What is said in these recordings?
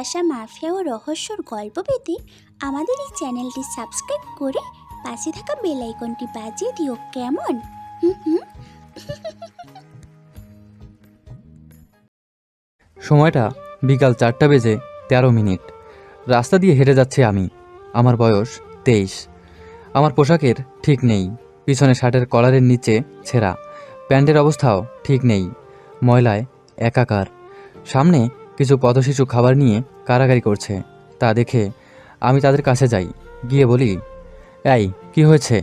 ভালোবাসা, মাফিয়া ও রহস্যর গল্প পেতে আমাদের এই চ্যানেলটি সাবস্ক্রাইব করে পাশে থাকা বেল আইকনটি বাজিয়ে দিও। কেমন? সময়টা বিকাল 4:13। রাস্তা দিয়ে হেঁটে যাচ্ছে আমি। আমার বয়স 23। আমার পোশাকের ঠিক নেই। পিছনে শার্টের কলারের নিচে ছেঁড়া, প্যান্টের অবস্থাও ঠিক নেই, ময়লায় একাকার। সামনে কিছু পথশিশু খাবার নিয়ে কাড়াকাড়ি করছে। তা দেখে আমি তাদের কাছে যাই, গিয়ে বলি, এই কি হয়েছে?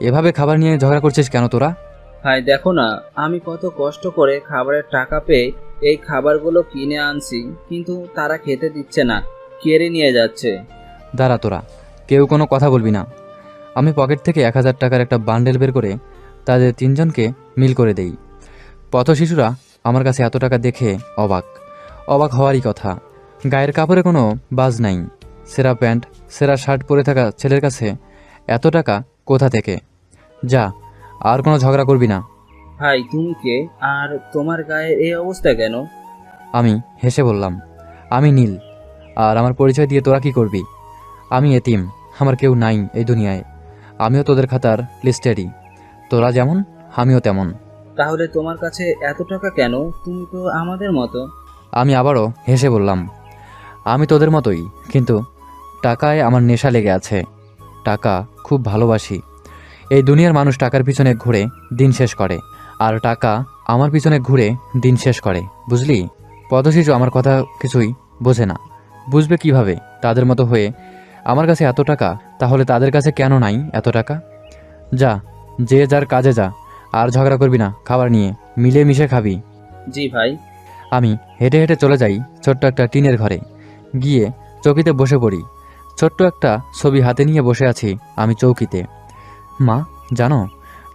এভাবে খাবার নিয়ে ঝগড়া করছিস কেন তোরা? ভাই দেখো না, আমি কত কষ্ট করে খাবারের টাকা পেয়ে এই খাবারগুলো কিনে আনছি, কিন্তু তারা খেতে দিচ্ছে না, কেড়ে নিয়ে যাচ্ছে। দাঁড়া তোরা, কেউ কোনো কথা বলবি না। আমি পকেট থেকে 1000 টাকার একটা বান্ডেল বের করে তাদের 3 জনকে মিল করে দেই। পথশিশুরা আমার কাছে এত টাকা দেখে অবাক অবাক হওয়ারই কথা। গায়ের কাপড়ে কোনো বাজ নাই। সেরা প্যান্ট, সেরা শার্ট পরে থাকা ছেলের কাছে এত টাকা কোথা থেকে? যা, আর কোনো ঝগড়া করবি না। ভাই তুমি কে, আর তোমার গায়ের এই অবস্থা কেন? আমি হেসে বললাম, আমি নীল। আর আমার পরিচয় দিয়ে তোরা কি করবি? আমি এতিম, আমার কেউ নাই এই দুনিয়ায়। আমিও তোদের খাতার লিস্টেরই। তোরা যেমন আমিও তেমন। তাহলে তোমার কাছে এত টাকা কেন? তুমি তো আমাদের মতো। আমি আবারও হেসে বললাম, আমি তোদের মতোই, কিন্তু টাকায় আমার নেশা লেগে আছে। টাকা খুব ভালোবাসি। এই দুনিয়ার মানুষ টাকার পিছনে ঘুরে দিন শেষ করে, আর টাকা আমার পিছনে ঘুরে দিন শেষ করে, বুঝলি? পথশিশু আমার কথা কিছুই বোঝে না। বুঝবে কিভাবে? তাদের মতো হয়ে আমার কাছে এত টাকা, তাহলে তাদের কাছে কেন নাই এত টাকা? যা, যে যার কাজে যা, আর ঝগড়া করবি না। খাবার নিয়ে মিলে মিশে খাবি। জি ভাই। আমি হেঁটে হেঁটে চলে যাই ছোট্ট একটা টিনের ঘরে। গিয়ে চৌকিতে বসে পড়ি। ছোট্ট একটা ছবি হাতে নিয়ে বসে আছি আমি চৌকিতে। মা, জানো,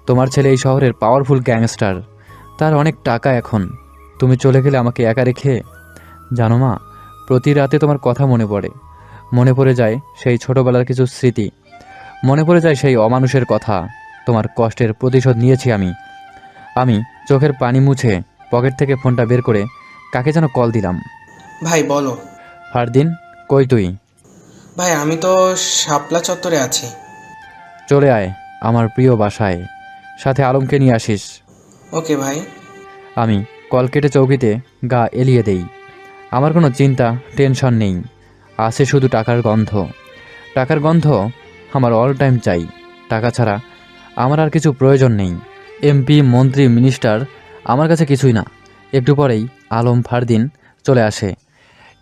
তোমার ছেলে এই শহরের পাওয়ারফুল গ্যাংস্টার। তার অনেক টাকা এখন। তুমি চলে গেলে আমাকে একা রেখে। জানো মা, প্রতি রাতে তোমার কথা মনে পড়ে। মনে পড়ে যায় সেই ছোটবেলার কিছু স্মৃতি। মনে পড়ে যায় সেই অমানুষের কথা। তোমার কষ্টের প্রতিশোধ নিয়েছি আমি। আমি চোখের পানি মুছে পকেট থেকে ফোনটা বের করে কাকে যেন কল দিলাম। ভাই বলো। ফারদিন, কই তুই? ভাই আমি তো শাপলা চত্বরে আছি। চলে আয় আমার প্রিয় বাসায়, সাথে আলমকে নিয়ে আসিস। ওকে ভাই। আমি কল কেটে চৌকিতে গা এলিয়ে দেই। আমার কোনো চিন্তা, টেনশন নেই। আছে শুধু টাকার গন্ধ। টাকার গন্ধ আমার অল টাইম চাই। টাকা ছাড়া আমার আর কিছু প্রয়োজন নেই। এমপি, মন্ত্রী, মিনিস্টার আমার কাছে কিছুই না। একটু পরেই আলম, ফারদিন চলে আসে।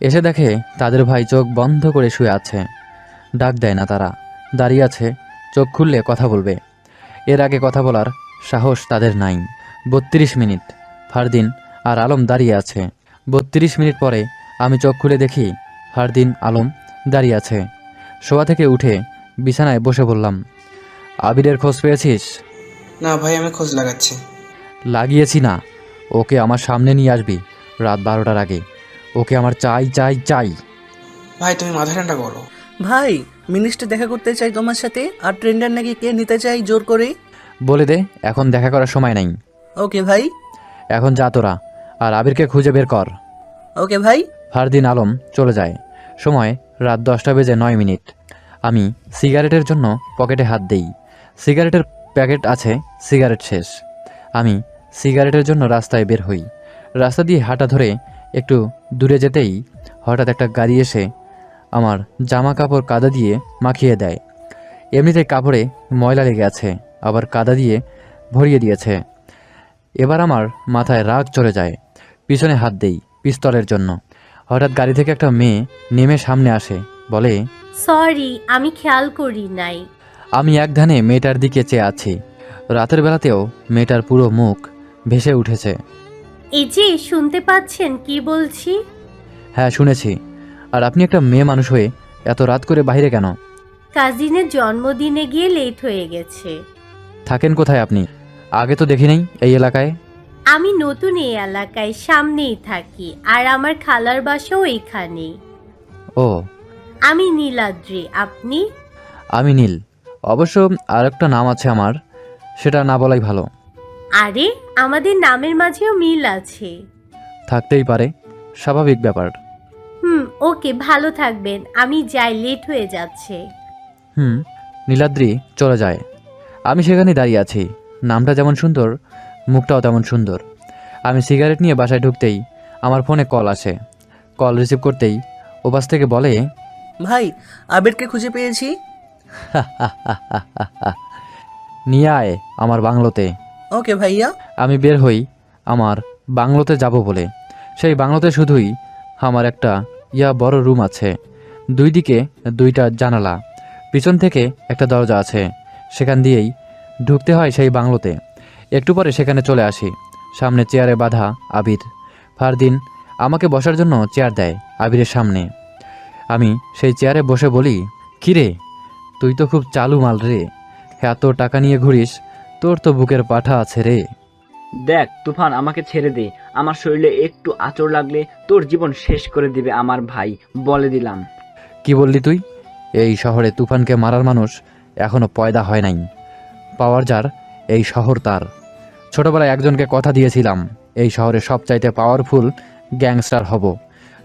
এসে দেখে তাদের ভাই চোখ বন্ধ করে শুয়ে আছে। ডাক দেয় না তারা, দাঁড়িয়ে আছে। চোখ খুললে কথা বলবে, এর আগে কথা বলার সাহস তাদের নাই। 32 মিনিট ফারদিন আর আলম দাঁড়িয়ে আছে। 32 মিনিট পরে আমি চোখ খুলে দেখি ফারদিন, আলম দাঁড়িয়ে আছে। শোয়া থেকে উঠে বিছানায় বসে বললাম, আবিরের খোঁজ পেয়েছিস? না ভাই, আমি খোঁজ লাগাচ্ছি। লাগিয়েছি না, ওকে আমার সামনে নিয়ে আসবি রাত 12টার আগে। ওকে আমার চাই চাই চাই। ভাই তুমি মাথা ঠান্ডা করো। ভাই, মিনিস্টার দেখা করতে চাই তোমার সাথে, আর ট্রেন্ডার নাকি কে নিতে চাই জোর করে। বলে দে, এখন দেখা করার সময় নাই। ওকে ভাই। এখন যা তোরা, আর আবিরকে খুঁজে বের কর। ওকে ভাই। ফারদিন, আলম চলে যায়। সময় রাত 10:09। আমি সিগারেটের জন্য পকেটে হাত দেই। সিগারেটের প্যাকেট আছে, সিগারেট শেষ। আমি সিগারেটের জন্য রাস্তায় বের হই। রাস্তা দিয়ে হাঁটা ধরে একটু দূরে যেতেই হঠাৎ একটা গাড়ি এসে আমার জামা কাপড় কাদা দিয়ে মাখিয়ে দেয়। এমনিতেই কাপড়ে ময়লা লেগে আছে, আবার কাদা দিয়ে ভরিয়ে দিয়েছে। এবার আমার মাথায় রাগ চড়ে যায়। পিছনে হাত দেই পিস্তলের জন্য। হঠাৎ গাড়ি থেকে একটা মেয়ে নেমে সামনে আসে, বলে, সরি, আমি খেয়াল করি নাই। আমি এক ধ্যানে মেয়েটার দিকে চেয়ে আছি। রাতের বেলাতেও মেয়েটার পুরো মুখ ভেসে উঠেছে। এই যে শুনতে পাচ্ছেন কি বলছি? হ্যাঁ, শুনেছি। আর আপনি একটা মেয়ে মানুষ হয়ে এত রাত করে বাইরে কেন? কাজিনের জন্মদিনে গিয়ে লেট হয়ে গেছে। থাকেন কোথায় আপনি? আগে তো দেখি নাই এই এলাকায়। আমি নতুন এই এলাকায়, সামনেই থাকি, আর আমার খালার বাসাও এখানেই। ও, আমি নীলাদ্রি, আপনি? আমি নীল। অবশ্য আর একটা নাম আছে আমার, সেটা না বলাই ভালো। আরে, আমাদের নামের মাঝেও মিল আছে। থাকতেই পারে, স্বাভাবিক ব্যাপার। ওকে, ভালো থাকবেন। আমি যাই, লেট হয়ে যাচ্ছে। নীলাদ্রি চলে যায়। আমি সেখানেই দাঁড়িয়ে আছি। নামটা যেমন সুন্দর, মুখটাও তেমন সুন্দর। আমি সিগারেট নিয়ে বাসায় ঢুকতেই আমার ফোনে কল আসে। কল রিসিভ করতেই ওপাশ থেকে বলে, ভাই, আবিরকে খুঁজে পেয়েছি। নিয়ে আয় আমার বাংলোতে। ওকে ভাইয়া। আমি বের হই আমার বাংলোতে যাব বলে। সেই বাংলোতে শুধুই আমার একটা বড় রুম আছে। দুই দিকে দুইটা জানালা, পিছন থেকে একটা দরজা আছে। সেখান দিয়েই ঢুকতে হয় সেই বাংলোতে। একটু পরে সেখানে চলে আসি। সামনে চেয়ারে বাঁধা আবির। ফারদিন আমাকে বসার জন্য চেয়ার দেয় আবিরের সামনে। আমি সেই চেয়ারে বসে বলি, কিরে, তুই তো খুব চালু মাল রে। এত টাকা নিয়ে ঘুরিস, তোর তো বুকের পাঠা আছে রে। দেখ তুফান, আমাকে ছেড়ে দে। আমার শরীরে একটু আঁচড় লাগলে তোর জীবন শেষ করে দিবে আমার ভাই, বলে দিলাম। কি বললি তুই? এই শহরে তুফানকে মারার মানুষ এখনো পয়দা হয় নাই। পাওয়ার যার এই শহর তার। ছোটবেলায় একজনকে কথা দিয়েছিলাম, এই শহরে সবচাইতে পাওয়ারফুল গ্যাংস্টার হব,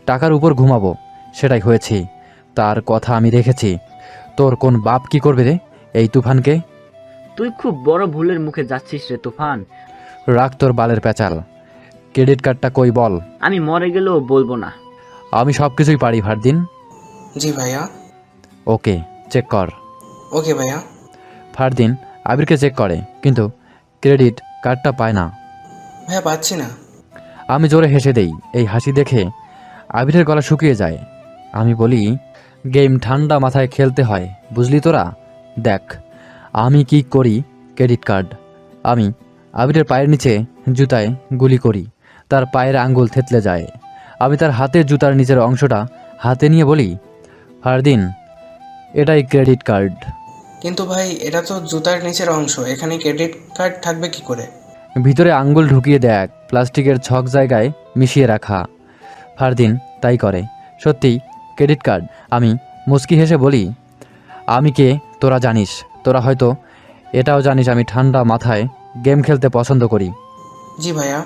টাকার উপর ঘুমাবো। সেটাই হয়েছি। তার কথা আমি রেখেছি। তোর কোন বাপ কি করবে রে এই তুফানকে? তুই খুব বড় ভুলের মুখে যাচ্ছিস রে তুফান। রাখ তোর বালের প্যাচাল। ক্রেডিট কার্ডটা কই বল। আমি মরে গেলেও বলবো না। আমি সব কিছুই পারি ফারদিন। জি ভাইয়া। ওকে, চেক কর। ওকে ভাইয়া। ফারদিন আবিরকে চেক করে, কিন্তু ক্রেডিট কার্ডটা পায় না। ভাইয়া পাচ্ছি না। আমি জোরে হেসে দেই। এই হাসি দেখে আবিরের গলা শুকিয়ে যায়। আমি বলি, গেম ঠান্ডা মাথায় খেলতে হয়, বুঝলি তোরা? দেখ আমি কি করি। Credit card. আমি আবিরের পায়ের নিচে জুতায় গুলি করি। তার পায়ের আঙ্গুল থেতলে যায়। আমি তার হাতের জুতার নিচের অংশটা হাতে নিয়ে বলি, ফারদিন, এটাই ক্রেডিট কার্ড। কিন্তু ভাই, এটা তো জুতার নিচের অংশ, এখানে ক্রেডিট কার্ড থাকবে কি করে? ভিতরে আঙ্গুল ঢুকিয়ে দেখ, প্লাস্টিকের ছক জায়গায় মিশিয়ে রাখা। ফারদিন তাই করে। সত্যিই ক্রেডিট কার্ড। আমি মুচকি হেসে বলি, আমি কে তোরা জানিস? তোরা হয়তো এটাও জানিস আমি ঠান্ডা মাথায় গেম খেলতে পছন্দ করি। জি ভাইয়া।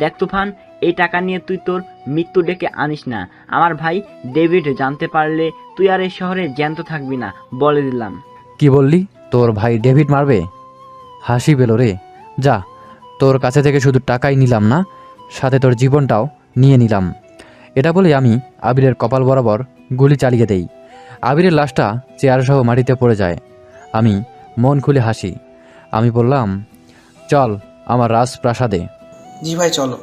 দেখ তুফান, এই টাকা নিয়ে তুই তোর মৃত্যু ডেকে আনিস না। আমার ভাই ডেভিড জানতে পারলে তুই আর এই শহরে জ্যান্ত থাকবি না, বলে দিলাম। কি বললি? তোর ভাই ডেভিড মারবে? হাসি পেল রে। যা, তোর কাছে থেকে শুধু টাকাই নিলাম না, সাথে তোর জীবনটাও নিয়ে নিলাম। এটা বলে আমি আবিরের কপাল বরাবর গুলি চালিয়ে দেই। আবিরের লাশটা চেয়ারসহ মাটিতে পড়ে যায়। আমি মন খুলে হাসি। আমি বললাম, চল আমার রাজপ্রাসাদে। জি ভাই, চলো।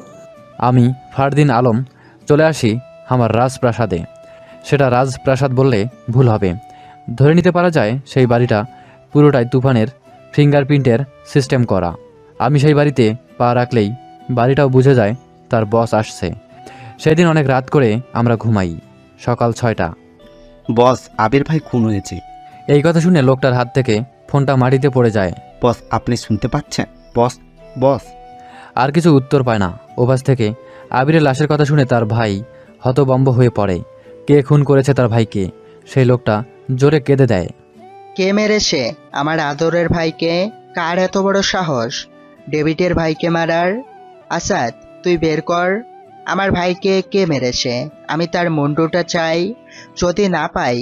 আমি ফারদিন আলম চলে আসি আমার রাজপ্রাসাদে। সেটা রাজপ্রাসাদ বললে ভুল হবে। ধরে নিতে পারা যায় সেই বাড়িটা পুরোটাই তুফানের ফিঙ্গারপ্রিন্টের সিস্টেম করা। আমি সেই বাড়িতে পা রাখলেই বাড়িটাও বুঝে যায় তার বস আসছে। সেদিন অনেক রাত করে আমরা ঘুমাই। সকাল 6টা। বস, আবির ভাই খুন হয়েছে। এই কথা শুনে লোকটার হাত থেকে ফোনটা মাটিতে পড়ে যায়। বস, আপনি শুনতে পাচ্ছেন? বস, বস। আর কিছু উত্তর পায় না। ওপাশ থেকে আবিরের লাশের কথা শুনে তার ভাই হতবম্ব হয়ে পড়ে। কে খুন করেছে তার ভাইকে? সেই লোকটা জোরে কেঁদে দেয়। কে মেরেছে আমার আদরের ভাইকে? কার এত বড় সাহস ডেভিডের ভাইকে মারার? আসাদ, তুই বের কর আমার ভাইকে কে মেরেছে। আমি তার মুন্ডুটা চাই। যদি না পাই,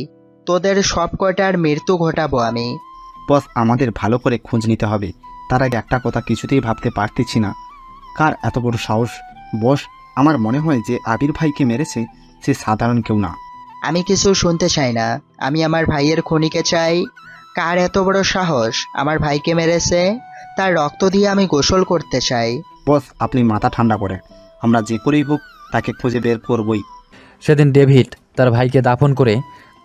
তোদের সব কটার মৃত্যু ঘটাবো আমি। বস, আমাদের ভালো করে খোঁজ নিতে হবে। তার আগে একটা কথা কিছুতেই ভাবতে পারতেছি না, কার এত বড় সাহস। বস, আমার মনে হয় যে আবির ভাইকে মেরেছে সে সাধারণ কেউ না। আমি কিছু শুনতে চাই না। আমি আমার ভাইয়ের খুনিকে চাই। কার এত বড় সাহস আমার ভাইকে মেরেছে? তার রক্ত দিয়ে আমি গোসল করতে চাই। বস, আপনি মাথা ঠান্ডা করেন। আমরা যে করেই হোক তাকে খুঁজে বের করবই। সেদিন ডেভিড তার ভাইকে দাফন করে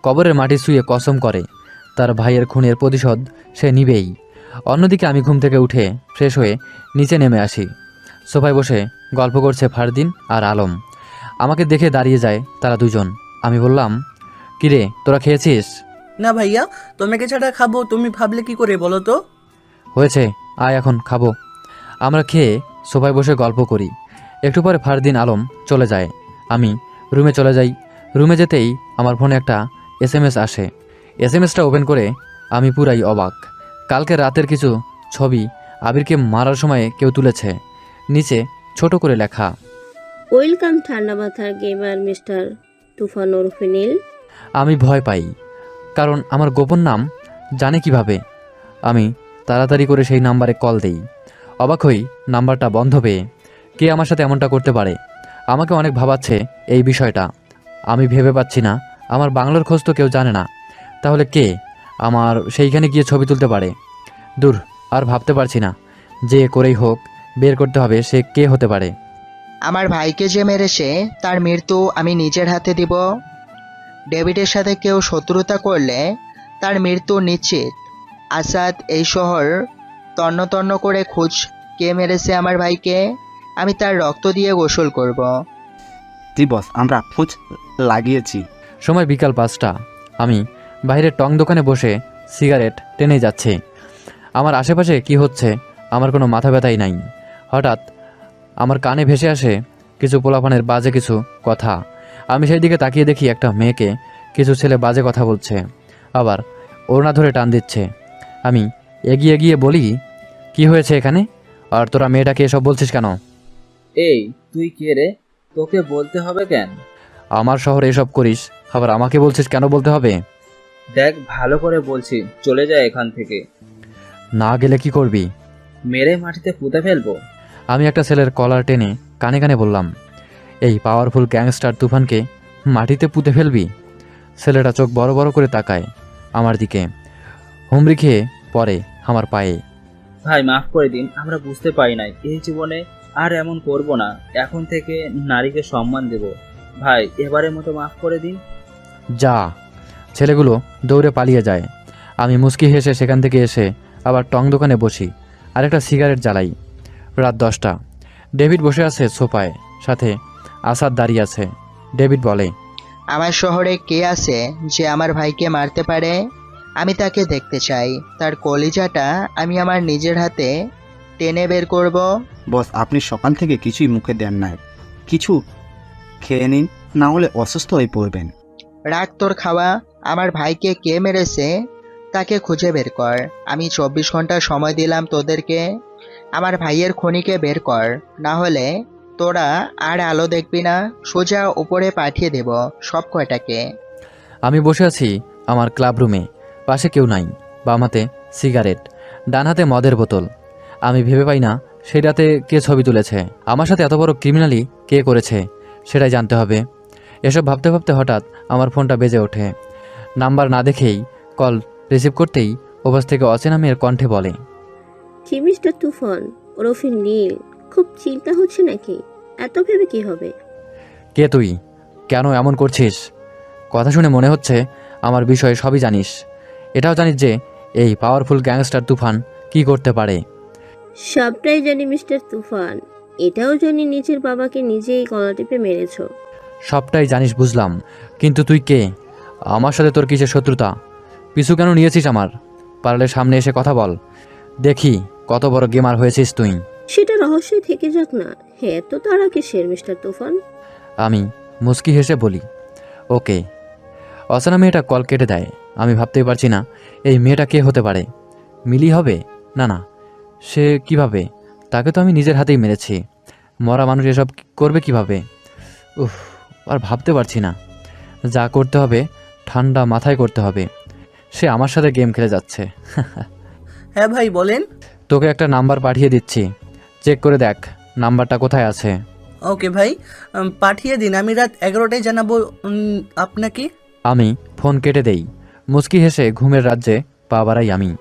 কবরের মাটি শুয়ে কসম করে তার ভাইয়ের খুনের প্রতিশোধ সে নিবেই। অন্যদিকে আমি ঘুম থেকে উঠে ফ্রেশ হয়ে নিচে নেমে আসি। সোফায় বসে গল্প করছে ফারদিন আর আলম। আমাকে দেখে দাঁড়িয়ে যায় তারা দুজন। আমি বললাম, কিরে, তোরা খেয়েছিস? না ভাইয়া, তোমাকে ছাড়া খাবো তুমি ভাবলে কি করে বলো তো? হয়েছে, আয় এখন খাবো। আমরা খেয়ে সোফায় বসে গল্প করি। একটু পরে ফারদিন আলম চলে যায়। আমি রুমে চলে যাই। রুমে যেতেই আমার ফোনে একটা SMS আসে। SMSটা ওপেন করে আমি পুরাই অবাক। কালকে রাতের কিছু ছবি আবিরকে মারার সময় কেউ তুলেছে। নিচে ছোট করে লেখা, ওয়েলকাম ঠান্ডা মাথার গেমার মিস্টার তুফান ওরফে নীল? আমি ভয় পাই, কারণ আমার গোপন নাম জানে কিভাবে। আমি তাড়াতাড়ি করে সেই নাম্বারে কল দেই। অবাক হই নাম্বারটা বন্ধ পেয়ে। কে আমার সাথে এমনটা করতে পারে? আমাকে অনেক ভাবাচ্ছে এই বিষয়টা। আমি ভেবে পাচ্ছি না, আমার বাংলার খোঁজ তো কেউ জানে না, তাহলে কে আমার সেইখানে গিয়ে ছবি তুলতে পারে? দূর, আর ভাবতে পারছি না। যে করেই হোক বের করতে হবে সে কে হতে পারে। আমার ভাইকে যে মেরেছে তার মৃত্যু আমি নিজের হাতে দিব। ডেভিডের সাথে কেউ শত্রুতা করলে তার মৃত্যু নিশ্চিত। আসাদ এই শহর তন্ন তন্ন করে খোঁজ কে মেরেছে আমার ভাইকে। আমি তার রক্ত দিয়ে গোসল করব। জি বস, আমরা খোঁজ লাগিয়েছি। সময় বিকাল 5টা। আমি বাইরে টং দোকানে বসে সিগারেট টেনে যাচ্ছি। আমার আশেপাশে কি হচ্ছে আমার কোনো মাথা ব্যথাই নাই। হঠাৎ আমার কানে ভেসে আসে কিছু পোলাপানের বাজে কিছু কথা। আমি সেই দিকে তাকিয়ে দেখি একটা মেয়েকে কিছু ছেলে বাজে কথা বলছে, আবার ওড়না ধরে টান দিচ্ছে। আমি এগিয়ে গিয়ে বলি, কি হয়েছে এখানে? আর তোরা মেয়েটাকে এসব বলছিস কেন? এই তুই কে রে? তোকে বলতে হবে কেন? আমার শহরে এসব করিস, আবার আমাকে বলছিস কেন বলতে হবে? দেখ ভালো করে বলছি, চলে যা এখান থেকে। না গেলে কি করবি? মেরে মাটিতে পুঁতে ফেলবো। আমি একটা ছেলের কলার টেনে কানে কানে বললাম, এই পাওয়ারফুল গ্যাংস্টার তুফানকে মাটিতে পুঁতে ফেলবি? ছেলেটা চোখ বড় বড় করে তাকায় আমার দিকে, হুমড়ি খেয়ে পড়ে আমার পায়ে। ভাই মাফ করে দিন, আমরা বুঝতে পারি নাই। এই জীবনে আর এমন করব না। এখন থেকে নারীকে সম্মান দেব। ভাই এবারের মতো মাফ করে দিন। যা। ছেলেগুলো দৌড়ে পালিয়ে যায়। আমি মুচকি হেসে সেখান থেকে এসে আবার টং দোকানে বসি আর একটা সিগারেট জ্বালাই। রাত 10টা। ডেভিড বসে আছে সোফায়, সাথে আসাদ দাঁড়িয়ে আছে। ডেভিড বলে, আমার শহরে কে আছে যে আমার ভাইকে মারতে পারে? আমি তাকে দেখতে চাই। তার কলিজাটা আমি আমার নিজের হাতে টেনে বের করব। বস, আপনি সকাল থেকে কিছুই মুখে দেন না। কিছু খেয়ে নিন, না হলে অসুস্থ হয়ে পড়বেন। রাখ তোর খাওয়া। আমার ভাইকে কে মেরেছে তাকে খুঁজে বের কর। আমি 24 ঘন্টা সময় দিলাম তোদেরকে। আমার ভাইয়ের খনিকে বের কর, না হলে তোরা আর আলো দেখবি না। সোজা উপরে পাঠিয়ে দেব সব কয়টাকে। আমি বসে আছি আমার ক্লাব রুমে। পাশে কেউ নাই। বাম হাতে সিগারেট, ডান হাতে মদের বোতল। আমি ভেবে পাই না সেই রাতে কে ছবি তুলেছে, আমার সাথে এত বড় ক্রিমিনালি কে করেছে সেটাই জানতে হবে। এসব ভাবতে ভাবতে হঠাৎ আমার ফোনটা বেজে ওঠে। নাম্বার না দেখেই কল রিসিভ করতেই ওপাশ থেকে অচেনা মেয়ের কণ্ঠে বলে, কি মিস্টার তুফান ওরফে নীল, খুব চিন্তা হচ্ছে নাকি? এত ভেবে কি হবে? কে তুই? কেন এমন করছিস? কথা শুনে মনে হচ্ছে আমার বিষয়ে সবই জানিস। এটাও জানিস যে এই পাওয়ারফুল গ্যাংস্টার তুফান কি করতে পারে। সবটাই জানি মিস্টার তুফান। এটাও জানি নিজের বাবাকে নিজেই গলা টিপে মেরেছো। সবটাই জানিস বুঝলাম, কিন্তু তুই কে? আমার সাথে তোর কিসের শত্রুতা? পিছু কেন নিয়েছিস আমার? পারলে সামনে এসে কথা বল, দেখি কত বড় গেমার হয়েছিস তুই। সেটা রহস্যই থেকে যাক না। হ্যাঁ, তো তারা কিসের মিস্টার তুফান? আমি মুচকি হেসে বলি, ওকে। অচেনা মেয়েটা কল কেটে দেয়। আমি ভাবতেই পারছি না এই মেয়েটা কে হতে পারে। মিলি হবে? না না, সে কিভাবে? তাকে তো আমি নিজের হাতেই মেরেছি। মরা মানুষ এসব করবে কিভাবে? উফ, আর ভাবতে পারছি না। যা করতে হবে ঠান্ডা মাথায় করতে হবে। সে আমার সাথে গেম খেলে যাচ্ছে। হ্যাঁ ভাই বলেন। তোকে একটা নাম্বার পাঠিয়ে দিচ্ছি, চেক করে দেখ নাম্বারটা কোথায় আছে। ওকে ভাই, পাঠিয়ে দিন। আমি রাত 11টায় জানাবো আপনাকে। আমি ফোন কেটে দেই। মুচকি হেসে ঘুমের রাজ্যে পা বাড়াই আমি।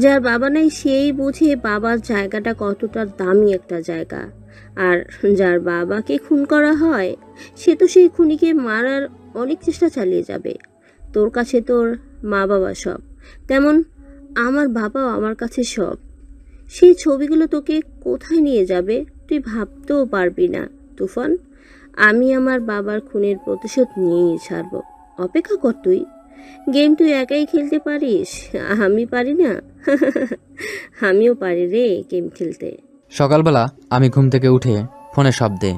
যার বাবা নাই সেই বুঝে বাবার জায়গাটা কতটা দামি একটা জায়গা। আর যার বাবাকে খুন করা হয় সে তো সেই খুনিকে মারার অনেক চেষ্টা চালিয়ে যাবে। তোর কাছে তোর মা বাবা সব, তেমন আমার বাবাও আমার কাছে সব। সেই ছবিগুলো তোকে কোথায় নিয়ে যাবে তুই ভাবতেও পারবি না তুফান। আমি আমার বাবার খুনের প্রতিশোধ নিয়েই ছাড়ব। অপেক্ষা কর তুই। গেম তুই একাই খেলতে পারিস, আমি পারি না? আমিও পারি রে গেম খেলতে। সকালবেলা আমি ঘুম থেকে উঠে ফোনের শব্দে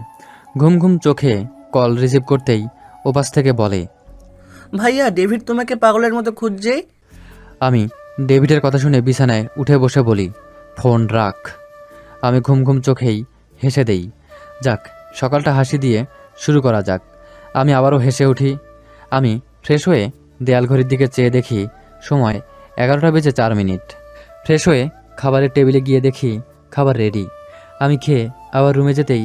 ঘুম ঘুম চোখে কল রিসিভ করতেই ওপাশ থেকে বলে, ভাইয়া ডেভিড তোমাকে পাগলের মতো খুঁজছে। আমি ডেভিডের কথা শুনে বিছানায় উঠে বসে বলি, ফোন রাখ। আমি ঘুম ঘুম চোখেই হেসে দেই। যাক, সকালটা হাসি দিয়ে শুরু করা যাক। আমি আবারও হেসে উঠি। আমি ফ্রেশ হয়ে দেয়াল ঘড়ির দিকে চেয়ে দেখি সময় 11:04। ফ্রেশ হয়ে খাবারের টেবিলে গিয়ে দেখি খাবার রেডি। আমি খেয়ে আবার রুমে যেতেই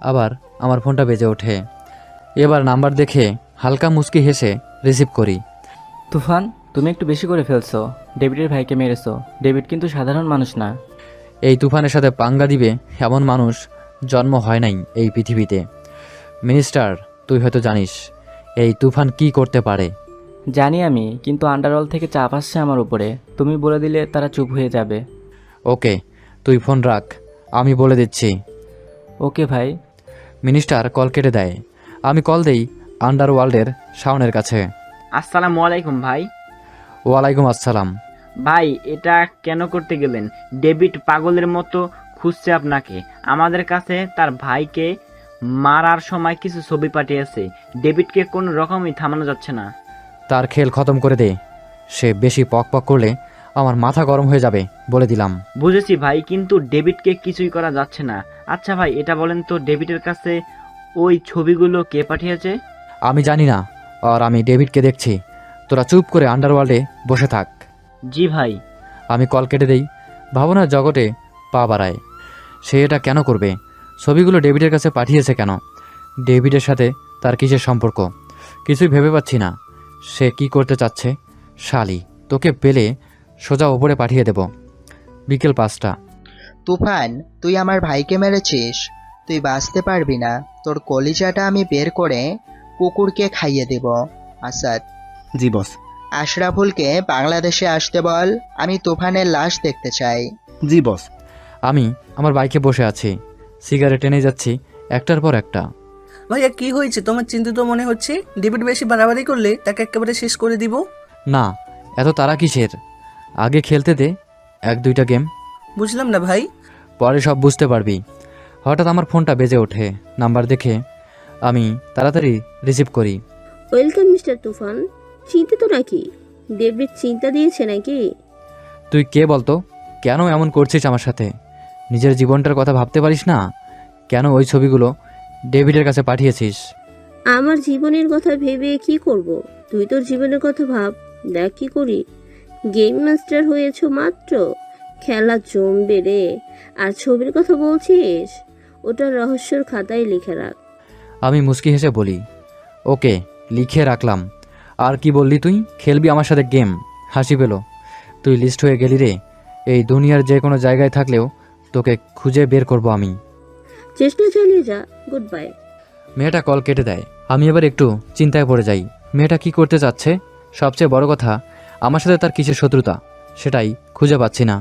আবার আমার ফোনটা বেজে ওঠে। এবার নাম্বার দেখে হালকা মুচকি হেসে রিসিভ করি। তুফান, তুমি একটু বেশি করে ফেলছো। ডেভিডের ভাইকে মেরেছো। ডেভিড কিন্তু সাধারণ মানুষ না। এই তুফানের সাথে পাঙ্গা দিবে এমন মানুষ জন্ম হয় নাই এই পৃথিবীতে। মিনিস্টার, তুই হয়তো জানিস এই তুফান কি করতে পারে। জানি আমি, কিন্তু আন্ডারওয়ার্ল্ড থেকে চাপ আসছে আমার উপরে। তুমি বলে দিলে তারা চুপ হয়ে যাবে। ওকে, তুই ফোন রাখ, আমি বলে দিচ্ছি। ওকে ভাই। মিনিস্টার কল কেটে দেয়। আমি কল দেই আন্ডারওয়ার্ল্ডের শাওনের কাছে। আসসালামু আলাইকুম ভাই। ওয়ালাইকুম আসসালাম। ভাই, এটা কেন করতে গেলেন? ডেভিড পাগলের মতো খুঁজছে আপনাকে। আমাদের কাছে তার ভাইকে মারার সময় কিছু ছবি পাঠিয়েছে। ডেভিডকে কোনো রকমই থামানো যাচ্ছে না। তার খেল খতম করে দে। সে বেশি পক করলে আমার মাথা গরম হয়ে যাবে, বলে দিলাম। বুঝেছি ভাই, কিন্তু ডেভিডকে কিছুই করা যাচ্ছে না। আচ্ছা ভাই, এটা বলেন তো, ডেভিডের কাছে ওই ছবিগুলো কে পাঠিয়েছে? আমি জানি না, আর আমি ডেভিডকে দেখছি। তোরা চুপ করে আন্ডারওয়ার্ল্ডে বসে থাক। জি ভাই। আমি কল কেটে দেই। ভাবনার জগতে পা বাড়ায়। সে এটা কেন করবে? ছবিগুলো ডেভিডের কাছে পাঠিয়েছে কেন? ডেভিডের সাথে তার কিসের সম্পর্ক? কিছুই ভেবে পাচ্ছি না। সে কি করতে চাচ্ছে? শালি, তোকে পেলে সোজা ওপরে পাঠিয়ে দেব। বিকেল 5টা। তুফান, তুই আমার ভাইকে মেরেছিস। তুই বাঁচতে পারবি না। তোর কলিজাটা আমি বের করে কুকুরকে খাইয়ে দেব। আসাদ। জি বস। আশরাফুলকে বাংলাদেশে আসতে বল। আমি তুফানের লাশ দেখতে চাই। জি বস। আমি আমার বাইকে বসে আছি, সিগারেট টেনে যাচ্ছি একটার পর একটা। ভাইয়া কি হয়েছে? তোমার চিন্তিত মনে হচ্ছে। ডেভিড বেশি বাড়াবাড়ি করলে তাকে একেবারে শেষ করে দিব। না, এত তারা কিসের? আগে খেলতে দে 1-2টা গেম। বুঝলাম না ভাই। পরে সব বুঝতে পারবি। হঠাৎ আমার ফোনটা বেজে ওঠে। নাম্বার দেখে আমি তাড়াতাড়ি রিসিভ করি। ওয়েলকাম মিস্টার তুফান। চিন্তিত নাকি? ডেভিড চিন্তা দিয়েছে নাকি? তুই কে বলতো? কেন এমন করছিস আমার সাথে? নিজের জীবনটার কথা ভাবতে পারিস না? কেন ওই ছবিগুলো ডেভিডের কাছে পাঠিয়েছিস? আমার জীবনের কথা ভেবে কি করব? তুই তোর জীবনের কথা ভাব। দেখ কি করি। গেম মাস্টার হয়েছ মাত্র, খেলা জমবে রে। আর ছবির কথা বলছিস, ওটা রহস্যর খাতায় লিখে রাখ। আমি মুচকি হেসে বলি, ওকে, লিখে রাখলাম। আর কি বললি তুই? খেলবি আমার সাথে গেম? হাসি পেল। তুই লিস্ট হয়ে গেলি রে। এই দুনিয়ার যে কোনো জায়গায় থাকলেও তোকে খুঁজে বের করব আমি। চেষ্টা চালিয়ে যা। Good bye. মেয়েটা কল কেটে দেয়। আমি এবার একটু চিন্তায় পড়ে যাই। মেয়েটা কি করতে চাচ্ছে? সবচেয়ে বড় কথা, আমার সাথে তার কিসের শত্রুতা সেটাই খুঁজে পাচ্ছি না।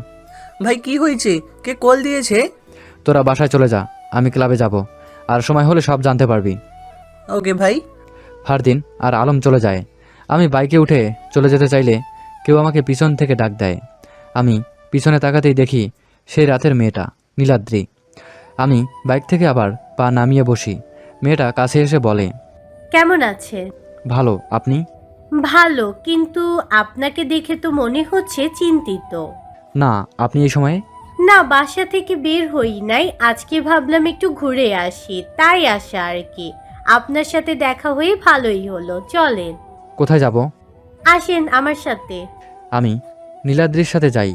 ভাই কি হয়েছে? কে কল দিয়েছে? তোরা বাসায় চলে যা, আমি ক্লাবে যাব। আর সময় হলে সব জানতে পারবি। ওকে ভাই। ফারদিন আর আলম চলে যায়। আমি বাইকে উঠে চলে যেতে চাইলে কেউ আমাকে পিছন থেকে ডাক দেয়। আমি পিছনে তাকাতেই দেখি সেই রাতের মেয়েটা, নীলাদ্রি। আমি বাইক থেকে আবার পা নামিয়ে বসি। মেয়েটা কাছে এসে বলে, কেমন আছে? ভালো, আপনি? ভালো, কিন্তু আপনাকে দেখে তো মনে হচ্ছে চিন্তিত। না, আপনি এই সময়ে? না, বাসা থেকে বের হই নাই। আজকে ভাবলাম একটু ঘুরে আসি, তাই আসা আর কি। আপনার সাথে দেখা হয়ে ভালোই হলো। চলেন। কোথায় যাব? আসেন আমার সাথে। আমি নীলাদ্রির সাথে যাই।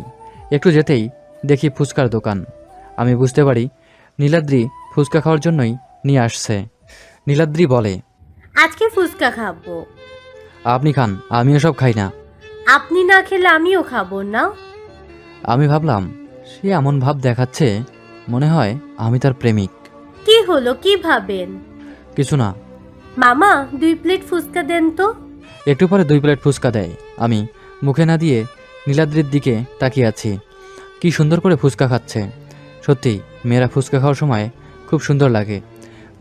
একটু যেতেই দেখি ফুচকার দোকান। আমি বুঝতে পারি নীলাদ্রি ফুচকা খাওয়ার জন্যই নিয়ে আসছে। নীলাদ্রি বলে, আজকে ফুচকা খাবো। আপনি খান, আমিও সব খাই না। আপনি না খেলে আমিও খাবো না। আমি ভাবলাম সে এমন ভাব দেখাচ্ছে, মনে হয় আমি তার প্রেমিক। কি হলো, কি ভাবেন? কিছু না। মামা, 2 প্লেট ফুচকা দেন তো। একটু পরে 2 প্লেট ফুচকা দেয়। আমি মুখে না দিয়ে নীলাদ্রির দিকে তাকিয়ে আছি। কি সুন্দর করে ফুচকা খাচ্ছে। সত্যি মেয়েরা ফুচকা খাওয়ার সময় খুব সুন্দর লাগে।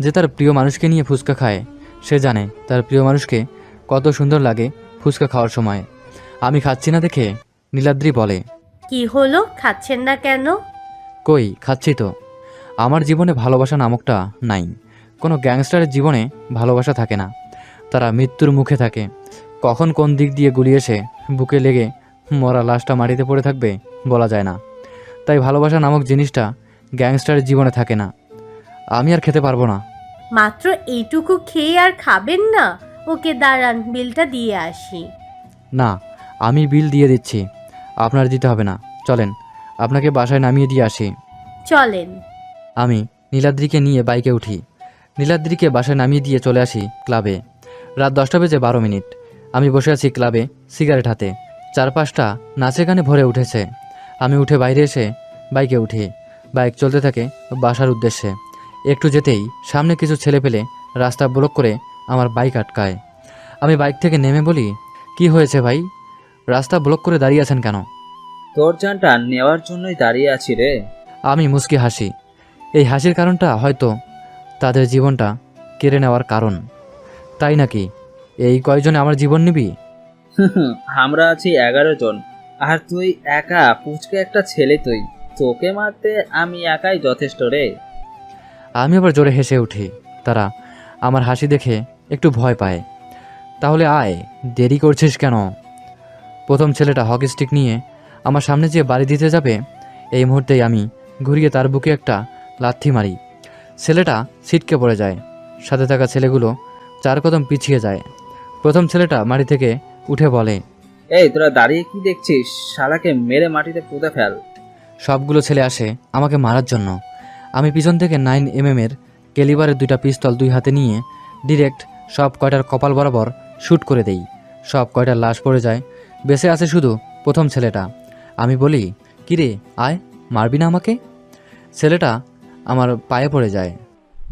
যে তার প্রিয় মানুষকে নিয়ে ফুচকা খায় সে জানে তার প্রিয় মানুষকে কত সুন্দর লাগে ফুচকা খাওয়ার সময়। আমি খাচ্ছি না দেখে নীলাদ্রি বলে, কি হলো, খাচ্ছেন না কেন? কই, খাচ্ছি তো। আমার জীবনে ভালোবাসা নামকটা নাই। কোনো গ্যাংস্টারের জীবনে ভালোবাসা থাকে না। তারা মৃত্যুর মুখে থাকে। কখন কোন দিক দিয়ে গুলি এসে বুকে লেগে মরা লাশটা মাটিতে পড়ে থাকবে বলা যায় না। তাই ভালোবাসা নামক জিনিসটা গ্যাংস্টারের জীবনে থাকে না। আমি আর খেতে পারবো না। মাত্র এইটুকু খেয়ে আর খাবেন না? ওকে দাঁড়ান, বিলটা দিয়ে আসি। না, আমি বিল দিয়ে দিচ্ছি, আপনার দিতে হবে না। চলেন, আপনাকে বাসায় নামিয়ে দিয়ে আসি। চলেন। আমি নীলাদ্রিকে নিয়ে বাইকে উঠি। নীলাদ্রিকে বাসায় নামিয়ে দিয়ে চলে আসি ক্লাবে। রাত 10:12। আমি বসে আছি ক্লাবে সিগারেট হাতে। চারপাশটা নাচে গানে ভরে উঠেছে। আমি উঠে বাইরে এসে বাইকে উঠি। বাইক চলতে থাকে বাসার উদ্দেশ্যে। একটু যেতেই সামনে কিছু ছেলে পেলে রাস্তা ব্লক করে আমার বাইক আটকায়। আমি বাইক থেকে নেমে বলি, কি হয়েছে ভাই, রাস্তা ব্লক করে দাঁড়িয়ে আছেন কেন? তোর জানটা নেওয়ার জন্যই দাঁড়িয়ে আছি রে। আমি মুচকি হাসি। এই হাসির কারণটা হয়তো তাদের জীবনটা কেড়ে নেওয়ার কারণ। তাই নাকি? এই কয়জনে আমার জীবন নিবি? আমরা আছি 11 জন, আর তুই একা পুচকে একটা ছেলে। তোকে মারতে আমি একাই যথেষ্ট রে। আমি আবার জোরে হেসে উঠি। তারা আমার হাসি দেখে একটু ভয় পায়। তাহলে আয়, দেরি করছিস কেন? প্রথম ছেলেটা হকি স্টিক নিয়ে আমার সামনে যে বাড়ি দিতে যাবে, এই মুহূর্তেই আমি ঘুরিয়ে তার বুকে একটা লাথি মারি। ছেলেটা ছিটকে পড়ে যায়। সাথে থাকা ছেলেগুলো 4 কদম পিছিয়ে যায়। প্রথম ছেলেটা মাটি থেকে উঠে বলে, এই তোরা দাঁড়িয়ে কি দেখছিস? শালাকে মেরে মাটিতে পুঁতে ফেল। সবগুলো ছেলে আসে আমাকে মারার জন্য। আমি পিছন থেকে 9mm এর ক্যালিবারের 2টা পিস্তল 2 হাতে নিয়ে ডিরেক্ট সব কয়টার কপাল বরাবর শ্যুট করে দেই। সব কয়টার লাশ পড়ে যায়। বেঁচে আছে শুধু প্রথম ছেলেটা। আমি বলি, কিরে আয়, মারবি না আমাকে? ছেলেটা আমার পায়ে পড়ে যায়।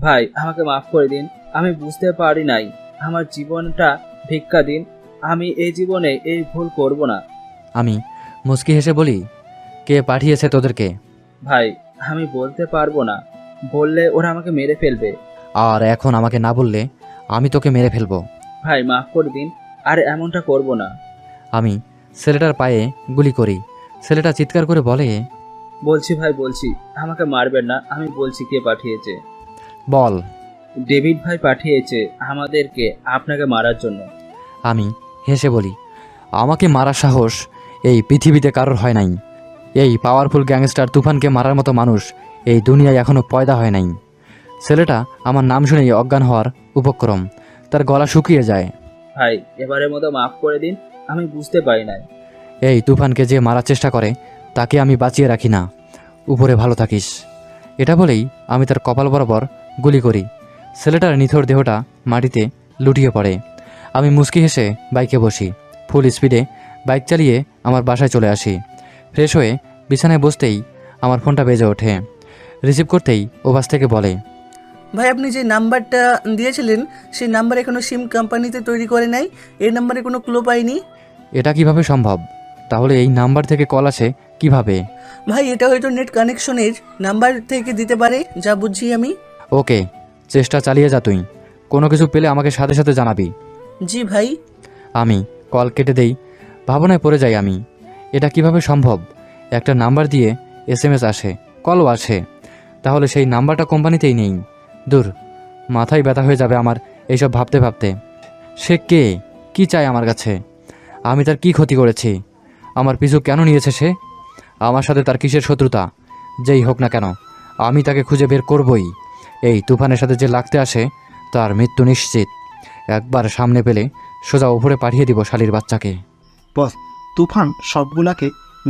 ভাই আমাকে মাফ করে দিন, আমি বুঝতে পারি নাই। আমার জীবনটা ভিক্ষা দিন, আমি এই জীবনে এই ভুল করব না। আমি মুচকি হেসে বলি, কে পাঠিয়েছে তোদেরকে? ভাই আমি বলতে পারবো না, বললে ওরা আমাকে মেরে ফেলবে। আর এখন আমাকে না বললে আমি তোকে মেরে ফেলবো। ভাই মাফ করে দিন, আর এমনটা করব না। আমি ছেলেটার পায়ে গুলি করি। ছেলেটা চিৎকার করে বলে, বলছি ভাই বলছি, আমাকে মারবেন না, আমি বলছি কে পাঠিয়েছে। বল। ডেভিড ভাই পাঠিয়েছে আমাদেরকে আপনাকে মারার জন্য। আমি হেসে বলি, আমাকে মারার সাহস এই পৃথিবীতে কারোর হয় নাই। এই পাওয়ারফুল গ্যাংস্টার তুফানকে মারার মতো মানুষ এই দুনিয়ায় এখনও পয়দা হয় নাই। ছেলেটা আমার নাম শুনেই অজ্ঞান হওয়ার উপক্রম। তার গলা শুকিয়ে যায়। ভাই এবারের মতো মাফ করে দিন, আমি বুঝতে পারি নাই। এই তুফানকে যে মারার চেষ্টা করে তাকে আমি বাঁচিয়ে রাখি না। উপরে ভালো থাকিস। এটা বলেই আমি তার কপাল বরাবর গুলি করি। ছেলেটার নিথর দেহটা মাটিতে লুটিয়ে পড়ে। আমি মুচকি হেসে বাইকে বসি। ফুল স্পিডে বাইক চালিয়ে আমার বাসায় চলে আসি। ফ্রেশ হয়ে বিছানায় বসতেই আমার ফোনটা বেজে ওঠে। রিসিভ করতেই ওভাস থেকে বলে, ভাই আপনি যে নাম্বারটা দিয়েছিলেন সেই নাম্বার এখনো সিম কোম্পানিতে তৈরি করে নাই, এই নাম্বারে কোনো ক্লু পাইনি। এটা কিভাবে সম্ভব? তাহলে এই নাম্বার থেকে কল আসে কিভাবে? ভাই এটা হয়তো নেট কানেকশনের নাম্বার থেকে দিতে পারে, যা বুঝছি আমি। ওকে, চেষ্টা চালিয়ে যা তুই। কোনো কিছু পেলে আমাকে সাথে সাথে জানাবি। জি ভাই। আমি কল কেটে দেই। ভাবনায় পড়ে যাই আমি। এটা কিভাবে সম্ভব? একটা নাম্বার দিয়ে SMS আসে, কলও আসে। তাহলে সেই নাম্বারটা কোম্পানিতেই নেই। দূর, মাথায় ব্যথা হয়ে যাবে আমার এইসব ভাবতে ভাবতে। সে কে? কি চায় আমার কাছে? আমি তার কি ক্ষতি করেছি? আমার পিছু কেন নিয়েছে সে? আমার সাথে তার কিসের শত্রুতা? যেই হোক না কেন আমি তাকে খুঁজে বের করবই। এই তুফানের সাথে যে লাগতে আসে তার মৃত্যু নিশ্চিত। একবার সামনে পেলে সোজা উপরে পাঠিয়ে দিব শালির বাচ্চাকে। বস, তুফান সবগুলাকে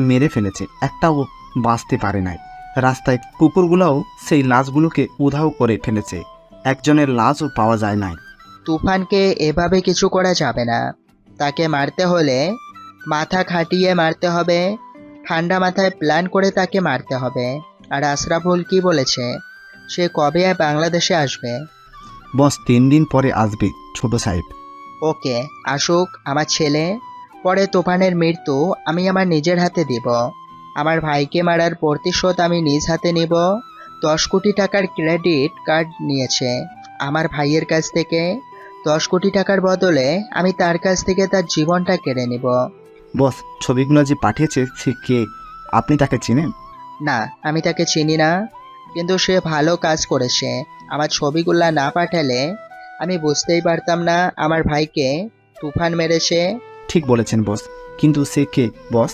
মেরে ফেলেছে, একটাও বাঁচতে পারে নাই। রাস্তায় কুকুরগুলোও সেই লাশগুলোকে উধাও করে ফেলেছে, একজনের লাশও পাওয়া যায় নাই। তুফানকে এভাবে কিছু করা যাবে না। তাকে মারতে হলে মাথা খাটিয়ে মারতে হবে, ঠান্ডা মাথায় প্ল্যান করে তাকে মারতে হবে। আর আশরাফুল কি বলেছে, সে কবে বাংলাদেশে আসবে? বস 3 দিন পরে আসবে ছোট সাহেব। ওকে, আসুক আমার ছেলে। পরে তুফানের মৃত্যু আমি আমার নিজের হাতে দিব। আমার ভাইকে মারার প্রতিশোধ আমি নিজ হাতে নিব। 10 কোটি টাকার ক্রেডিট কার্ড নিয়েছে আমার ভাইয়ের কাছ থেকে। 10 কোটি টাকার বদলে আমি তার কাছ থেকে তার জীবনটা কেড়ে নিব। বস, ছবিগুলো যে পাঠিয়েছে সে কে? আপনি তাকে চিনেন? না, আমি তাকে চিনি না, কিন্তু সে ভালো কাজ করেছে। আমার ছবিগুলা না পাঠালে আমি বুঝতেই পারতাম না আমার ভাইকে তুফান মেরেছে। ঠিক বলেছেন বস, কিন্তু সে কে বস?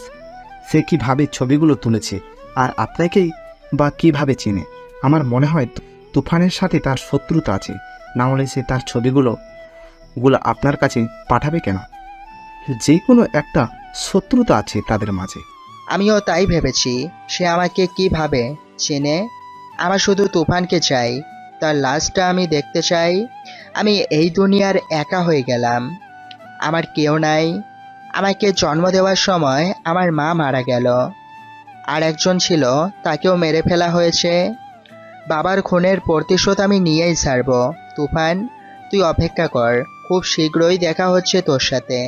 সে কিভাবে ছবিগুলো তুলেছে আর আপনাকেই বা কিভাবে চিনে? আমার মনে হয় তুফানের সাথে তার শত্রুতা আছে, না হলে সে তার ছবিগুলো আপনার কাছে পাঠাবে কেন? যে কোনো একটা শত্রুতা আছে তাদের মাঝে। আমিও তাই ভেবেছি। সে আমাকে কি ভাবে চেনে? আমার শুধু তুফানকে চাই, তার লাশটা আমি দেখতে চাই। আমি এই দুনিয়ার একা হয়ে গেলাম, আমার কেউ নাই। আমাকে জন্ম দেওয়ার সময় আমার মা মারা গেল, আর একজন ছিল, তাকেও মেরে ফেলা হয়েছে। বাবার খুনের প্রতিশোধ আমি নিয়েই ছাড়ব। তুফান, তুই অপেক্ষা কর, খুব শীঘ্রই দেখা হচ্ছে তোর সাথে।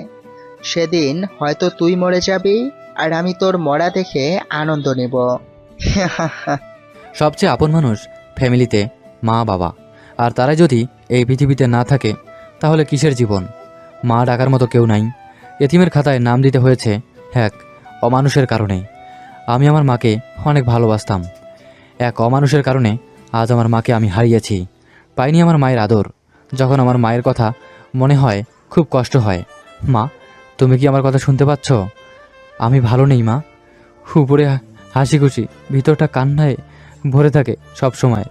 সেদিন হয়তো তুই মরে যাবি, আর আমি তোর মরা দেখে আনন্দ নেব। সবচেয়ে আপন মানুষ ফ্যামিলিতে মা বাবা, আর তারা যদি এই পৃথিবীতে না থাকে তাহলে কিসের জীবন? মা ডাকার মতো কেউ নাই। এতিমের খাতায় নাম দিতে হয়েছে এক অমানুষের কারণে। আমি আমার মাকে অনেক ভালোবাসতাম। এক অমানুষের কারণে আজ আমার মাকে আমি হারিয়েছি। পাইনি আমার মায়ের আদর। যখন আমার মায়ের কথা মনে হয় খুব কষ্ট হয়। মা, তুমি কি আমার কথা শুনতে পাচ্ছ? আমি ভালো নেই মা। উপরে হাসি খুশি, ভিতরটা কান্নায় ভরে থাকে সব সময়।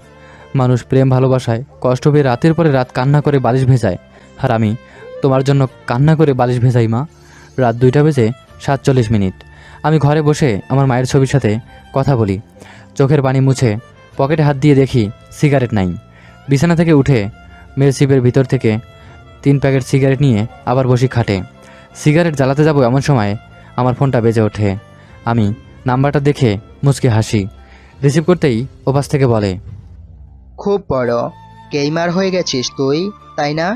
মানুষ প্রেম ভালোবাসায় কষ্ট পেয়ে রাতের পরে রাত কান্না করে বালিশ ভেজায়, আর আমি তোমার জন্য কান্না করে বালিশ ভেজাই মা। রাত 2:47 আমি ঘরে বসে আমার মায়ের ছবির সাথে কথা বলি। চোখের পানি মুছে পকেটে হাত দিয়ে দেখি সিগারেট নাই। বিছানা থেকে উঠে মেয়ের সিপের ভিতর থেকে 3 প্যাকেট সিগারেট নিয়ে আবার বসি খাটে। সিগারেট জ্বালাতে যাব এমন সময় আমার ফোনটা বেজে ওঠে। আমি নাম্বারটা দেখে মুচকে হাসি। রিসিভ করতেই ওপাশ থেকে বলে, খুব বড় গেইমার হয়ে গেছিস তুই, তাই না?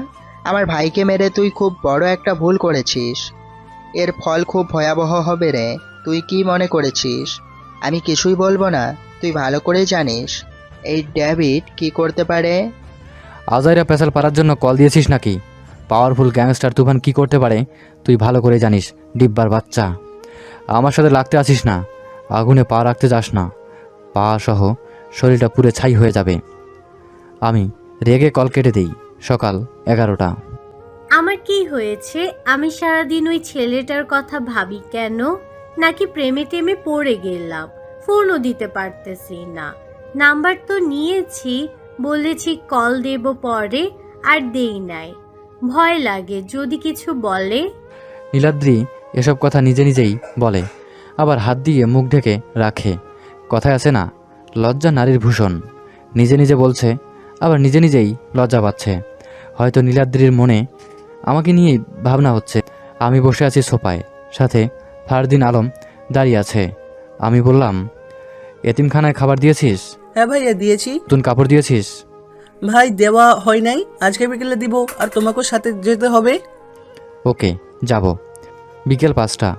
আমার ভাইকে মেরে তুই খুব বড় একটা ভুল করেছিস। এর ফল খুব ভয়াবহ হবে রে। তুই কি মনে করেছিস আমি কিছুই বলবো না? তুই ভালো করেই জানিস এই ডেভিড কি করতে পারে। আজাইরা পেশাল পারার জন্য কল দিয়েছিস নাকি? পাওয়ারফুল গ্যাংস্টার তুফান কি করতে পারে তুই ভালো করে জানিস, ডিব্বার বাচ্চা। আমার সাথে লাগতে আসিস না, আগুনে পা রাখতে যাস না, পা সহ শরীরটা পুরে ছাই হয়ে যাবে। আমি রেগে কল কেটে দিই। সকাল 11টা। আমার কি হয়েছে? আমি সারাদিন ওই ছেলেটার কথা ভাবি কেন? নাকি প্রেমে টেমে পড়ে গেলাম? ফোনও দিতে পারতেছি না। নাম্বার তো নিয়েছি, বলেছি কল দেব পরে, আর দেই নাই। ভয় লাগে যদি কিছু বলে। নীলাদ্রি এসব কথা নিজে নিজেই বলে, আবার হাত দিয়ে মুখ ঢেকে রাখে। কথায় আছে না, লজ্জা নারীর ভূষণ। নিজে নিজে বলছে, আবার নিজে নিজেই লজ্জা পাচ্ছে। হয়তো নীলাদ্রির মনে আমাকে নিয়েই ভাবনা হচ্ছে। আমি বসে আছি সোফায়, সাথে ফারদিন আলম দাঁড়িয়ে আছে। আমি বললাম, এতিমখানায় খাবার দিয়েছিস? হ্যাঁ ভাইয়া দিয়েছি। নতুন কাপড় দিয়েছিস? ভাই দেওয়া হয় নাই, আজকে বিকেলে দিব, আর তোমাকেও সাথে যেতে হবে। ওকে, যাব। বিকেল 5টা।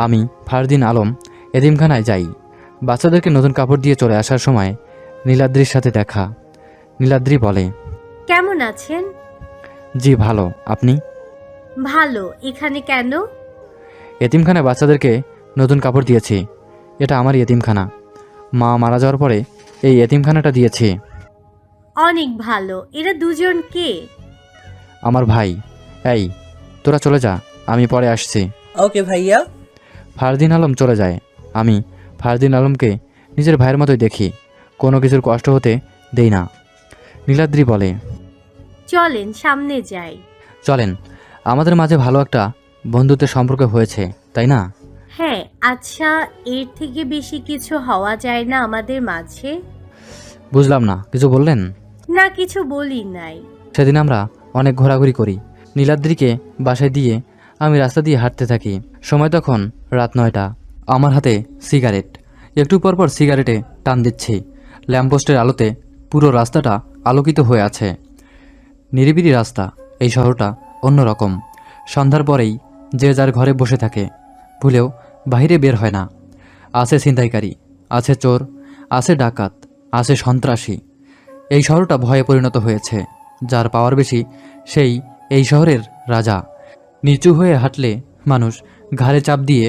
আমি ফারদিন আলম এতিমখানায় যাই। বাচ্চাদেরকে নতুন কাপড় দিয়ে চলে আসার সময় নীলাদ্রির সাথে দেখা। নীলাদ্রি বলে, কেমন আছেন? জি ভালো, আপনি? ভালো। এখানে কেন? এতিমখানায় বাচ্চাদেরকে নতুন কাপড় দিয়েছি। এটা আমার এতিমখানা। মা মারা যাওয়ার পরে এই এতিমখানাটা দিয়েছি। অনেক ভালো। এরা দুজন কে? আমার ভাই। এই তোরা চলে যা, আমি পরে আসছি। ওকে ভাইয়া। ফারদিন আলম চলে যায়। আমি ফারদিন আলমকে নিজের ভাইয়ের মতোই দেখি, কোনো কিছুর কষ্ট হতে দেই না। নীলাদ্রি বলে, চলেন সামনে যাই। চলেন, আমাদের মাঝে ভালো একটা বন্ধুত্বের সম্পর্ক হয়েছে, তাই না? হ্যাঁ। আচ্ছা, এর থেকে বেশি কিছু হওয়া যায় না আমাদের মাঝে? বুঝলাম না, কিছু বললেন? না, কিছু বলি নাই। সেদিন আমরা অনেক ঘোরাঘুরি করি। নীলাদ্রিকে বাসায় দিয়ে আমি রাস্তা দিয়ে হাঁটতে থাকি। সময় তখন রাত 9টা। আমার হাতে সিগারেট। একটু পর পর সিগারেটে টান দিচ্ছি। ল্যাম্পপোস্টের আলোতে পুরো রাস্তাটা আলোকিত হয়ে আছে। নিরিবিলি রাস্তা। এই শহরটা অন্যরকম। সন্ধ্যার পরেই যে যার ঘরে বসে থাকে, ভুলেও বাইরে বের হয় না। আছে ছিনতাইকারী, আছে চোর, আছে ডাকাত, আছে সন্ত্রাসী। এই শহরটা ভয়ে পরিণত হয়েছে। যার পাওয়ার বেশি সেই এই শহরের রাজা। নিচু হয়ে হাঁটলে মানুষ ঘাড়ে চাপ দিয়ে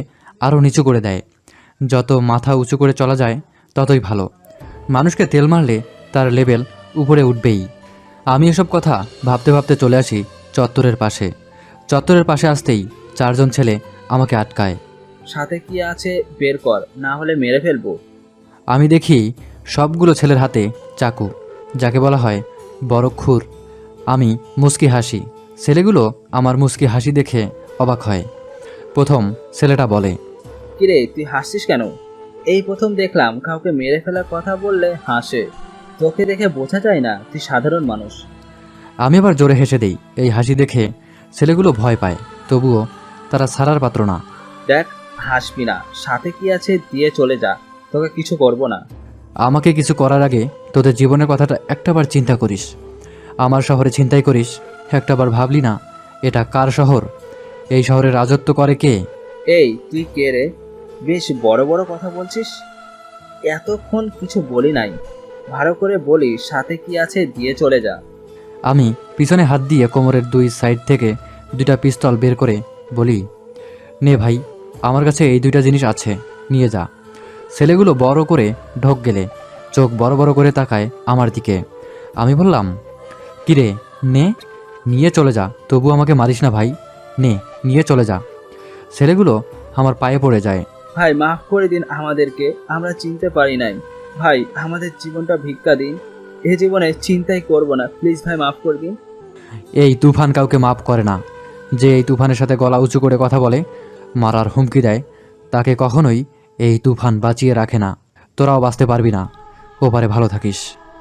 আরও নিচু করে দেয়। যত মাথা উঁচু করে চলা যায় ততই ভালো। মানুষকে তেল মারলে তার লেভেল উপরে উঠবেই। আমি এসব কথা ভাবতে ভাবতে চলে আসি চত্বরের পাশে। চত্বরের পাশে আসতেই 4 জন ছেলে আমাকে আটকায়। সাথে কি আছে বের কর, না হলে মেরে ফেলবো। আমি দেখি সবগুলো ছেলের হাতে চাকু, যাকে বলা হয় বড় খুর। আমি মুচকি হাসি। ছেলেগুলো আমার মুচকি হাসি দেখে অবাক হয়। প্রথম ছেলেটা বলে, কিরে তুই হাসছিস কেন? এই প্রথম দেখলাম কাউকে মেরে ফেলার কথা বললে হাসে। তোকে দেখে বোঝা যায় না তুই সাধারণ মানুষ। আমি আবার জোরে হেসে দেই। এই হাসি দেখে ছেলেগুলো ভয় পায়, তবুও তারা ছাড়ার পাত্র না। দেখ, হাসবি না, সাথে কি আছে দিয়ে চলে যা, তোকে কিছু করব না। আমাকে কিছু করার আগে তোদের জীবনের কথাটা একটাবার চিন্তা করিস। আমার শহরে ছিনতাই করিস, একটাবার ভাবলি না এটা কার শহর? এই শহরে রাজত্ব করে কে? এই তুই কে রে? বেশ বড় বড় কথা বলছিস। এতক্ষণ কিছু বলি নাই, ভালো করে বলি সাথে কি আছে দিয়ে চলে যা। আমি পিছনে হাত দিয়ে কোমরের দুই সাইড থেকে দুইটা পিস্তল বের করে বলি, নে ভাই, আমার কাছে এই দুইটা জিনিস আছে, নিয়ে যা। ছেলেগুলো বড় করে ঢোক গেলে চোখ বড় বড় করে তাকায় আমার দিকে। আমি বললাম, কিরে, নে, নিয়ে চলে যা, তবু আমাকে মারিস না ভাই, নে, নিয়ে চলে যা। ছেলেগুলো আমার পায়ে পড়ে যায়। ভাই মাফ করে দিন আমাদেরকে, আমরা চিনতে পারি নাই। ভাই আমাদের জীবনটা ভিক্ষা দিন, এ জীবনে চিন্তাই করব না, প্লিজ ভাই মাফ করে দিন। এই তুফান কাউকে মাফ করে না। যে এই তুফানের সাথে গলা উঁচু করে কথা বলে, মারার হুমকি দেয়, তাকে কখনোই এই তুফান বাঁচিয়ে রাখে না। তোরাও বাঁচতে পারবি না। ওপারে ভালো থাকিস,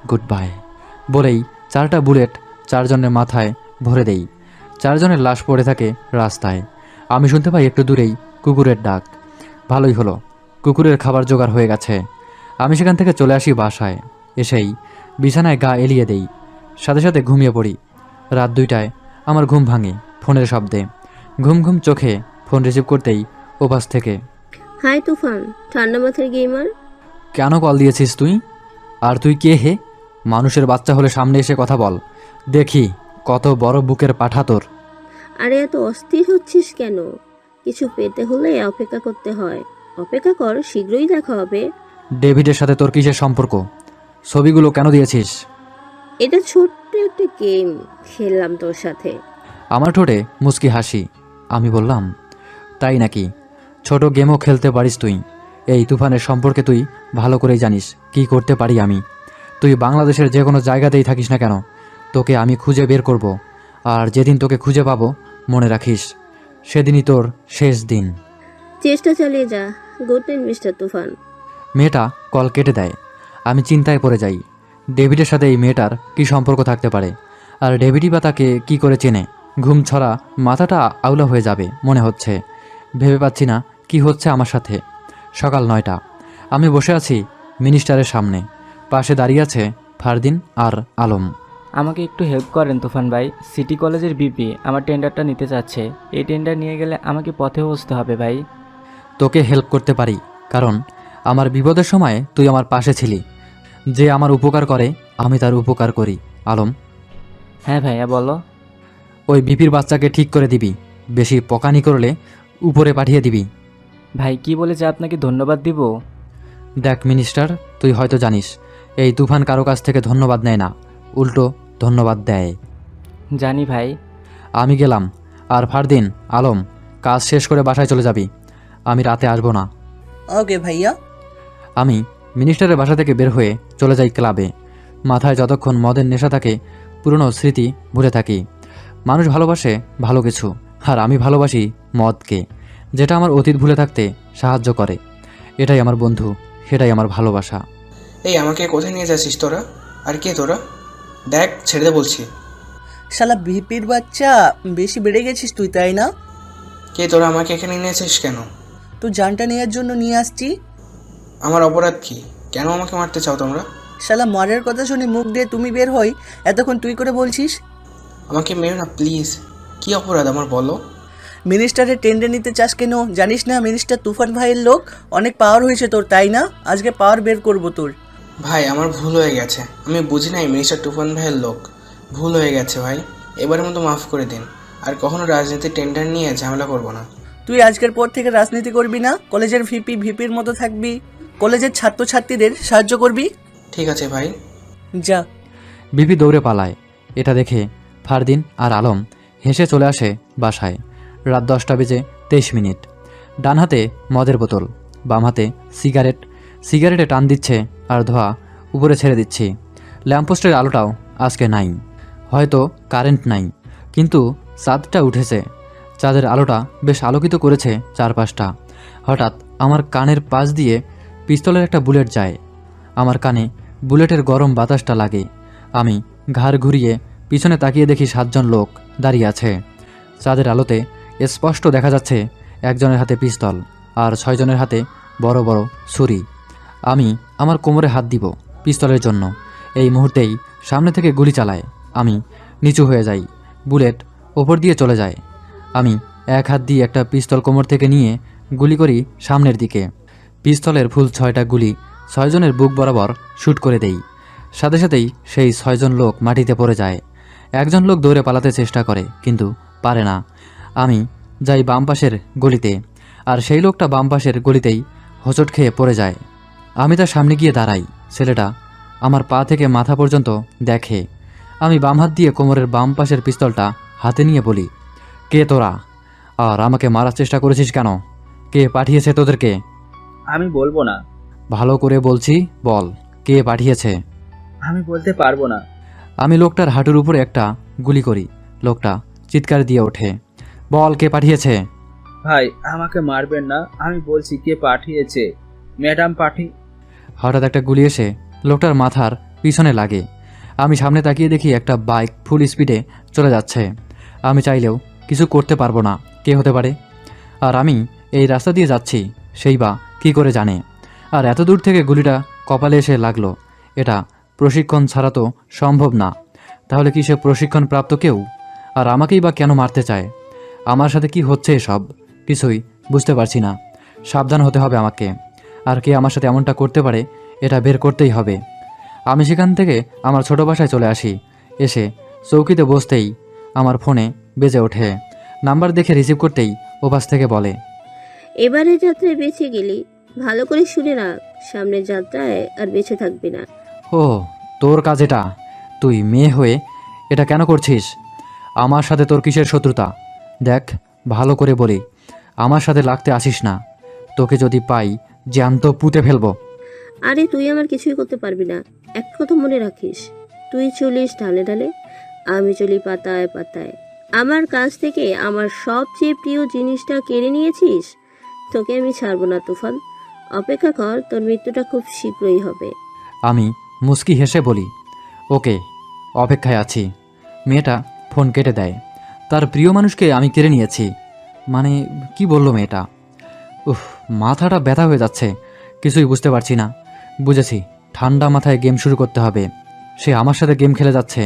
গুড বাই। বলেই 4টা বুলেট 4 জনের মাথায় ভরে দেই। 4 জনের লাশ পড়ে থাকে রাস্তায়। আমি শুনতে পাই একটু দূরেই কুকুরের ডাক। ভালোই হলো, কুকুরের খাবার জোগাড় হয়ে গেছে। আমি সেখান থেকে চলে আসি বাসায়। এসেই বিছানায় গা এলিয়ে দেই, সাথে সাথে ঘুমিয়ে পড়ি। রাত 2টায় আমার ঘুম ভাঙে ফোনের শব্দে। ঘুম ঘুম চোখে ফোন রিসিভ করতেই ওপাশ থেকে, হাই তুফান, ঠান্ডা মাথায় গেমার। কেন কল দিয়েছিস তুই? আর তুই কে হে? মানুষের বাচ্চা হলে সামনে এসে কথা বল, দেখি কত বড় বুকের পাঠা তোর। আরে এত অস্থির হচ্ছিস কেন? কিছু পেতে হলে অপেক্ষা করতে হয়। অপেক্ষা কর, শীঘ্রই দেখা হবে। ডেভিডের সাথে তোর কিসের সম্পর্ক? ছবিগুলো কেন দিয়েছিস? এটা ছোট্ট একটা গেম খেললাম তোর সাথে। আমার ঠোঁটে মুচকি হাসি। আমি বললাম, তাই নাকি? ছোট গেমও খেলতে পারিস তুই? এই তুফানের সম্পর্কে তুই ভালো করেই জানিস কি করতে পারি আমি। তুই বাংলাদেশের যে কোনো জায়গাতেই থাকিস না কেন, তোকে আমি খুঁজে বের করব। আর যেদিন তোকে খুঁজে পাবো, মনে রাখিস সেদিনই তোর শেষ দিন। চেষ্টা চালিয়ে যা। গুড নাইট মিস্টার তুফান। মেয়েটা কল কেটে দেয়। আমি চিন্তায় পড়ে যাই, ডেভিডের সাথে এই মেয়েটার কী সম্পর্ক থাকতে পারে? আর ডেভিডই বা তাকে কী করে চেনে? ঘুম ছড়া মাথাটা আউলা হয়ে যাবে মনে হচ্ছে। ভেবে পাচ্ছি না কি হচ্ছে আমার সাথে। সকাল 9টা, আমি বসে আছি মিনিস্টারের সামনে। পাশে দাঁড়িয়ে আছে ফারদিন আর আলম। আমাকে একটু হেল্প করেন তুফান ভাই। সিটি কলেজের বিপি আমার টেন্ডারটা নিতে চাচ্ছে। এই টেন্ডার নিয়ে গেলে আমাকে পথে বসতে হবে ভাই। তোকে হেল্প করতে পারি, কারণ আমার বিপদের সময় তুই আমার পাশে ছিলি। যে আমার উপকার করে আমি তার উপকার করি। আলম, হ্যাঁ ভাইয়া বলো। ওই বিপির বাচ্চাকে ঠিক করে দিবি। বেশি পকানি করলে উপরে পাঠিয়ে দিবি। ভাই কি বলে যে আপনাকে ধন্যবাদ দিব? দেখ মিনিস্টার, তুই হয়তো জানিস এই তুফান কারো কাছ থেকে ধন্যবাদ নেয় না, উল্টো ধন্যবাদ দেয়। জানি ভাই। আমি গেলাম। আর ফারদিন, আলম, কাজ শেষ করে বাসায় চলে যাবি। আমি রাতে আসবো না। ওকে ভাইয়া। আমি মিনিস্টারের বাসা থেকে বের হয়ে চলে যাই ক্লাবে। মাথায় যতক্ষণ মদের নেশা থাকে পুরনো স্মৃতি ভুলে থাকি। মানুষ ভালোবাসে ভালো কিছু, আর আমি ভালোবাসি মদকে, যেটা আমার অতীত ভুলে থাকতে সাহায্য করে। এটাই আমার বন্ধু, সেটাই আমার ভালোবাসা। এই আমাকে কোথায় নিয়ে যাচ্ছিস তোরা? আর কে তোরা? দেখ, ছেড়ে দে বলছি। শালা ভিপির বাচ্চা, বেশি বেড়ে গেছিস তুই, তাই না? কে তোরা? আমাকে এখানে নিয়েছিস কেন? তো জানটা নেওয়ার জন্য নিয়ে আসছি। আমার অপরাধ কি? কেন আমাকে মারতে চাও তোমরা? শালা মারের কথা শুনে মুখ দিয়ে তুমি বের হই, এতক্ষণ তুই করে বলছিস। আমাকে মেরো না প্লিজ। কি অপরাধ আমার বলো? মিনিস্টারের টেন্ডার নিতে চাস কেন? জানিস না মিনিস্টার তুফান ভাইয়ের লোক? অনেক পাওয়ার হয়েছে তোর, তাই না? আজকে পাওয়ার বের করবো তোর। ভাই আমার ভুল হয়ে গেছে, আমি বুঝি নাই মিনিস্টার তুফান ভাইয়ের লোক। ভুল হয়ে গেছে ভাই, এবারের মতো মাফ করে দিন। আর কখনো রাজনীতির টেন্ডার নিয়ে ঝামেলা করবো না। তুই আজকের পর থেকে রাজনীতি করবি না, কলেজের ভিপির মতো থাকবি, কলেজের ছাত্রছাত্রীদের সাহায্য করবি। ঠিক আছে ভাই, যা। বিপি দৌড়ে পালায়। এটা দেখে ফারদিন আর আলম হেসে চলে আসে বাসায়। রাত 10টা বেজে 23 মিনিট। ডান হাতে মদের বোতল, বাম হাতে সিগারেটে টান দিচ্ছে আর ধোঁয়া উপরে ছেড়ে দিচ্ছি। ল্যাম্পপোস্টের আলোটাও আজকে নাই। হয়তো কারেন্ট নাই, কিন্তু চাঁদটা উঠেছে। চাঁদের আলোটা বেশ আলোকিত করেছে চারপাশটা। হঠাৎ আমার কানের পাশ দিয়ে পিস্তলের একটা বুলেট যায়। আমার কানে বুলেটের গরম বাতাসটা লাগে। আমি ঘাড় ঘুরিয়ে পিছনে তাকিয়ে দেখি 7 জন লোক দাঁড়িয়ে আছে। চাঁদের আলোতে স্পষ্ট দেখা যাচ্ছে একজনের হাতে পিস্তল আর 6 জনের হাতে বড় বড় ছুরি। আমি আমার কোমরে হাত দিব পিস্তলের জন্য। এই মুহূর্তেই সামনে থেকে গুলি চালায়। আমি নিচু হয়ে যাই, বুলেট ওপর দিয়ে চলে যায়। আমি এক হাত দিয়ে একটা পিস্তল কোমর থেকে নিয়ে গুলি করি সামনের দিকে। পিস্তলের ফুল 6টা গুলি 6 জনের বুক বরাবর শ্যুট করে দেই। সাথে সাথেই সেই 6 জন লোক মাটিতে পড়ে যায়। একজন লোক দৌড়ে পালাতে চেষ্টা করে, কিন্তু পারে না। আমি যাই বাম পাশের গলিতে, আর সেই লোকটা বাম পাশের গলিতেই হোঁচট খেয়ে পড়ে যায়। আমি তার সামনে গিয়ে দাঁড়াই। ছেলেটা আমার পা থেকে মাথা পর্যন্ত দেখে। আমি বাম হাত দিয়ে কোমরের বাম পাশের পিস্তলটা হাতে নিয়ে বলি, কে তোরা? আর আমাকে মারার চেষ্টা করেছিস কেন? কে পাঠিয়েছে তোদেরকে? আমি বলবো না। ভালো করে বলছি, বল, কে পাঠিয়েছে? আমি বলতে পারবো না। আমি লোকটার হাঁটুর উপরে একটা গুলি করি। লোকটা চিৎকার দিয়ে ওঠে, বল, কে পাঠিয়েছে? ভাই, আমাকে মারবেন না, আমি বলছি কে পাঠিয়েছে। ম্যাডাম হঠাৎ একটা গুলি এসে লোকটার মাথার পিছনে লাগে। আমি সামনে তাকিয়ে দেখি একটা বাইক ফুল স্পিডে চলে যাচ্ছে। আমি চাইলেও কিছু করতে পারবো না। কে হতে পারে? আর আমি এই রাস্তা দিয়ে যাচ্ছি, সেই বা কী করে জানে? আর এত দূর থেকে গুলিটা কপালে এসে লাগলো। এটা প্রশিক্ষণ ছাড়া তো সম্ভব না। তাহলে কি সে প্রশিক্ষণ প্রাপ্ত কেউ? আর আমাকেই বা কেন মারতে চায়? আমার সাথে কি হচ্ছে এসব? কিছুই বুঝতে পারছি না। সাবধান হতে হবে আমাকে। আর কে আমার সাথে এমনটা করতে পারে, এটা বের করতেই হবে। আমি সেখান থেকে আমার ছোট বাসায় চলে আসি। এসে চৌকিতে বসতেই আমার ফোনে বেজে ওঠে। নাম্বার দেখে রিসিভ করতেই ওপাশ থেকে বলে, এবারে যাত্রায় বেঁচে গেলি, ভালো করে শুনে রাখ, সামনের যাত্রায় আর বেঁচে থাকবি না। ও, তোর কাজ এটা? তুই মেয়ে হয়ে এটা কেন করছিস? আমার সাথে তোর কিসের শত্রুতা? দেখ, ভালো করে বলি, আমার সাথে লাগতে আসিস না। তোকে যদি পাই, জ্যান্ত পুঁতে ফেলবো। আরে তুই আমার কিছুই করতে পারবি না। এক কথা মনে রাখিস, তুই চলিস ঢালে ঢালে, আমি চলি পাতায় পাতায়। আমার কাছ থেকে আমার সবচেয়ে প্রিয় জিনিসটা কেড়ে নিয়েছিস, তোকে আমি ছাড়বো না তুফান। অপেক্ষা কর, তোর মৃত্যুটা খুব শীঘ্রই হবে। আমি মুচকি হেসে বলি, ওকে, অপেক্ষায় আছি। মেয়েটা ফোন কেটে দেয়। তার প্রিয় মানুষকে আমি কেড়ে নিয়েছি মানে কি বললো মেয়েটা? উফ, মাথাটা ব্যথা হয়ে যাচ্ছে। কিছুই বুঝতে পারছি না। বুঝেছি, ঠান্ডা মাথায় গেম শুরু করতে হবে। সে আমার সাথে গেম খেলে যাচ্ছে,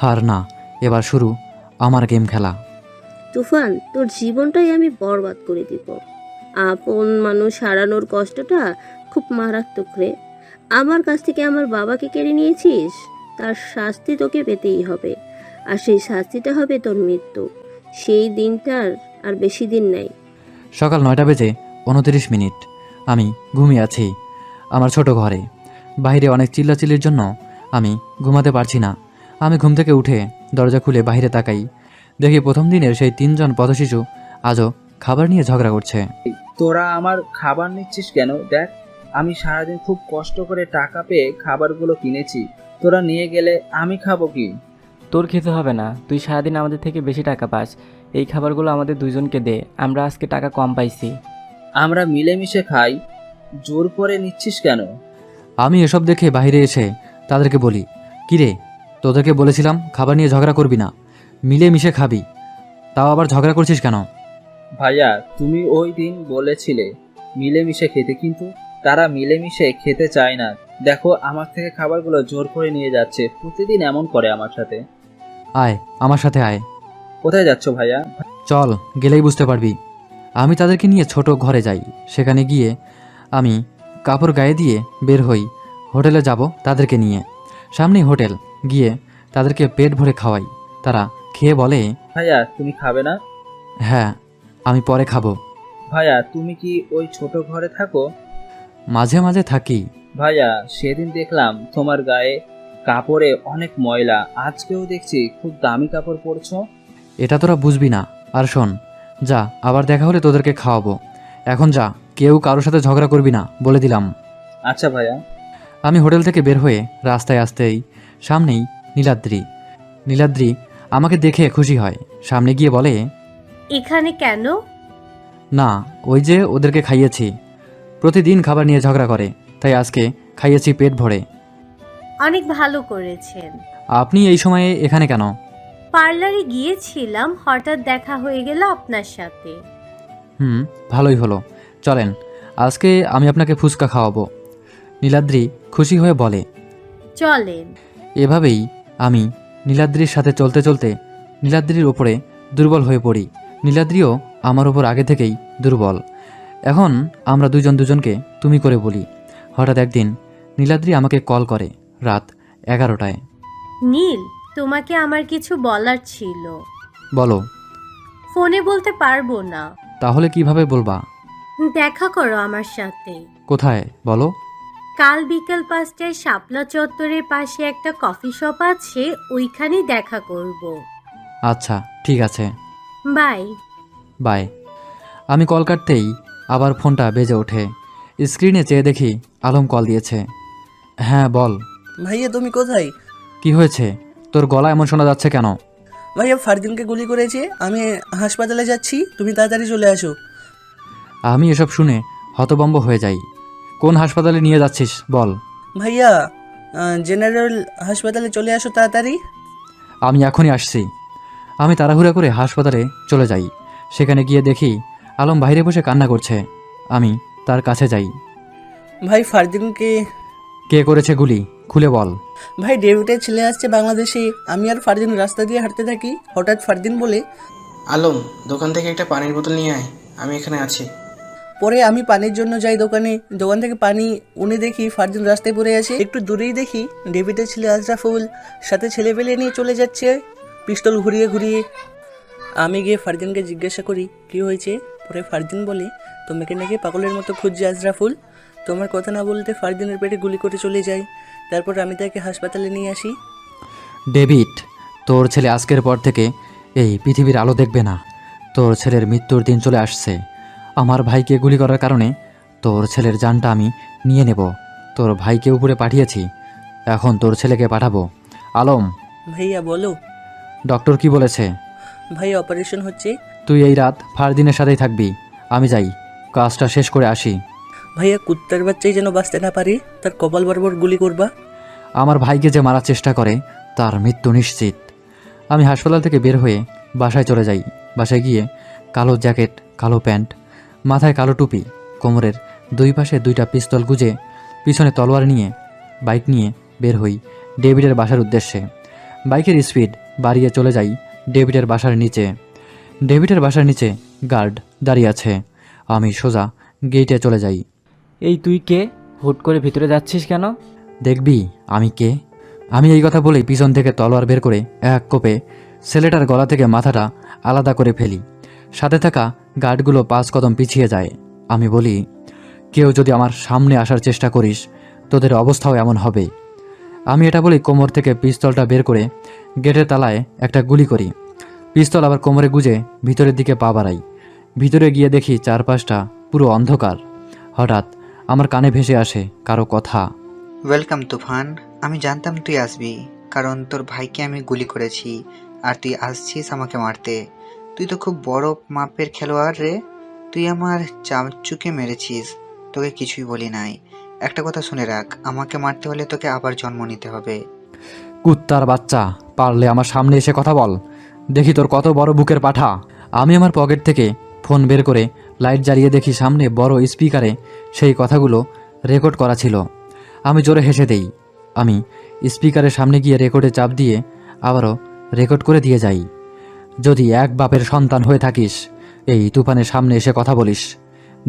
আর না, এবার শুরু আমার গেম খেলা। তুফান, তোর জীবনটাই আমি বরবাদ করে দিব। আপন মানুষ হারানোর কষ্টটা খুব মারাত্মক রে। আমার কাছ থেকে আমার বাবাকে কেড়ে নিয়েছিস, তার শাস্তি তোকে পেতেই হবে। আর সেই শাস্তিটা হবে তোর মৃত্যু। সেই দিনটার আর বেশি দিন নাই। সকাল 9টা বেজে 29 মিনিট। আমি ঘুমিয়ে আছি আমার ছোট ঘরে। বাইরে অনেক চিল্লাচিল্লির জন্য আমি ঘুমাতে পারছি না। আমি ঘুম থেকে উঠে দরজা খুলে বাইরে তাকাই। দেখি প্রথম দিনের সেই 3 জন পথশিশু আজও খাবার নিয়ে ঝগড়া করছে। তোরা আমার খাবার নিচ্ছিস কেন? দেখ, আমি সারাদিন খুব কষ্ট করে টাকা পেয়ে খাবারগুলো কিনেছি। তোরা নিয়ে গেলে আমি খাবো কি? তোর খেতে হবে না, তুই সারাদিন আমাদের থেকে বেশি টাকা পাস। এই খাবারগুলো আমাদের দুইজনকে দে, আমরা আজকে টাকা কম পাইছি। আমরা মিলেমিশে খাই, জোর করে নিচ্ছিস কেন? আমি এসব দেখে বাইরে এসে তাদেরকে বলি, কিরে, তোদেরকে বলেছিলাম খাবার নিয়ে ঝগড়া করবি না, মিলেমিশে খাবি, তাও আবার ঝগড়া করছিস কেন? ভাইয়া, তুমি ওই দিন বলেছিলে মিলেমিশে খেতে, কিন্তু তারা মিলেমিশে খেতে চায় না। দেখো, আমার থেকে খাবারগুলো জোর করে নিয়ে যাচ্ছে। প্রতিদিন এমন করে আমার সাথে। আয়, আমার সাথে আয়। কোথায় যাচ্ছ ভাইয়া? চল, গেলেই বুঝতে পারবি। আমি তাদেরকে নিয়ে ছোট ঘরে যাই। সেখানে গিয়ে আমি কাপড় গায়ে দিয়ে বের হই। হোটেলে যাব তাদেরকে নিয়ে। সামনেই হোটেল, গিয়ে তাদেরকে পেট ভরে খাওয়াই। তারা খেয়ে বলে, ভাইয়া, তুমি খাবে না? হ্যাঁ, আমি পরে খাবো। ভাইয়া, তুমি কি ওই ছোট ঘরে থাকো? মাঝে মাঝে থাকি। ভাইয়া, সেদিন দেখলাম তোমার গায়ে কাপড়ে অনেক ময়লা। আজকেও দেখছি খুব দামি কাপড় পরছো। এটা তোরা বুঝবি না। আর শোন, যা, আবার দেখা হলে তোদেরকে খাওয়াবো। এখন যা, কেউ কারোর সাথে ঝগড়া করবি না, বলে দিলাম। আচ্ছা ভাইয়া। আমি হোটেল থেকে বের হয়ে রাস্তায় আসতেই সামনেই নীলাদ্রি। নীলাদ্রি আমাকে দেখে খুশি হয়, সামনে গিয়ে বলে, এখানে কেন? না, ওই যে ওদেরকে খাইয়েছি। প্রতিদিন খাবার নিয়ে ঝগড়া করে, তাই আজকে খাইয়েছি পেট ভরে। অনেক ভালো করেছেন। আপনি এই সময়ে এখানে কেন? পার্লারে গিয়েছিলাম, হঠাৎ দেখা হয়ে গেল আপনার সাথে। ভালোই হলো। চলেন, আজকে আমি আপনাকে ফুচকা খাওয়াবো। নীলাদ্রি খুশি হয়ে বলে। চলেন। এভাবেই আমি নীলাদ্রির সাথে চলতে চলতে নীলাদ্রির ওপরে দুর্বল হয়ে পড়ি। নীলাদ্রিও আমার ওপর আগে থেকেই দুর্বল। এখন আমরা দুজন দুজনকে তুমি করে বলি। হঠাৎ একদিন নীলাদ্রি আমাকে কল করে রাত 11টায়। নীল, তোমাকে আমার কিছু বলার ছিল। বলো। ফোনে বলতে পারবো না। তাহলে কিভাবে বলবা? দেখা করো আমার সাথে। কোথায় বলো? কাল বিকেল 5টায় শাপলা চত্বরের পাশে একটা কফি শপ আছে, ওইখানে দেখা করব। আচ্ছা ঠিক আছে, বাই। বাই। আমি কল কাটতেই আবার ফোনটা বেজে ওঠে। স্ক্রিনে চেয়ে দেখি আলম কল দিয়েছে। হ্যাঁ বল। ভাইয়া তুমি কোথায়? কি হয়েছে? তোর গলা এমন শোনা যাচ্ছে কেন? ভাইয়া ফারদিনকে গুলি করেছে, আমি হাসপাতালে যাচ্ছি, তুমি তাড়াতাড়ি চলে আসো। আমি এসব শুনে হতভম্ব হয়ে যাই। কোন হাসপাতালে নিয়ে যাচ্ছিস বল? ভাইয়া জেনারেল হাসপাতালে চলে আসো তাড়াতাড়ি। আমি এখনই আসছি। আমি তাড়াহুড়া করে হাসপাতালে চলে যাই। সেখানে গিয়ে দেখি আলম বাইরে বসে কান্না করছে। আমি তার কাছে যাই। ভাই ফারদিনকে কে করেছে গুলি? খুলে বল। ভাই ডেভিডের ছেলে আসছে বাংলাদেশে, আমি আর ফারদিন রাস্তা দিয়ে হাঁটতে থাকি, হঠাৎ ফারদিন বলে, আলম, দোকান থেকে একটা পানির বোতল নিয়ে আয়, আমি এখানে আছি। পরে আমি পানির জন্য যাই দোকান থেকে পানি উনি দেখি ফারদিন রাস্তায় পড়ে আছে। একটু দূরেই দেখি ডেভিডের ছেলে আশরাফুল সাথে ছেলে পেলে নিয়ে চলে যাচ্ছে পিস্তল ঘুরিয়ে ঘুরিয়ে। আমি গিয়ে ফারদিনকে জিজ্ঞাসা করি কি হয়েছে। পরে ফারদিন বলে, তোমাকে নাকি পাগলের মতো খুঁজছে আশরাফুল। তোমার কথা না বলতে ফারদিনের পেটে গুলি করে চলে যায়। তারপর আমি তাকে হাসপাতালে নিয়ে আসি। ডেভিড, তোর ছেলে আজকের পর থেকে এই পৃথিবীর আলো দেখবে না। তোর ছেলের মৃত্যুর দিন চলে আসছে। আমার ভাইকে গুলি করার কারণে তোর ছেলের জানটা আমি নিয়ে নেব। তোর ভাইকে উপরে পাঠিয়েছি, এখন তোর ছেলেকে পাঠাবো। আলম। ভাইয়া বলো। ডক্টর কি বলেছে? ভাই অপারেশন হচ্ছে। তুই এই রাত ফারদিনের সাথেই থাকবি। আমি যাই, কাজটা শেষ করে আসি। ভাইয়া কুত্তার বাচ্চাই যেন বাঁচতে না পারে, তার কপাল বরাবর গুলি করবা। আমার ভাইকে যে মারার চেষ্টা করে তার মৃত্যু নিশ্চিত। আমি হাসপাতাল থেকে বের হয়ে বাসায় চলে যাই। বাসায় গিয়ে কালো জ্যাকেট, কালো প্যান্ট, মাথায় কালো টুপি, কোমরের দুই পাশে দুইটা পিস্তল গুজে, পিছনে তলোয়ার নিয়ে বাইক নিয়ে বের হই ডেভিডের বাসার উদ্দেশ্যে। বাইকের স্পিড বাড়িয়ে চলে যাই ডেভিডের বাসার নিচে। ডেভিডের বাসার নিচে গার্ড দাঁড়িয়ে আছে। আমি সোজা গেটে চলে যাই। এই তুই কে? হুট করে ভিতরে যাচ্ছিস কেন? দেখবি আমি কে? আমি এই কথা বলেই পিছন থেকে তলোয়ার বের করে এক কোপে ছেলেটার গলা থেকে মাথাটা আলাদা করে ফেলি। সাথে থাকা গার্ডগুলো 5 কদম পিছিয়ে যায়। আমি বলি, কেউ যদি আমার সামনে আসার চেষ্টা করিস তোদের অবস্থাও এমন হবে। আমি এটা বলি কোমর থেকে পিস্তলটা বের করে গেটের তালায় একটা গুলি করি। পিস্তল আবার কোমরে গুজে ভিতরের দিকে পা বাড়াই। ভিতরে গিয়ে দেখি চারপাশটা পুরো অন্ধকার। হঠাৎ আমার কানে ভেসে আসে কারো কথা। ওয়েলকাম তুফান, আমি জানতাম তুই আসবি, কারণ তোর ভাইকে আমি গুলি করেছি আর তুই আসছিস আমাকে মারতে। তুই তো খুব বড় মাপের খেলোয়াড় রে। তুই আমার চামচুকে মেরেছিস, তোকে কিছুই বলি নাই। একটা কথা শুনে রাখ, আমাকে মারতে হলে তোকে আবার জন্ম নিতে হবে। কুত্তার বাচ্চা, পারলে আমার সামনে এসে কথা বল, দেখি তোর কত বড় বুকের পাঠা। আমি আমার পকেট থেকে ফোন বের করে লাইট জ্বালিয়ে দেখি সামনে বড় স্পিকারে সেই কথাগুলো রেকর্ড করা ছিল। আমি জোরে হেসে দেই। আমি স্পিকারের সামনে গিয়ে রেকর্ডে চাপ দিয়ে আবারও রেকর্ড করে দিয়ে যাই। যদি এক বাপের সন্তান হয়ে থাকিস, এই তুফানের সামনে এসে কথা বলিস,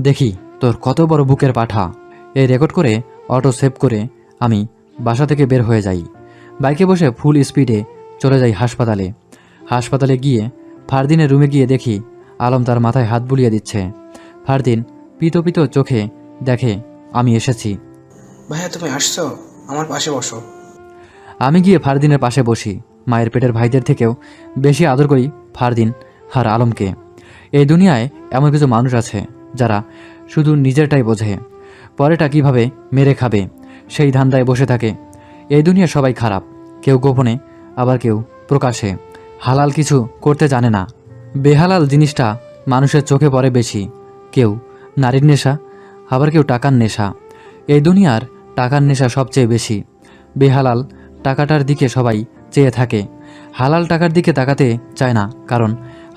দেখি তোর কত বড় বুকের পাঠা। এই রেকর্ড করে অটো সেভ করে আমি বাসা থেকে বের হয়ে যাই। বাইকে বসে ফুল স্পিডে চলে যাই হাসপাতালে। হাসপাতালে গিয়ে ফারদিনের রুমে গিয়ে দেখি আলম তার মাথায় হাত বুলিয়ে দিচ্ছে। ফারদিন পিতো পিতো চোখে দেখে আমি এসেছি। ভাইয়া তুমি আসছো, আমার পাশে বসো। আমি গিয়ে ফারদিনের পাশে বসি। মায়ের পেটের ভাইদের থেকেও বেশি আদর করি ফারদিন আর আলমকে। এই দুনিয়ায় এমন কিছু মানুষ আছে যারা শুধু নিজেরটাই বোঝে, পরেটা কিভাবে মেরে খাবে সেই ধান্দায় বসে থাকে। এই দুনিয়া সবাই খারাপ, কেউ গোপনে আবার কেউ প্রকাশে হালাল কিছু করতে জানে না। বেহালাল জিনিসটা মানুষের চোখে পড়ে বেশি। কেউ নারীর নেশা, আবার কেউ টাকার নেশা। এই দুনিয়ার টাকার নেশা সবচেয়ে বেশি। বেহালাল টাকাটার দিকে সবাই চেয়ে থাকে, হালাল টাকার দিকে তাকাতে চায় না, কারণ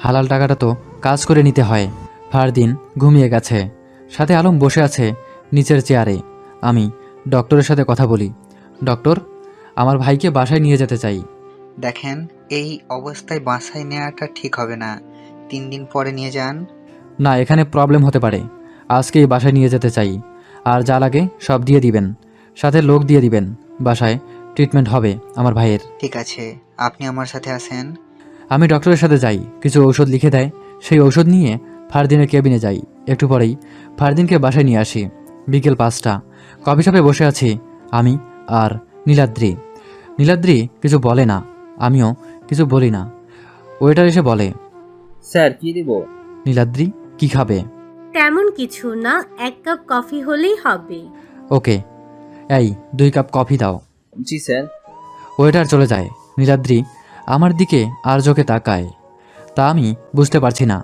হালাল টাকাটা তো কাজ করে নিতে হয়। ফারদিন ঘুমিয়ে গেছে, সাথে আলম বসে আছে নিচের চেয়ারে। আমি ডক্টরের সাথে কথা বলি। ডক্টর, আমার ভাইকে বাসায় নিয়ে যেতে চাই। দেখেন, এই অবস্থায় বাসায় নেওয়াটা ঠিক হবে না, 3 দিন পরে নিয়ে যান। না, এখানে প্রবলেম হতে পারে। আজকেই বাসায় নিয়ে যেতে চাই, আর যা লাগে সব দিয়ে দিবেন, সাথে লোক দিয়ে দিবেন। বাসায় ট্রিটমেন্ট হবে আমার ভাইয়ের। ঠিক আছে, আপনি আমার সাথে আসেন। আমি ডক্টরের সাথে যাই, কিছু ঔষধ লিখে দেয়, সেই ঔষধ নিয়ে ফারদিনের কেবিনে যাই। একটু পরেই ফারদিনকে বাসায় নিয়ে আসি। বিকেল 5টা, কফি শপে বসে আছি আমি আর নীলাদ্রি। নীলাদ্রি কিছু বলে না, আমিও কিছু বলি না। ওয়েটার এসে বলে, স্যার কি দিব? নীলাদ্রি কি খাবে? তেমন কিছু না, 1 কাপ কফি হলেই হবে। ওকে, এই 2 কাপ কফি দাও। জি স্যার। ওয়েটার চলে যায়। নীলাদ্রি আমার দিকে আর চোখে তাকায়, তা আমি বুঝতে পারছি না।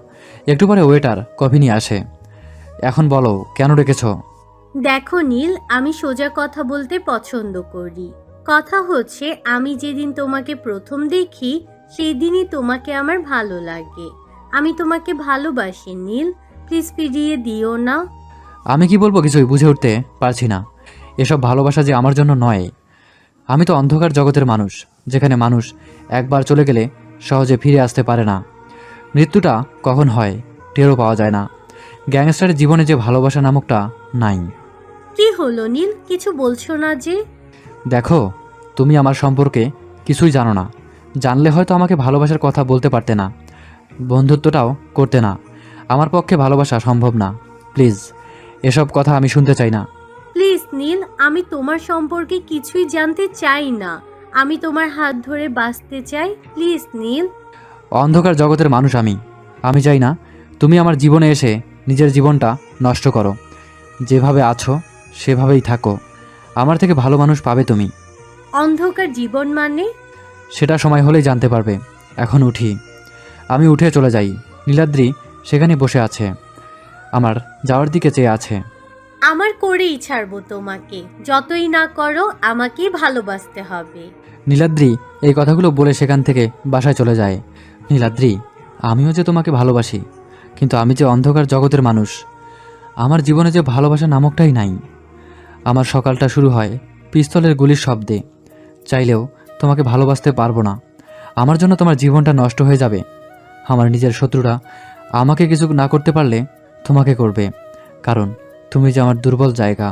একটু পরে ওয়েটার কফি নিয়ে আসে। এখন বলো, কেন ডেকেছ? দেখো নীল, আমি সোজা কথা বলতে পছন্দ করি। কথা হচ্ছে, আমি যেদিন তোমাকে প্রথম দেখি সেই দিনই তোমাকে আমার ভালো লাগে। আমি তোমাকে ভালোবাসি নীল, প্লিজ ফিরিয়ে দিও না। আমি কি বলবো কিছুই বুঝে উঠতে পারছি না। এসব ভালোবাসা যে আমার জন্য নয়। আমি তো অন্ধকার জগতের মানুষ, যেখানে মানুষ একবার চলে গেলে সহজে ফিরে আসতে পারে না। মৃত্যুটা কখন হয় টেরও পাওয়া যায় না। গ্যাংস্টারের জীবনে যে ভালোবাসা নামকটা নাই। কি হলো নীল, কিছু বলছো না যে? দেখো, তুমি আমার সম্পর্কে কিছুই জানো না। জানলে হয়তো আমাকে ভালোবাসার কথা বলতে পারতে না, বন্ধুত্বটাও করতে না। আমার পক্ষে ভালোবাসা সম্ভব না। প্লিজ, এসব কথা আমি শুনতে চাই না। প্লিজ নীল, আমি তোমার সম্পর্কে কিছুই জানতে চাই না। আমি তোমার হাত ধরে বাঁচতে চাই, প্লিজ নীল। অন্ধকার জগতের মানুষ আমি চাই না তুমি আমার জীবনে এসে নিজের জীবনটা নষ্ট করো। যেভাবে আছো সেভাবেই থাকো। আমার থেকে ভালো মানুষ পাবে তুমি। অন্ধকার জীবন মানে? সেটা সময় হলেই জানতে পারবে। এখন উঠি। আমি উঠে চলে যাই। নীলাদ্রি সেখানে বসে আছে, আমার যাওয়ার দিকে চেয়ে আছে। আমার করেই ছাড়বো তোমাকে, যতই না করো আমাকেই ভালোবাসতে হবে। নীলাদ্রি এই কথাগুলো বলে সেখান থেকে বাসায় চলে যায়। নীলাদ্রি, আমিও যে তোমাকে ভালোবাসি, কিন্তু আমি যে অন্ধকার জগতের মানুষ। আমার জীবনে যে ভালোবাসা নামকটাই নাই। আমার সকালটা শুরু হয় পিস্তলের গুলির শব্দে। চাইলেও তোমাকে ভালোবাসতে পারবো না। আমার জন্য তোমার জীবনটা নষ্ট হয়ে যাবে। আমার নিজের শত্রুরা আমাকে কিছু না করতে পারলে তোমাকে করবে, কারণ তুমি যে আমার দুর্বল জায়গা।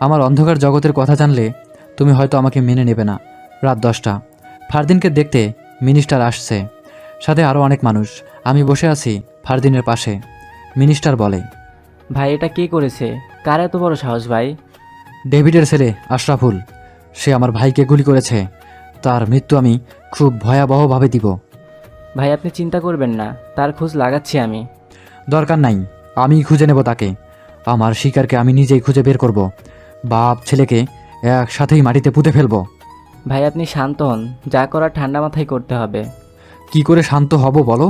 আমার অন্ধকার জগতের কথা জানলে তুমি হয়তো আমাকে মেনে নেবে না। রাত 10টা, ফারদিনকে দেখতে মিনিস্টার আসছে, সাথে আরও অনেক মানুষ। আমি বসে আছি ফারদিনের পাশে। মিনিস্টার বলে, ভাই এটা কে করেছে? কার এত বড় সাহস ভাই? ডেভিডের ছেলে আশরাফুল, সে আমার ভাইকে গুলি করেছে। তার মৃত্যু আমি খুব ভয়াবহভাবে দিব। ভাই আপনি চিন্তা করবেন না, তার খোঁজ লাগাচ্ছি আমি। দরকার নাই, আমি খুঁজে নেব তাকে। আমার শিকারকে আমি নিজেই খুঁজে বের করব। বাপ ছেলেকে একসাথেই মাটিতে পুঁতে ফেলব। ভাই আপনি শান্ত হন, যা করার ঠান্ডা মাথায় করতে হবে। কি করে শান্ত হব বলো?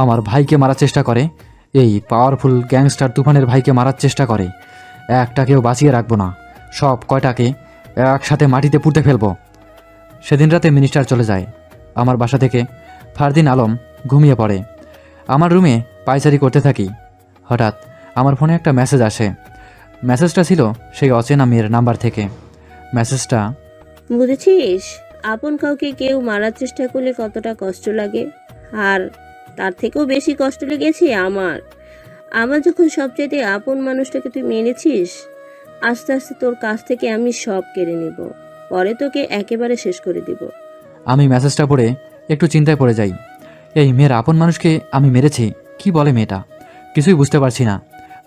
আমার ভাইকে মারার চেষ্টা করে, এই পাওয়ারফুল গ্যাংস্টার তুফানের ভাইকে মারার চেষ্টা করে। একটাকেও বাঁচিয়ে রাখবো না, সব কয়টাকে একসাথে মাটিতে পুঁতে ফেলবো। সেদিন রাতে মিনিস্টার চলে যায়। আমার বাসা থেকে ফারদিন আলম ঘুমিয়ে পড়ে। আমার রুমে পায়চারি করতে থাকি। হঠাৎ আমার ফোনে একটা মেসেজ আসে। মেসেজটা ছিল সেই অচেনা মেয়ের নাম্বার থেকে। মেসেজটা, বুঝেছিস আপন কাউকে কেউ মারার চেষ্টা করলে কতটা কষ্ট লাগে, আর তার থেকেও বেশি কষ্ট লেগেছে আমার যখন সবচেয়ে আপন মানুষটাকে তুই মেরেছিস। আস্তে আস্তে তোর কাছ থেকে আমি সব কেড়ে নেব, পরে তোকে একেবারে শেষ করে দিব। আমি মেসেজটা পড়ে একটু চিন্তায় পড়ে যাই। এই মেয়ের আপন মানুষকে আমি মেরেছি? কি বলে মেয়েটা? কিছুই বুঝতে পারছি না।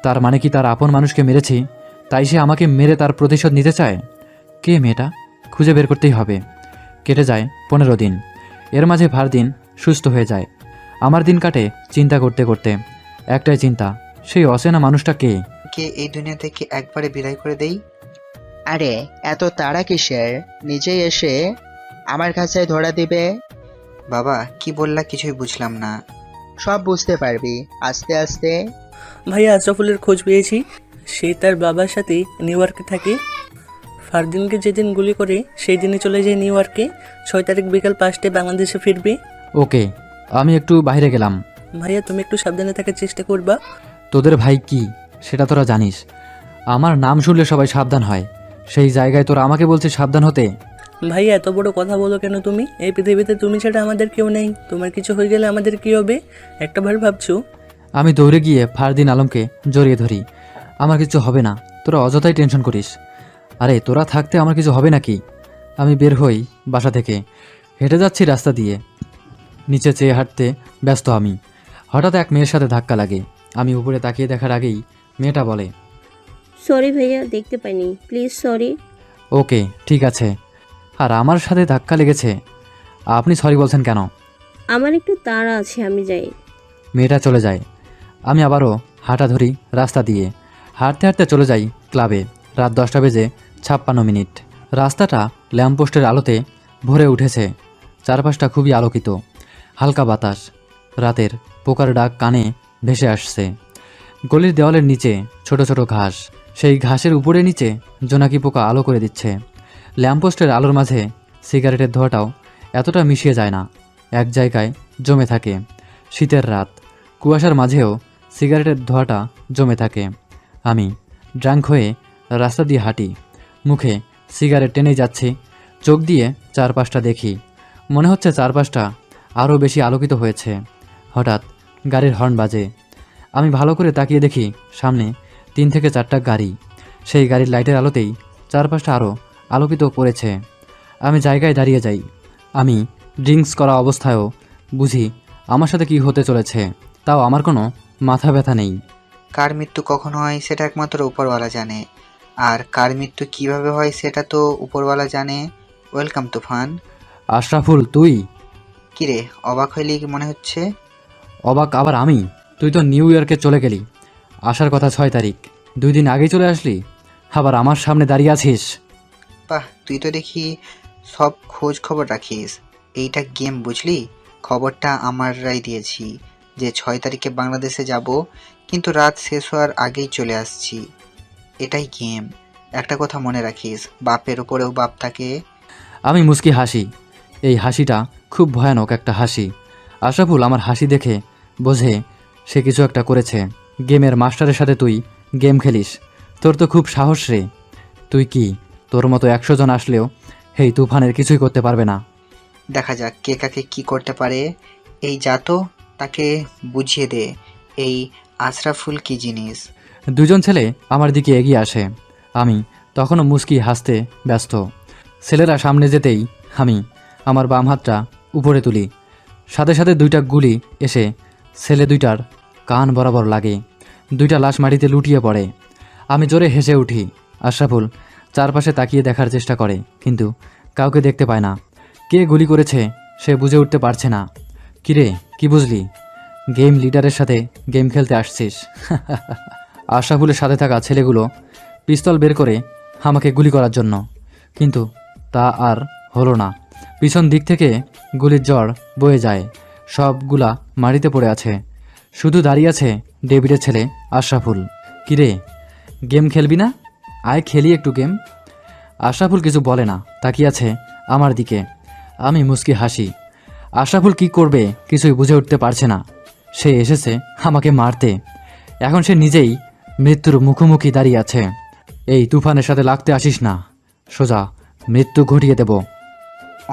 তার মানে কি তার আপন মানুষকে মেরেছি, তাই সে আমাকে মেরে তার প্রতিশোধ নিতে চায়? কে মেয়েটা? খুঁজে বের করতেই হবে। কেটে যায় 15 দিন। এর মাঝে ফারদিন সুস্থ হয়ে যায়। আমার দিন কাটে চিন্তা করতে করতে। একটাই চিন্তা, সেই অচেনা মানুষটা কে? কে এই দুনিয়া থেকে একবারে বিদায় করে দেই। আরে এত তাড়া কিসের? নিজেই এসে আমার কাছে ধরা দিবে। বাবা কি বললা কিছুই বুঝলাম না। সব বুঝতে পারবি আস্তে আস্তে। ভাইয়া আশরাফুলের খোঁজ পেয়েছি। সে তার বাবার সাথে নিউ ইয়র্কে থাকে। ফারদিনকে যেদিন গুলি করে সেই দিনে চলে যায় নিউ ইয়র্কে। 6 তারিখ বিকাল 5টায় বাংলাদেশে ফিরবে। ওকে, আমি একটু বাইরে গেলাম। ভাইয়া তুমি একটু সাবধানে থাকার চেষ্টা করবা। তোদের ভাই কি সেটা তোরা জানিস। আমার নাম শুনলে সবাই সাবধান হয়, সেই জায়গায় তোরা আমাকে বলছিস সাবধান হতে। ভাইয়া এত বড় কথা বলো কেন তুমি? এই পৃথিবীতে তুমি ছাড়া আমাদের কেউ নেই। তোমার কিছু হয়ে গেলে আমাদের কি হবে একটাবার ভাবছো? আমি দৌড়ে গিয়ে ফারদিন আলমকে জড়িয়ে ধরি। আমার কিছু হবে না, তোরা অযথাই টেনশন করিস। আরে তোরা থাকতে আমার কিছু হবে নাকি? আমি বের হই বাসা থেকে, হেঁটে যাচ্ছি রাস্তা দিয়ে। নিচে চেয়ে হাঁটতে ব্যস্ত আমি। হঠাৎ এক মেয়ের সাথে ধাক্কা লাগে। আমি উপরে তাকিয়ে দেখার আগেই মেয়েটা বলে, সরি ভাইয়া, দেখতে পাইনি, প্লিজ সরি। ওকে ঠিক আছে। আর আমার সাথে ধাক্কা লেগেছে, আপনি সরি বলছেন কেন? আমার একটু তাড়া আছে, আমি যাই। মেয়েটা চলে যায়। আমি আবারও হাঁটা ধরি রাস্তা দিয়ে। হাঁটতে হাঁটতে চলে যাই ক্লাবে। রাত 10টা বেজে 56 মিনিট। রাস্তাটা ল্যাম্পপোস্টের আলোতে ভরে উঠেছে। চারপাশটা খুবই আলোকিত। হালকা বাতাস, রাতের পোকার ডাক কানে ভেসে আসছে। গলির দেওয়ালের নিচে ছোট ছোট ঘাস, সেই ঘাসের উপরে নিচে জোনাকি পোকা আলো করে দিচ্ছে। ল্যাম্পপোস্টের আলোর মাঝে সিগারেটের ধোঁয়াটাও এতটা মিশিয়ে যায় না, এক জায়গায় জমে থাকে। শীতের রাত, কুয়াশার মাঝেও সিগারেটের ধোঁয়াটা জমে থাকে। আমি ড্রাঙ্ক হয়ে রাস্তা দিয়ে হাঁটি, মুখে সিগারেট টেনে যাচ্ছি। চোখ দিয়ে চারপাশটা দেখি, মনে হচ্ছে চারপাশটা আরও বেশি আলোকিত হয়েছে। হঠাৎ গাড়ির হর্ন বাজে। আমি ভালো করে তাকিয়ে দেখি সামনে 3 থেকে 4টা গাড়ি। সেই গাড়ির লাইটের আলোতেই চারপাশটা আরও আলোকিত করেছে। আমি জায়গায় দাঁড়িয়ে যাই। আমি ড্রিঙ্কস করা অবস্থায়ও বুঝি আমার সাথে কি হতে চলেছে, তাও আমার কোনো মাথা ব্যথা নেই। কার মৃত্যু কখন হয় সেটা একমাত্র উপরওয়ালা জানে, আর কার মৃত্যু কিভাবে হয় সেটা তো উপরওয়ালা জানে। ওয়েলকাম তুফান। আশরাফুল তুই? কিরে অবাক হইলি কি মনে হচ্ছে? অবাক আবার আমি? তুই তো নিউ ইয়র্কে চলে গেলি, আসার কথা 6 তারিখ, 2 দিন আগেই চলে আসলি, আবার আমার সামনে দাঁড়িয়ে আছিস। বাহ, তুই তো দেখি সব খোঁজ খবর রাখিস। এইটা গেম বুঝলি? খবরটা আমরাই দিয়েছি যে 6 তারিখে বাংলাদেশে যাব, কিন্তু রাত শেষ হওয়ার আগেই চলে আসছি। এটাই গেম। একটা কথা মনে রাখিস, বাপের উপরেও বাপ থাকে। আমি মুচকি হাসি। এই হাসিটা খুব ভয়ানক একটা হাসি। আশরাফুল আমার হাসি দেখে বোঝে সে কিছু একটা করেছে। গেমের মাস্টারের সাথে তুই গেম খেলিস? তোর তো খুব সাহস রে। তুই কি তোর মতো 100 জন আসলেও এই তুফানের কিছুই করতে পারবে না। দেখা যাক কে কাকে কি করতে পারে। এই যা তো তাকে বুঝিয়ে দে এই আশরাফুল কি জিনিস। 2 জন ছেলে আমার দিকে এগিয়ে আসে। আমি তখনও মুচকি হাসতে ব্যস্ত। ছেলেরা সামনে যেতেই আমি আমার বাম হাতটা উপরে তুলি। সাথে সাথে 2টা গুলি এসে ছেলে 2টার কান বরাবর লাগে। 2টা লাশ মাটিতে লুটিয়ে পড়ে। আমি জোরে হেসে উঠি। আশরাফুল চারপাশে তাকিয়ে দেখার চেষ্টা করে, কিন্তু কাউকে দেখতে পায় না। কে গুলি করেছে সে বুঝে উঠতে পারছে না। কিরে, কি বুঝলি? গেম লিডারের সাথে গেম খেলতে আসছিস? আশরাফুলের সাথে থাকা ছেলেগুলো পিস্তল বের করে আমাকে গুলি করার জন্য, কিন্তু তা আর হলো না। পিছন দিক থেকে গুলির ঝড় বয়ে যায়। সবগুলা মাটিতে পড়ে আছে। শুধু দাঁড়িয়ে আছে ডেভিডের ছেলে আশরাফুল। কিরে, গেম খেলবি না? আয় খেলি একটু গেম। আশরাফুল কিছু বলে না, তাকিয়ে আছে আমার দিকে। আমি মুচকি হাসি। আশরাফুল কি করবে কিছুই বুঝে উঠতে পারছে না। সে এসেছে আমাকে মারতে, এখন সে নিজেই মৃত্যুর মুখোমুখি দাঁড়িয়ে আছে। এই তুফানের সাথে লাগতে আসিস না, সোজা মৃত্যু ঘটিয়ে দেব।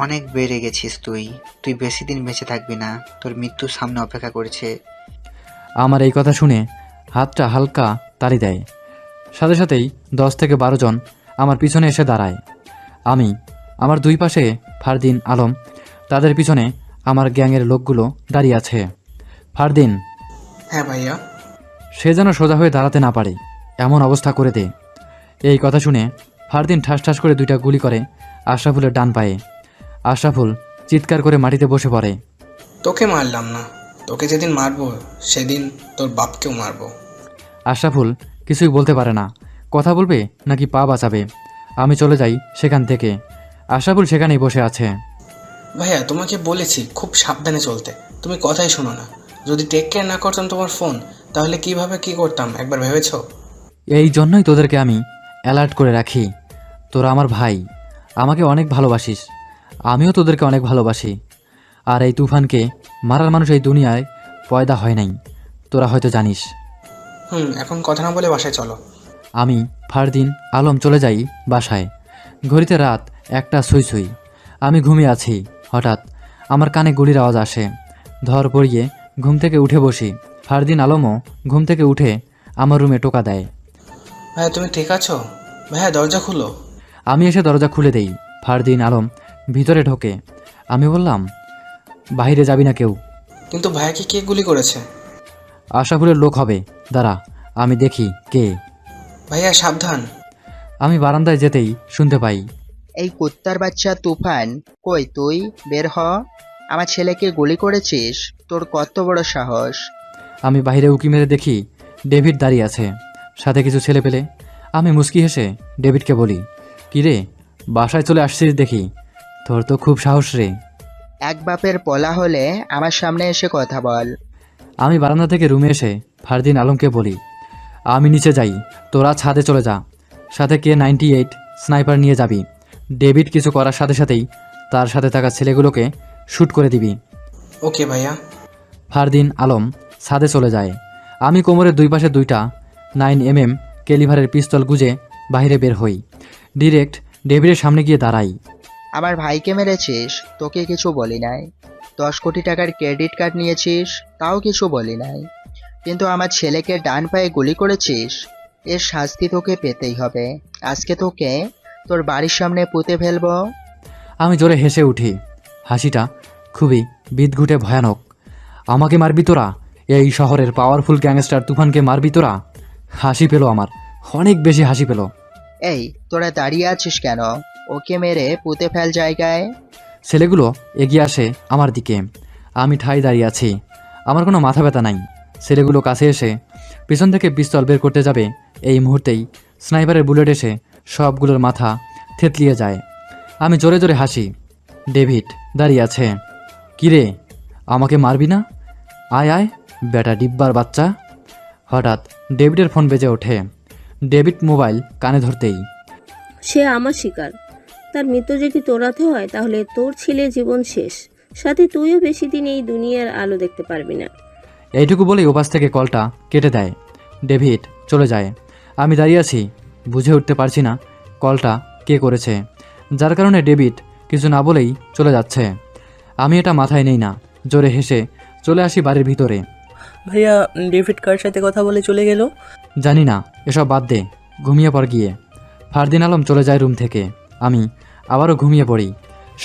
অনেক বেড়ে গেছিস তুই। তুই বেশি দিন বেঁচে থাকবি না, তোর মৃত্যুর সামনে অপেক্ষা করছে। আমার এই কথা শুনে হাতটা হালকা তালি দেয়। সাথে সাথেই 10 থেকে 12 জন আমার পিছনে এসে দাঁড়ায়। আমি আমার 2 পাশে ফারদিন আলম, তাদের পিছনে আমার গ্যাংয়ের লোকগুলো দাঁড়িয়ে আছে। ফারদিন, হ্যাঁ ভাইয়া। সে যেন সোজা হয়ে দাঁড়াতে না পারে এমন অবস্থা করে দে। এই কথা শুনে ফারদিন ঠাস ঠাস করে 2টা গুলি করে আশরাফুলের ডান পায়ে। আশরাফুল চিৎকার করে মাটিতে বসে পড়ে। তোকে মারলাম না, তোকে যেদিন মারবো সেদিন তোর বাপকেও মারবো। আশরাফুল কিছুই বলতে পারে না, কথা বলবে নাকি পা বাঁচাবে। আমি চলে যাই সেখান থেকে। আশরাফুল সেখানেই বসে আছে। ভাইয়া তোমাকে বলেছি খুব সাবধানে চলতে, তুমি কথাই শোনো না। যদি টেক কেয়ার না করতাম তোমার ফোন, তাহলে কিভাবে কি করতাম একবার ভেবেছো? এই জন্যই তোদেরকে আমি অ্যালার্ট করে রাখি। তোরা আমার ভাই, আমাকে অনেক ভালোবাসিস, আমিও তোদেরকে অনেক ভালোবাসি। আর এই তুফানকে মারার মানুষ এই দুনিয়ায় পয়দা হয় নাই, তোরা হয়তো জানিস। এখন কথা না বলে বাসায় চলো। আমি ফারদিন আলম চলে যাই বাসায়। ঘড়িতে রাত 1টা ছুঁই ছুঁই। আমি ঘুমিয়ে আছি, হঠাৎ আমার কানে গুলির আওয়াজ আসে। ধর পড়িয়ে ঘুম থেকে উঠে বসি। ফারদিন আলমও ঘুম থেকে উঠে আমার রুমে টোকা দেয়। ভাইয়া তুমি ঠিক আছো? ভাইয়া দরজা খুলো। আমি এসে দরজা খুলে দেই। ফারদিন আলম ভিতরে ঢোকে। আমি বললাম, বাইরে যাবি না কেউ। কিন্তু ভাইয়াকে কে গুলি করেছে? আশাফুলের লোক হবে, দাঁড়া আমি দেখি কে। ভাইয়া সাবধান। আমি বারান্দায় যেতেই শুনতে পাই, এই কুত্তার বাচ্চা তুফান, কই তুই? বের হ। আমার ছেলেকে গুলি করেছিস? তোর কত বড় সাহস! আমি বাইরে উকি মেরে দেখি ডেভিড দাঁড়িয়ে আছে, সাথে কিছু ছেলে পেলে। আমি মুচকি হেসে ডেভিডকে বলি, কিরে বাসায় চলে আসছিস দেখি, তোর তো খুব সাহস রে। এক বাপের পলা হলে আমার সামনে এসে কথা বল। আমি বারান্দা থেকে রুমে এসে ফারদিন আলমকে বলি, আমি নিচে যাই, তোরা ছাদে চলে যা, সাথে K98 স্নাইপার নিয়ে যাবি। ডেভিড কিছু করার সাথে সাথেই তার সাথে থাকা ছেলেগুলোকে শ্যুট করে দিবি। ওকে ভাইয়া। ফারদিন আলম ছাদে চলে যায়। আমি কোমরের দুই পাশে 2টা 9mm ক্যালিভারের পিস্তল গুজে বাইরে বের হই। ডিরেক্ট ডেভিডের সামনে গিয়ে দাঁড়াই। আমার ভাইকে মেরেছিস, তোকে কিছু বলি নাই। 10 কোটি টাকার ক্রেডিট কার্ড নিয়েছিস, তাও কিছু বলি নাই। কিন্তু আমার ছেলেকে ডান পায়ে গুলি করেছিস, এর শাস্তি তোকে পেতেই হবে। আজকে তোকে তোর বাড়ির সামনে পুঁতে ফেলবো। আমি জোরে হেসে উঠি। হাসিটা খুবই বিদঘুটে ভয়ানক। আমাকে মারবি তোরা? এই শহরের পাওয়ারফুল গ্যাংস্টার তুফানকে মারবি তোরা? হাসি পেল আমার, অনেক বেশি হাসি পেল। এই তোরা দাঁড়িয়ে আছিস কেন? ওকে মেরে পুঁতে ফেল জায়গায়। ছেলেগুলো এগিয়ে আসে আমার দিকে। আমি ঠাই দাঁড়িয়ে আছি, আমার কোনো মাথা ব্যথা নাই। ছেলেগুলো কাছে এসে পিছন থেকে পিস্তল বের করতে যাবে, এই মুহূর্তেই স্নাইপারের বুলেট এসে সবগুলোর মাথা থেতলিয়ে যায়। আমি জোরে জোরে হাসি। ডেভিড দাঁড়িয়ে আছে। কিরে আমাকে মারবি না? আয় আয় বেটা ডিব্বার বাচ্চা। হঠাৎ ডেভিডের ফোন বেজে ওঠে। ডেভিড মোবাইল কানে ধরতেই, সে আমার শিকার, তার মৃত্যু যদি তোরাতে হয় তাহলে তোর ছেলে জীবন শেষ, সাথে তুইও বেশি দিন এই দুনিয়ার আলো দেখতে পারবি না। এইটুকু বলেই ওপাশ থেকে কলটা কেটে দেয়। ডেভিড চলে যায়। আমি দাঁড়িয়ে আছি, বুঝে উঠতে পারছি না কলটা কে করেছে, যার কারণে ডেভিড কিছু না বলেই চলে যাচ্ছে। আমি এটা মাথায় নেই না, জোরে হেসে চলে আসি বাড়ির ভিতরে। ভাইয়া ডেভিড কার সাথে কথা বলে চলে গেল? জানি না, এসব বাদ দে, ঘুমিয়ে পড় গিয়ে। ফারদিন আলম চলে যায় রুম থেকে। আমি আবারও ঘুমিয়ে পড়ি।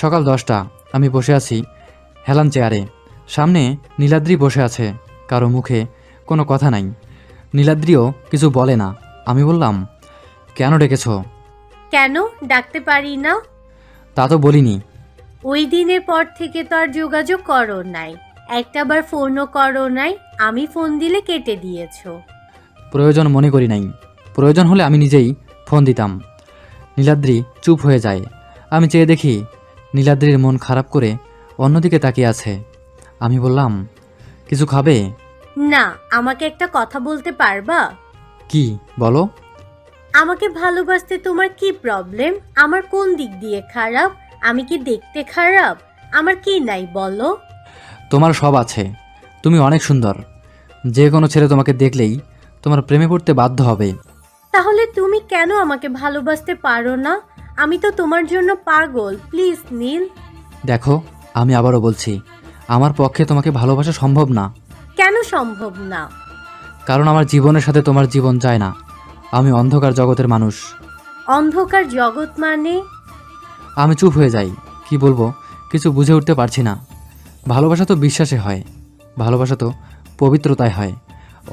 সকাল 10টা। আমি বসে আছি হেলান চেয়ারে। সামনে নীলাদ্রি বসে আছে, কারো মুখে কোনো কথা নাই। নীলাদ্রিও কিছু বলে না। আমি বললাম, কেন ডেকেছ? কেন ডাকতে পারি না? তা তো বলিনি। ওই দিনের পর থেকে তো আর যোগাযোগ করো নাই, একটাবার ফোনও করো নাই। আমি ফোন দিলে কেটে দিয়েছো। প্রয়োজন মনে করি নাই, প্রয়োজন হলে আমি নিজেই ফোন দিতাম। নীলাদ্রি চুপ হয়ে যায়। আমি চেয়ে দেখি নীলাদ্রির মন খারাপ করে অন্যদিকে তাকিয়ে আছে। আমি বললাম, কিছু খাবে? না, আমাকে একটা কথা বলতে পারবা? কি বলো? আমাকে ভালোবাসতে তোমার কি প্রবলেম? আমার কোন দিক দিয়ে খারাপ? আমি কি দেখতে খারাপ? আমার কি নাই বলো? তোমার সব আছে, তুমি অনেক সুন্দর। যে কোনো ছেলে তোমাকে দেখলেই তোমার প্রেমে পড়তে বাধ্য হবে। তাহলে তুমি কেন আমাকে ভালোবাসতে পারো না? আমি তো তোমার জন্য পাগল। প্লিজ নীল। দেখো, আমি আবারও বলছি, আমার পক্ষে তোমাকে ভালোবাসা সম্ভব না। কেন সম্ভব না? কারণ আমার জীবনের সাথে তোমার জীবন যায় না। আমি অন্ধকার জগতের মানুষ। অন্ধকার জগৎ মানে? আমি চুপ হয়ে যাই। কি বলবো কিছু বুঝে উঠতে পারছি না। ভালোবাসা তো বিশ্বাসে হয়, ভালোবাসা তো পবিত্রতায় হয়।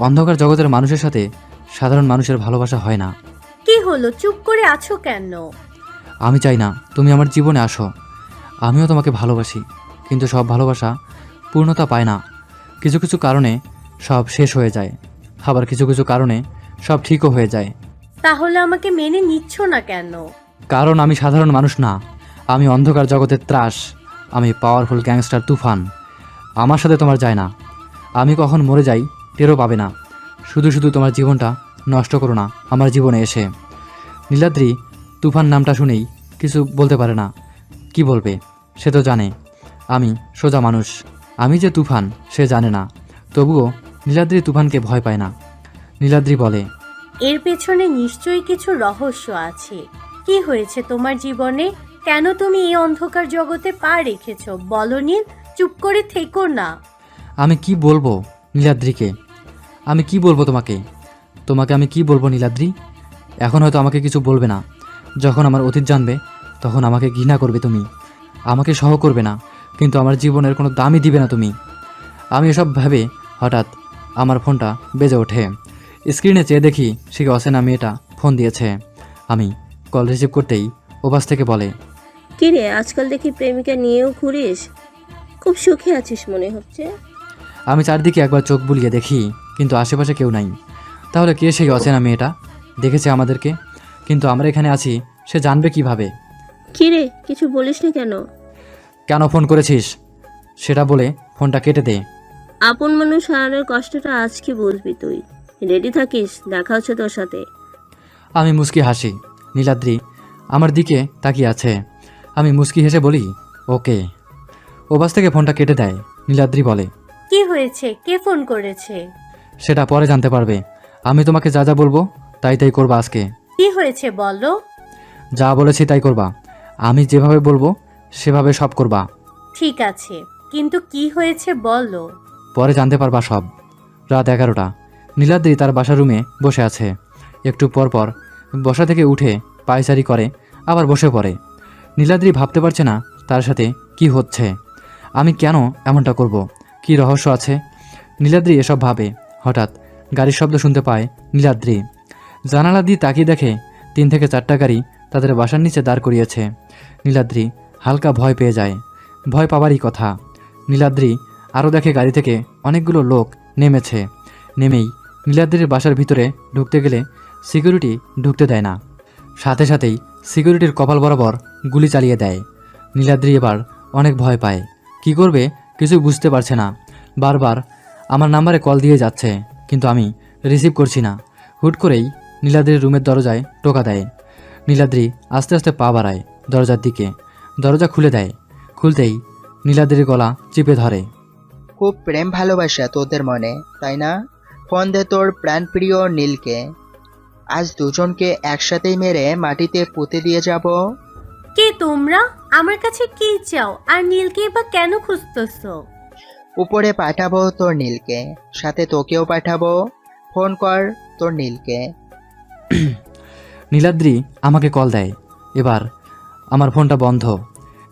অন্ধকার জগতের মানুষের সাথে সাধারণ মানুষের ভালোবাসা হয় না। কি হলো, চুপ করে আছো কেন? আমি চাই না তুমি আমার জীবনে আসো। আমিও তোমাকে ভালোবাসি, কিন্তু সব ভালোবাসা পূর্ণতা পায় না। কিছু কিছু কারণে সব শেষ হয়ে যায়, আবার কিছু কিছু কারণে সব ঠিকও হয়ে যায়। তাহলে আমাকে মেনে নিচ্ছ না কেন? কারণ আমি সাধারণ মানুষ না, আমি অন্ধকার জগতের ত্রাস। আমি পাওয়ারফুল গ্যাংস্টার তুফান। আমার সাথে তোমার যায় না। আমি কখন মরে যাই টেরও পাবে না। শুধু শুধু তোমার জীবনটা নষ্ট করো না আমার জীবনে এসে। নীলাদ্রি তুফান নামটা শুনেই কিছু বলতে পারে না। কি বলবে? সে তো জানে আমি সোজা মানুষ। আমি যে তুফান সে জানে না। তবুও নীলাদ্রি তুফানকে ভয় পায় না। নীলাদ্রি বলে, এর পেছনে নিশ্চয়ই কিছু রহস্য আছে। কি হয়েছে তোমার জীবনে? কেন তুমি এই অন্ধকার জগতে পা রেখেছো? বলো নীল, চুপ করে থেকো না। আমি কি বলবো নীলাদ্রিকে? আমি কি বলবো তোমাকে? তোমাকে আমি কি বলবো নীলাদ্রি? এখন হয়তো আমাকে কিছু বলবে না। যখন আমার অতীত জানবে তখন আমাকে ঘৃণা করবে তুমি। আমাকে সহ করবে না, কিন্তু আমার জীবনের কোনো দামই দিবে না তুমি। আমি এসব ভেবে হঠাৎ আমার ফোনটা বেজে ওঠে। স্ক্রিনে চেয়ে দেখি সে অচেনা মেয়েটা ফোন দিয়েছে। আমি কল রিসিভ করতেই ওপাশ থেকে বলে, কি রে, আজকাল দেখি প্রেমিকা নিয়েও ঘুরিস? খুব সুখে আছিস মনে হচ্ছে। আমি চারদিকে একবার চোখ বুলিয়ে দেখি, কিন্তু আশেপাশে কেউ নাই। তাহলে কে সেই অচেনা মেয়েটা? দেখেছে আমাদেরকে, কিন্তু আমরা এখানে আছি সে জানবে কিভাবে? কি রে, কিছু বলিস না কেন? কেন ফোন করেছিস সেটা বলে ফোনটা কেটে দে। আপন মানুষ হারানোর কষ্টটা আজকে বুঝবি তুই। রেডি থাকিস, দেখা হচ্ছে তোর সাথে। আমি মুচকি হাসি। নীলাদ্রি আমার দিকে তাকিয়ে আছে। আমি মুচকি হেসে বলি, ওকে। ওপাশ থেকে ফোনটা কেটে দেয়। নীলাদ্রি বলে, কি হয়েছে? কে ফোন করেছে? সেটা পরে জানতে পারবে। আমি তোমাকে যা যা বলবো তাই তাই করবা আজকে। কি হয়েছে বলো। যা বলেছি তাই করবা। আমি যেভাবে বলবো সেভাবে সব করবা। ঠিক আছে, কিন্তু কি হয়েছে বলো। পরে জানতে পারবা সব। রাত 11টা। নীলাদ্রি তার বাসার রুমে বসে আছে। একটু পর পর বসা থেকে উঠে পায়চারি করে, আবার বসে পড়ে। নীলাদ্রি ভাবতে পারছে না তার সাথে কি হচ্ছে। আমি কেন এমনটা করব? কি রহস্য আছে? নীলাদ্রি এসব ভাবে। হঠাৎ গাড়ির শব্দ শুনতে পায় নীলাদ্রি। জানালা দিয়ে তাকিয়ে দেখে 3 থেকে 4টা গাড়ি তাদের বাসার নিচে দাঁড় করিয়েছে। নীলাদ্রি হালকা ভয় পেয়ে যায়। ভয় পাওয়ারই কথা। নীলাদ্রি আরও দেখে গাড়ি থেকে অনেকগুলো লোক নেমেছে। নেমেই নীলাদ্রির বাসার ভিতরে ঢুকতে গেলে সিকিউরিটি ঢুকতে দেয় না। সাথে সাথেই সিকিউরিটির কপাল বরাবর গুলি চালিয়ে দেয়। নীলাদ্রি এবার অনেক ভয় পায়। কি করবে কিছু বুঝতে পারছে না। বারবার আমার নাম্বারে কল দিয়ে যাচ্ছে, কিন্তু আমি রিসিভ করছি না। হুট করেই নীলাদ্রির রুমের দরজায় টোকা দেয়। নীলাদ্রি আস্তে আস্তে পা বাড়ায় দরজার দিকে। দরজা খুলে দেয়। খুলতেই নীলাদ্রির গলা চিপে ধরে। খুব প্রেম ভালোবাসা তোদের মনে, তাই না? ফোন দে তোর প্রাণপ্রিয় নীলকে। আজ দুজনকে একসাথেই মেরে মাটিতে পুঁতে দিয়ে যাব। কে তোমরা? আমার কাছে কি চাও? আর নীলকে বা কেন খুঁজতেছো? উপরে পাঠাবো তোর নীলকে, সাথে তোকেও পাঠাবো। ফোন কর তোর নীলকে। নীলাদ্রি আমাকে কল দেয়। এবার আমার ফোনটা বন্ধ।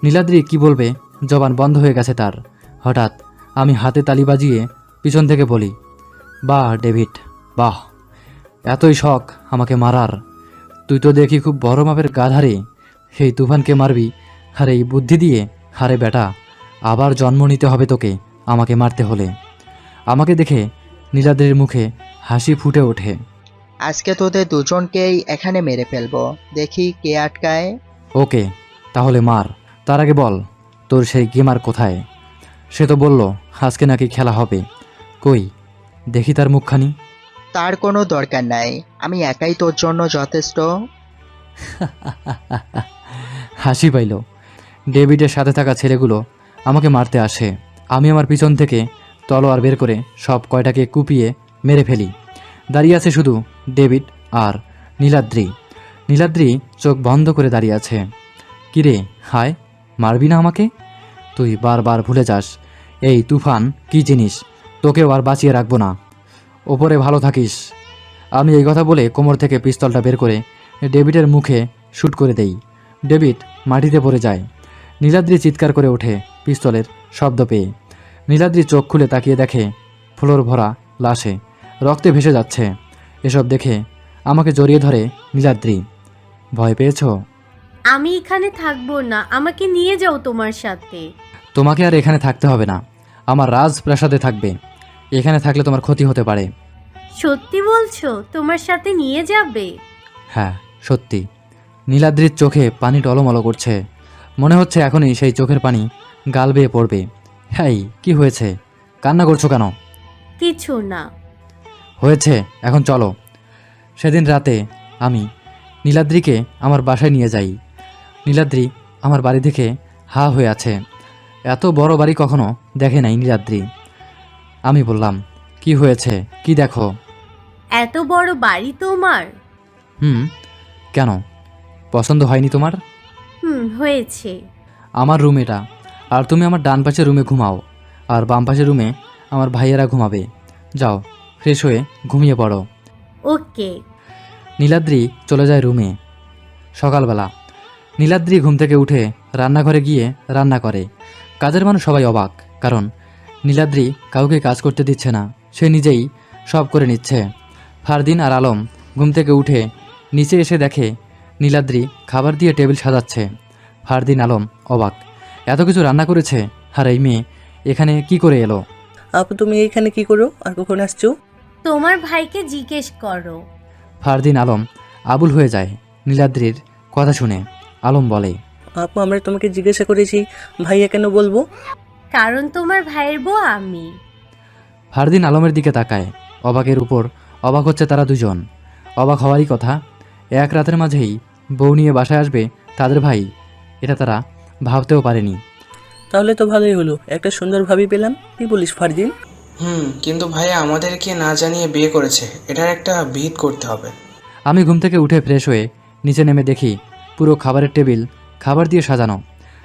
নীলাদ্রি কি বলবে জবান বন্ধ হয়ে গেছে তার। হঠাৎ আমি হাতে তালি বাজিয়ে পিছন থেকে বলি, বাহ ডেভিড, বাহ, এতই শখ আমাকে মারার? তুই তো দেখি খুব বড় মাপের গাধারে। সেই তুফানকে মারবি আর এই বুদ্ধি দিয়ে? হারে বেটা, আবার জন্ম নিতে হবে তোকে আমাকে মারতে হলে। আমাকে দেখে নীলাদ্রির মুখে হাসি ফুটে ওঠে। আজকে তোদের দুজনকেই এখানে মেরে ফেলবো, দেখি কে আটকায়। ওকে, তাহলে মার। তার আগে বল তোর সেই গেমার কোথায়? সে তো বলল আজকে নাকি খেলা হবে। কই দেখি তার মুখখানি। তার কোনো দরকার নাই, আমি একাই তোর জন্য যথেষ্ট। হাসি পাইল। ডেভিডের সাথে থাকা ছেলেগুলো আমাকে মারতে আসে। আমি আমার পিছন থেকে তলোয়ার বের করে সব কয়টাকে কুপিয়ে মেরে ফেলি। দাঁড়িয়ে আছে শুধু ডেভিড আর নীলাদ্রি। নীলাদ্রি চোখ বন্ধ করে দাঁড়িয়ে আছে। কিরে হায়, মারবি না আমাকে? তুই বারবার ভুলে যাস এই তুফান কি জিনিস। তোকেও আর বাঁচিয়ে রাখবো না। ওপরে ভালো থাকিস। আমি এই কথা বলে কোমর থেকে পিস্তলটা বের করে ডেভিডের মুখে শ্যুট করে দেই। ডেভিড মাটিতে পড়ে যায়। নীলাদ্রি চিৎকার করে ওঠে পিস্তলের শব্দ পেয়ে। নীলাদ্রি চোখ খুলে তাকিয়ে দেখে ফ্লোর ভরা লাশে, রক্তে ভেসে যাচ্ছে। এসব দেখে আমাকে জড়িয়ে ধরে নীলাদ্রি। ভয় পেয়েছো? আমি এখানে থাকবো না, আমাকে নিয়ে যাও তোমার সাথে। তোমাকে আর এখানে থাকতে হবে না, আমার রাজপ্রাসাদে থাকবে। এখানে থাকলে তোমার ক্ষতি হতে পারে। সত্যি বলছো? তোমার সাথে নিয়ে যাবে? হ্যাঁ সত্যি। নীলাদ্রির চোখে পানি টলমল করছে। মনে হচ্ছে এখনই সেই চোখের পানি গাল বেয়ে পড়বে। হ্যাঁ, কি হয়েছে? কান্না করছো কেন? কিছু না। হয়েছে, এখন চলো। সেদিন রাতে আমি নীলাদ্রিকে আমার বাসায় নিয়ে যাই। নীলাদ্রি আমার বাড়ি দেখে হা হয়ে আছে। এত বড় বাড়ি কখনো দেখে নাই নীলাদ্রি। আমি বললাম, কি হয়েছে, কি দেখো? এত বড় বাড়ি তোমার? কেন, পছন্দ হয়নি তোমার? হয়েছে। আমার রুম এটা, আর তুমি আমার ডান পাশের রুমে ঘুমাও, আর বাম পাশের রুমে আমার ভাইয়েরা ঘুমাবে। যাও, ফ্রেশ হয়ে ঘুমিয়ে পড়ো। ওকে। নীলাদ্রি চলে যায় রুমে। সকালবেলা নীলাদ্রি ঘুম থেকে উঠে রান্নাঘরে গিয়ে রান্না করে। কাজের মানুষ সবাই অবাক, কারণ নীলাদ্রি কাউকে কাজ করতে দিচ্ছে না, সে নিজেই সব করে নিচ্ছে। ফারদিন আর আলম ঘুম থেকে উঠে নিচে এসে দেখে নীলাদ্রি খাবার দিয়ে টেবিল সাজাচ্ছে। ফারদিন আলম অবাক, এত কিছু রান্না করেছে, আর এই মেয়ে এখানে কি করে এলো? আপু তুমি এইখানে কি করো আর কখন আসছো? তোমার ভাইকে জিজ্ঞেস করো। ফারদিন আলম আবুল হয়ে যায় নীলাদ্রির কথা শুনে। আলম বলে, আপু আমরা তোমাকে জিজ্ঞাসা করেছি, ভাইয়া কেন বলবো? কারণ তোমার ভাইয়ের বউ আমি। ফারদিন আলমের দিকে তাকায়, অবাকের উপর অবাক হচ্ছে তারা দুজন। অবাক হওয়ারই কথা, এক রাতের মাঝেই বউ নিয়ে বাসায় আসবে তাদের ভাই, এটা তারা ভাবতেও পারেনি। তাহলে তো ভালোই হলো, একটা সুন্দর ভাবি পেলাম। কি বলিস ফারদিন? কিন্তু ভাইয়া আমাদেরকে না জানিয়ে বিয়ে করেছে, এটার একটা বিহিত করতে হবে। আমি ঘুম থেকে উঠে ফ্রেশ হয়ে নিচে নেমে দেখি পুরো খাবারের টেবিল খাবার দিয়ে সাজানো।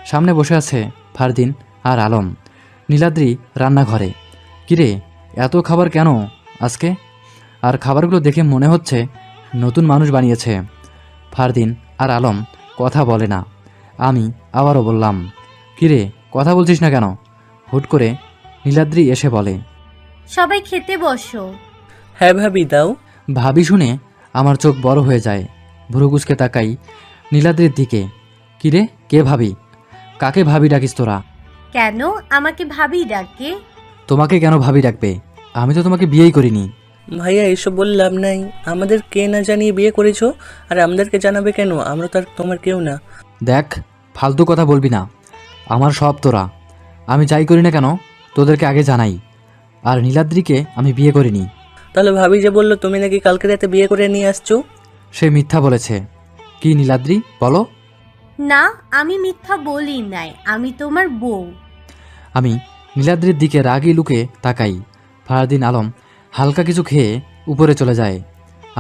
সামনে বসে আছে ফারদিন আর আলম। নীলাদ্রি রান্নাঘরে। কিরে, এত খাবার কেন আজকে? আর খাবারগুলো দেখে মনে হচ্ছে নতুন মানুষ বানিয়েছে। ফারদিন আর আলম কথা বলে না। আমি আবারও বললাম, কিরে কথা বলছিস না কেন? হুট করে নীলাদ্রি এসে বলে, সবাই খেতে বসো। হ্যাঁ ভাবি দাও। ভাবি শুনে আমার চোখ বড় হয়ে যায়। ভুরুকুচকে তাকাই নীলাদ্রির দিকে। কিরে, কে ভাবি? কাকে ভাবি ডাকিস তোরা? কেন আমাকে ভাবি ডাকে? তোমাকে কেন ভাবি ডাকবে? আমি তো তোমাকে বিয়েই করিনি। ভাইয়া এসব বলে লাভ নাই, আমাদের কে না জানিয়ে বিয়ে করেছো, আর আমাদেরকে জানাবে কেন? আমরা তো আর তোমার কেউ না। দেখ, ফালতু কথা বলবি না। আমার সব তোরা, আমি যাই করি না কেন তোদেরকে আগে জানাই। আর নীলাদ্রিকে আমি বিয়ে করিনি। তাহলে ভাবি যে বললো তুমি নাকি কালকে রাতে বিয়ে করে নিয়ে আসছো? সে মিথ্যা বলেছে। কি নীলাদ্রি, বলো? না, আমি মিথ্যা বলি নাই, আমি তোমার বউ। আমি নীলাদ্রির দিকে রাগি লুকে তাকাই। ফারদিন আলম হালকা কিছু খেয়ে উপরে চলে যায়।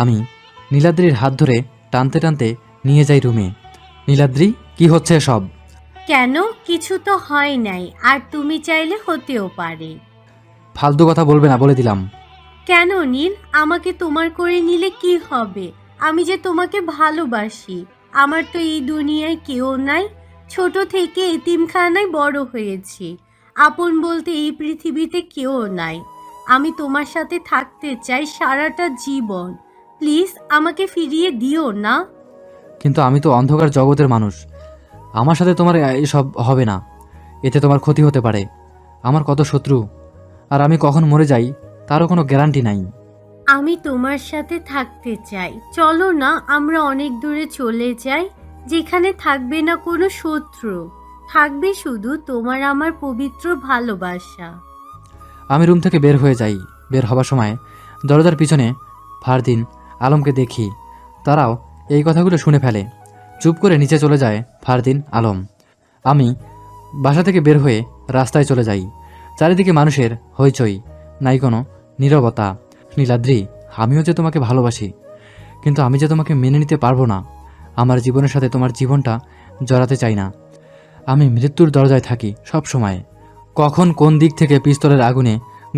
আমি নীলাদ্রির হাত ধরে টানতে টানতে নিয়ে যাই রুমে। নীলাদ্রি, কি হচ্ছে সব? কেন, কিছু তো হয় নাই, আর তুমি চাইলে হতেও পারে। ফালতু কথা বলবে না বলে দিলাম। কেন নীল, আমাকে তোমার করে নিলে কি হবে? আমি যে তোমাকে ভালোবাসি। আমার তো এই দুনিয়ায় কেউ নাই। ছোট থেকে এতিমখানায় বড় হয়েছি। আপন বলতে এই পৃথিবীতে কেউ নাই। আমি তোমার সাথে থাকতে চাই সারাটা জীবন। প্লিজ আমাকে ফিরিয়ে দিও না। কিন্তু আমি তো অন্ধকার জগতের মানুষ। আমার সাথে তোমার এসব হবে না। এতে তোমার ক্ষতি হতে পারে। আমার কত শত্রু, আর আমি কখন মরে যাই তারও কোনো গ্যারান্টি নাই। আমি তোমার সাথে থাকতে চাই। চলো না, আমরা অনেক দূরে চলে যাই, যেখানে থাকবে না কোনো শত্রু, থাকবে শুধু তোমার আমার পবিত্র ভালোবাসা। আমি রুম থেকে বের হয়ে যাই। বের হবার সময় দরজার পিছনে ফারদিন আলমকে দেখি। তারাও এই কথাগুলো শুনে ফেলে। চুপ করে নিচে চলে যায় ফারদিন আলম। আমি বাসা থেকে বের হয়ে রাস্তায় চলে যাই। চারিদিকে মানুষের হইচই, নাই কোনো নীরবতা। নীলাদ্রি, আমিও যে তোমাকে ভালোবাসি, কিন্তু আমি যে তোমাকে মেনে নিতে পারবো না। আমার জীবনের সাথে তোমার জীবনটা জড়াতে চাই না। আমি মৃত্যুর দরজায় থাকি সব সময়। কখন কোন দিক থেকে পিস্তলের আগুনে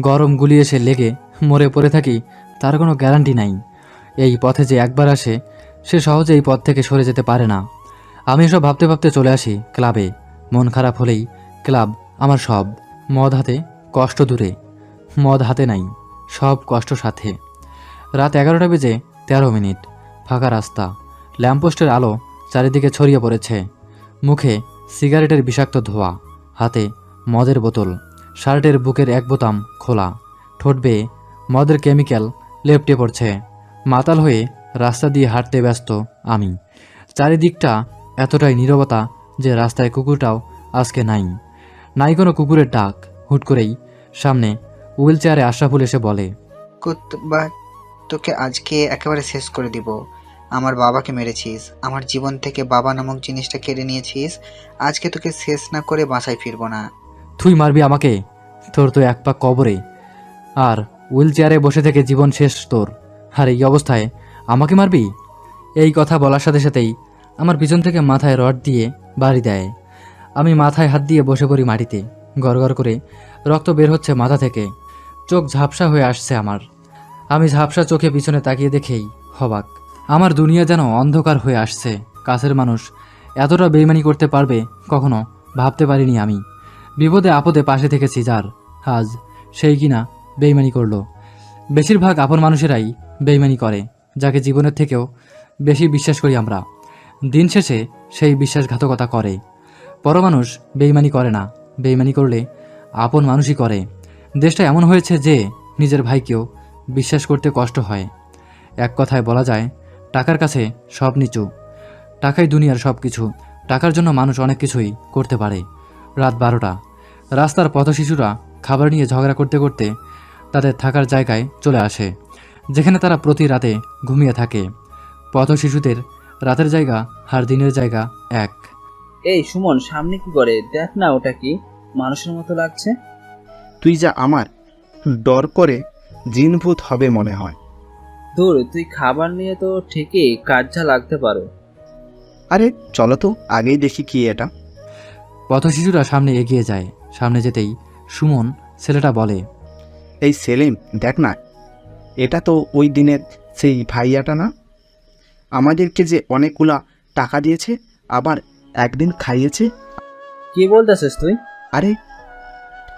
গরম গুলি এসে লেগে মরে পড়ে থাকি তার কোনো গ্যারান্টি নাই। এই পথে যে একবার আসে সে সহজে এই পথ থেকে সরে যেতে পারে না। আমি এসব ভাবতে ভাবতে চলে আসি ক্লাবে। মন খারাপ হলেই ক্লাব আমার সব। মদ হাতে কষ্ট দূরে, মদ হাতে নাই, সব কষ্ট সাথে। রাত 11টা বেজে 13 মিনিট। ফাঁকা রাস্তা, ল্যাম্পপোস্টের আলো চারিদিকে ছড়িয়ে পড়েছে। মুখে সিগারেটের বিষাক্ত ধোঁয়া, হাতে মদের বোতল, শার্টের বুকের এক বোতাম খোলা, ঠোঁট বেয়ে মদের কেমিক্যাল লেপটে পড়ছে। মাতাল হয়ে রাস্তা দিয়ে হাঁটতে ব্যস্ত আমি। চারিদিকটা এতটাই নীরবতা যে রাস্তায় কুকুরটাও আজকে নাই। নাই কোনো কুকুরের ডাক। হুট করেই সামনে হুইল চেয়ারে আশরাফুল এসে বলে, কুতবা, তোকে আজকে একেবারে শেষ করে দিব। আমার বাবাকে মেরেছিস, আমার জীবন থেকে বাবা নামক জিনিসটা কেড়ে নিয়েছিস। আজকে তোকে শেষ না করে বাসায় ফিরবো না। তুই মারবি আমাকে? তোর তো এক পা কবরে, আর হুইল চেয়ারে বসে থেকে জীবন শেষ তোর। আর এই অবস্থায় আমাকে মারবি? এই কথা বলার সাথে সাথেই আমার পিছন থেকে মাথায় রড দিয়ে বাড়ি দেয়। আমি মাথায় হাত দিয়ে বসে পড়ি মাটিতে। গড়গড় করে রক্ত বের হচ্ছে মাথা থেকে। চোখ ঝাপসা হয়ে আসছে আমার। আমি ঝাপসা চোখে পিছনে তাকিয়ে দেখেই হবাক। আমার দুনিয়া যেন অন্ধকার হয়ে আসছে। কাছের মানুষ এতটা বেইমানি করতে পারবে কখনো ভাবতে পারিনি আমি। বিপদে আপদে পাশে থেকেছি যার, আজ সেই কিনা বেইমানি করলো। বেশিরভাগ আপন মানুষেরাই বেইমানি করে, যাকে জীবনের থেকেও বেশি বিশ্বাস করি আমরা। দিন শেষে সেই বিশ্বাসঘাতকতা করে। পর মানুষ বেইমানি করে না, বেইমানি করলে আপন মানুষই করে। দেশটা এমন হয়েছে যে নিজের ভাইকেও বিশ্বাস করতে কষ্ট হয়। এক কথায় বলা যায়, টাকার কাছে সব নিচু। টাকাই দুনিয়ার সব কিছু। টাকার জন্য মানুষ অনেক কিছুই করতে পারে। রাত 12টা, রাস্তার পথশিশুরা খাবার নিয়ে ঝগড়া করতে করতে তাদের থাকার জায়গায় চলে আসে, যেখানে তারা প্রতি রাতে ঘুমিয়ে থাকে। পথশিশুদের রাতের জায়গা আর দিনের জায়গা এক। এই সুমন, সামনে কি করে? দেখ না, ওটা কি মানুষের মতো লাগছে? তুই যা, আমার ডর করে জিনভূত হবে মনে হয়। দূর, তুই খাবার নিয়ে তো ঠিকই কাজ্জা লাগতে পারো। আরে চলো তো আগেই দেখি কি এটা। পথশিশুরা সামনে এগিয়ে যায়। সামনে যেতেই সুমন ছেলেটা বলে, এই সেলিম, দেখ না, এটা তো ওই দিনের সেই ভাইয়াটা না? আমাদেরকে যে অনেকগুলা টাকা দিয়েছে, আবার একদিন খাইয়েছে। কি বলতেছিস তুই? আরে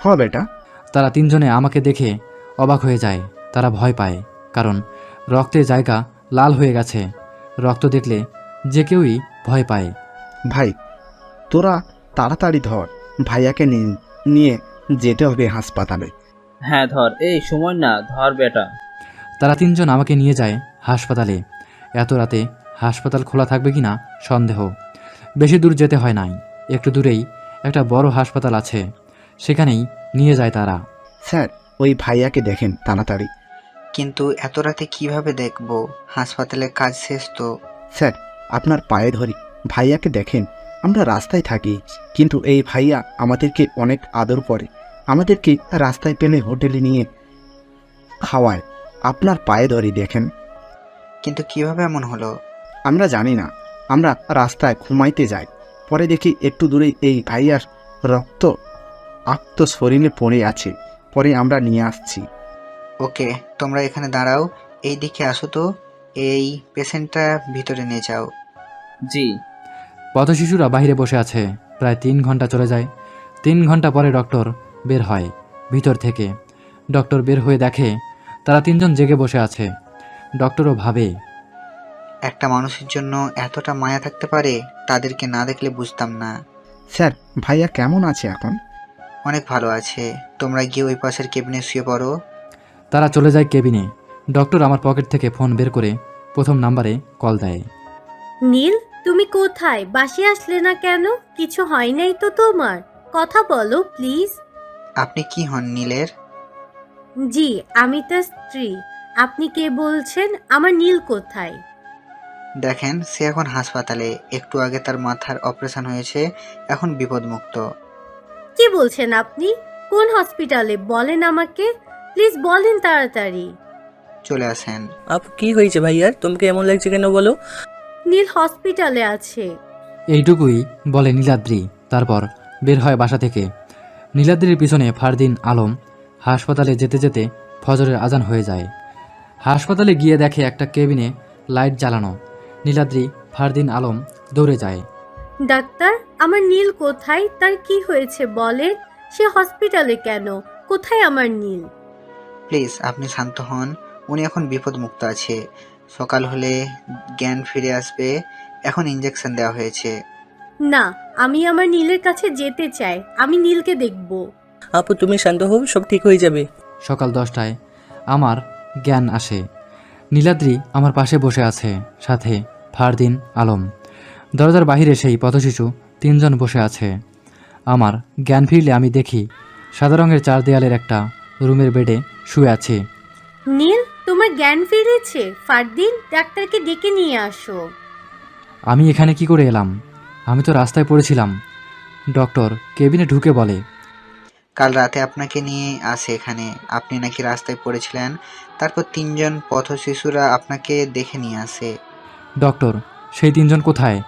হ বেটা। তারা তিনজনে আমাকে দেখে অবাক হয়ে যায়। তারা ভয় পায়, কারণ রক্তের জায়গা লাল হয়ে গেছে। রক্ত দেখলে যে কেউই ভয় পায়। ভাই, তোরা তাড়াতাড়ি ধর, ভাইয়াকে নিয়ে যেতে হবে হাসপাতালে। হ্যাঁ ধর। এই সময় না, ধর বেটা। তারা তিনজন আমাকে নিয়ে যায় হাসপাতালে। এত রাতে হাসপাতাল খোলা থাকবে কিনা সন্দেহ। বেশি দূর যেতে হয় নাই, একটু দূরেই একটা বড় হাসপাতাল আছে, সেখানেই নিয়ে যায় তারা। স্যার, ওই ভাইয়াকে দেখেন তাড়াতাড়ি। কিন্তু এত রাতে কিভাবে দেখবো? হাসপাতালে কাজ শেষ তো। স্যার, আপনার পায়ে ধরি, ভাইয়াকে দেখেন। আমরা রাস্তায় থাকি, কিন্তু এই ভাইয়া আমাদেরকে অনেক আদর করে। আমাদেরকে রাস্তায় পেলে হোটেলে নিয়ে খাওয়ায়। আপনার পায়ে ধরি, দেখেন। কিন্তু কিভাবে এমন হলো? আমরা জানি না। আমরা রাস্তায় ঘুমাইতে যাই, পরে দেখি একটু দূরেই এই ভাইয়ার রক্ত আক্ত শরীরে পড়ে আছে। পরে আমরা নিয়ে আসছি। ওকে, তোমরা এখানে দাঁড়াও, এই দিকে আসো তো। এই পেশেন্টটা ভিতরে নিয়ে যাও। জি। পথশিশুরা বাইরে বসে আছে। প্রায় 3 ঘন্টা চলে যায়। 3 ঘন্টা পরে ডক্টর বের হয় ভিতর থেকে। ডক্টর বের হয়ে দেখে তারা তিনজন জেগে বসে আছে। ডক্টরও ভাবে, একটা মানুষের জন্য এতটা মায়া থাকতে পারে? তাদেরকে না দেখলে বুঝতাম না। স্যার, ভাইয়া কেমন আছে এখন? অনেক ভালো আছে। তোমরা গিয়ে ওই পাশের কেবিনে শুয়ে পড়ো। তারা চলে যায় কেবিনে। ডক্টর আমার পকেট থেকে ফোন বের করে প্রথম নাম্বারে কল দেয়। নীল, তুমি কোথায়? বাসে আসলে না কেন? কিছু হয় নাই তো তোমার? কথা বলো প্লিজ। আপনি কি হন নীলের? জি, আমি তার স্ত্রী। আপনি কে বলছেন? আমার নীল কোথায়? দেখেন, সে এখন হাসপাতালে। একটু আগে তার মাথার অপারেশন হয়েছে, এখন বিপদমুক্ত। কি বলছেন আপনি? কোন হসপিটালে বলেন আমাকে? প্লিজ বলেন তাড়াতাড়ি। চলে আসেন। কি হয়েছে ভাইয়ার? তোমাকে এমন লাগছে কেন বলো? নীল হসপিটালে আছে। এইটুকুই বলে নীলাদ্রি। তারপর বের হয় বাসা থেকে। নীলাদ্রির পিছনে ফারদিন আলম। হাসপাতালে যেতে যেতে ফজরের আজান হয়ে যায়। হাসপাতালে গিয়ে দেখে একটা কেবিনে লাইট জ্বালানো। নীলাদ্রি, ফারদিন আলম দৌড়ে যায়। ডাক্তার, আমার নীল কোথায়? তার কি হয়েছে বলেন? সে হসপিটালে কেন? কোথায় আমার নীল? প্লিজ আপনি শান্ত হন। উনি এখন বিপদমুক্ত আছে। সকাল হলে জ্ঞান ফিরে আসবে। এখন ইঞ্জেকশন দেওয়া হয়েছে। না, আমি আমার নীলের কাছে যেতে চাই। আমি নীলকে দেখব। আপু, তুমি শান্ত হও, সব ঠিক হয়ে যাবে। সকাল 10টায় আমার জ্ঞান আসে। নীলাদ্রি আমার পাশে বসে আছে, সাথে ফারদিন আলম। দরজার বাহিরে সেই পথশিশু তিনজন বসে আছে। আমার জ্ঞান ফিরলে আমি দেখি সাদা রঙের 4 দেয়ালের একটা রুমের বেডে শুয়ে আছে। নীল, তোমার জ্ঞান ফিরেছে? ফারদিন, ডাক্তারকে ডেকে নিয়ে আসো। আমি এখানে কি করে এলাম? আমি তো রাস্তায় পড়েছিলাম। ডক্টর কেবিনে ঢুকে বলে, কাল রাতে আপনাকে নিয়ে আসে এখানে। আপনি নাকি রাস্তায় পড়েছিলেন, তারপর 3জন পথ শিশুরা আপনাকে দেখে নিয়ে আসে। ডক্টর সেই 3জন কোথায়?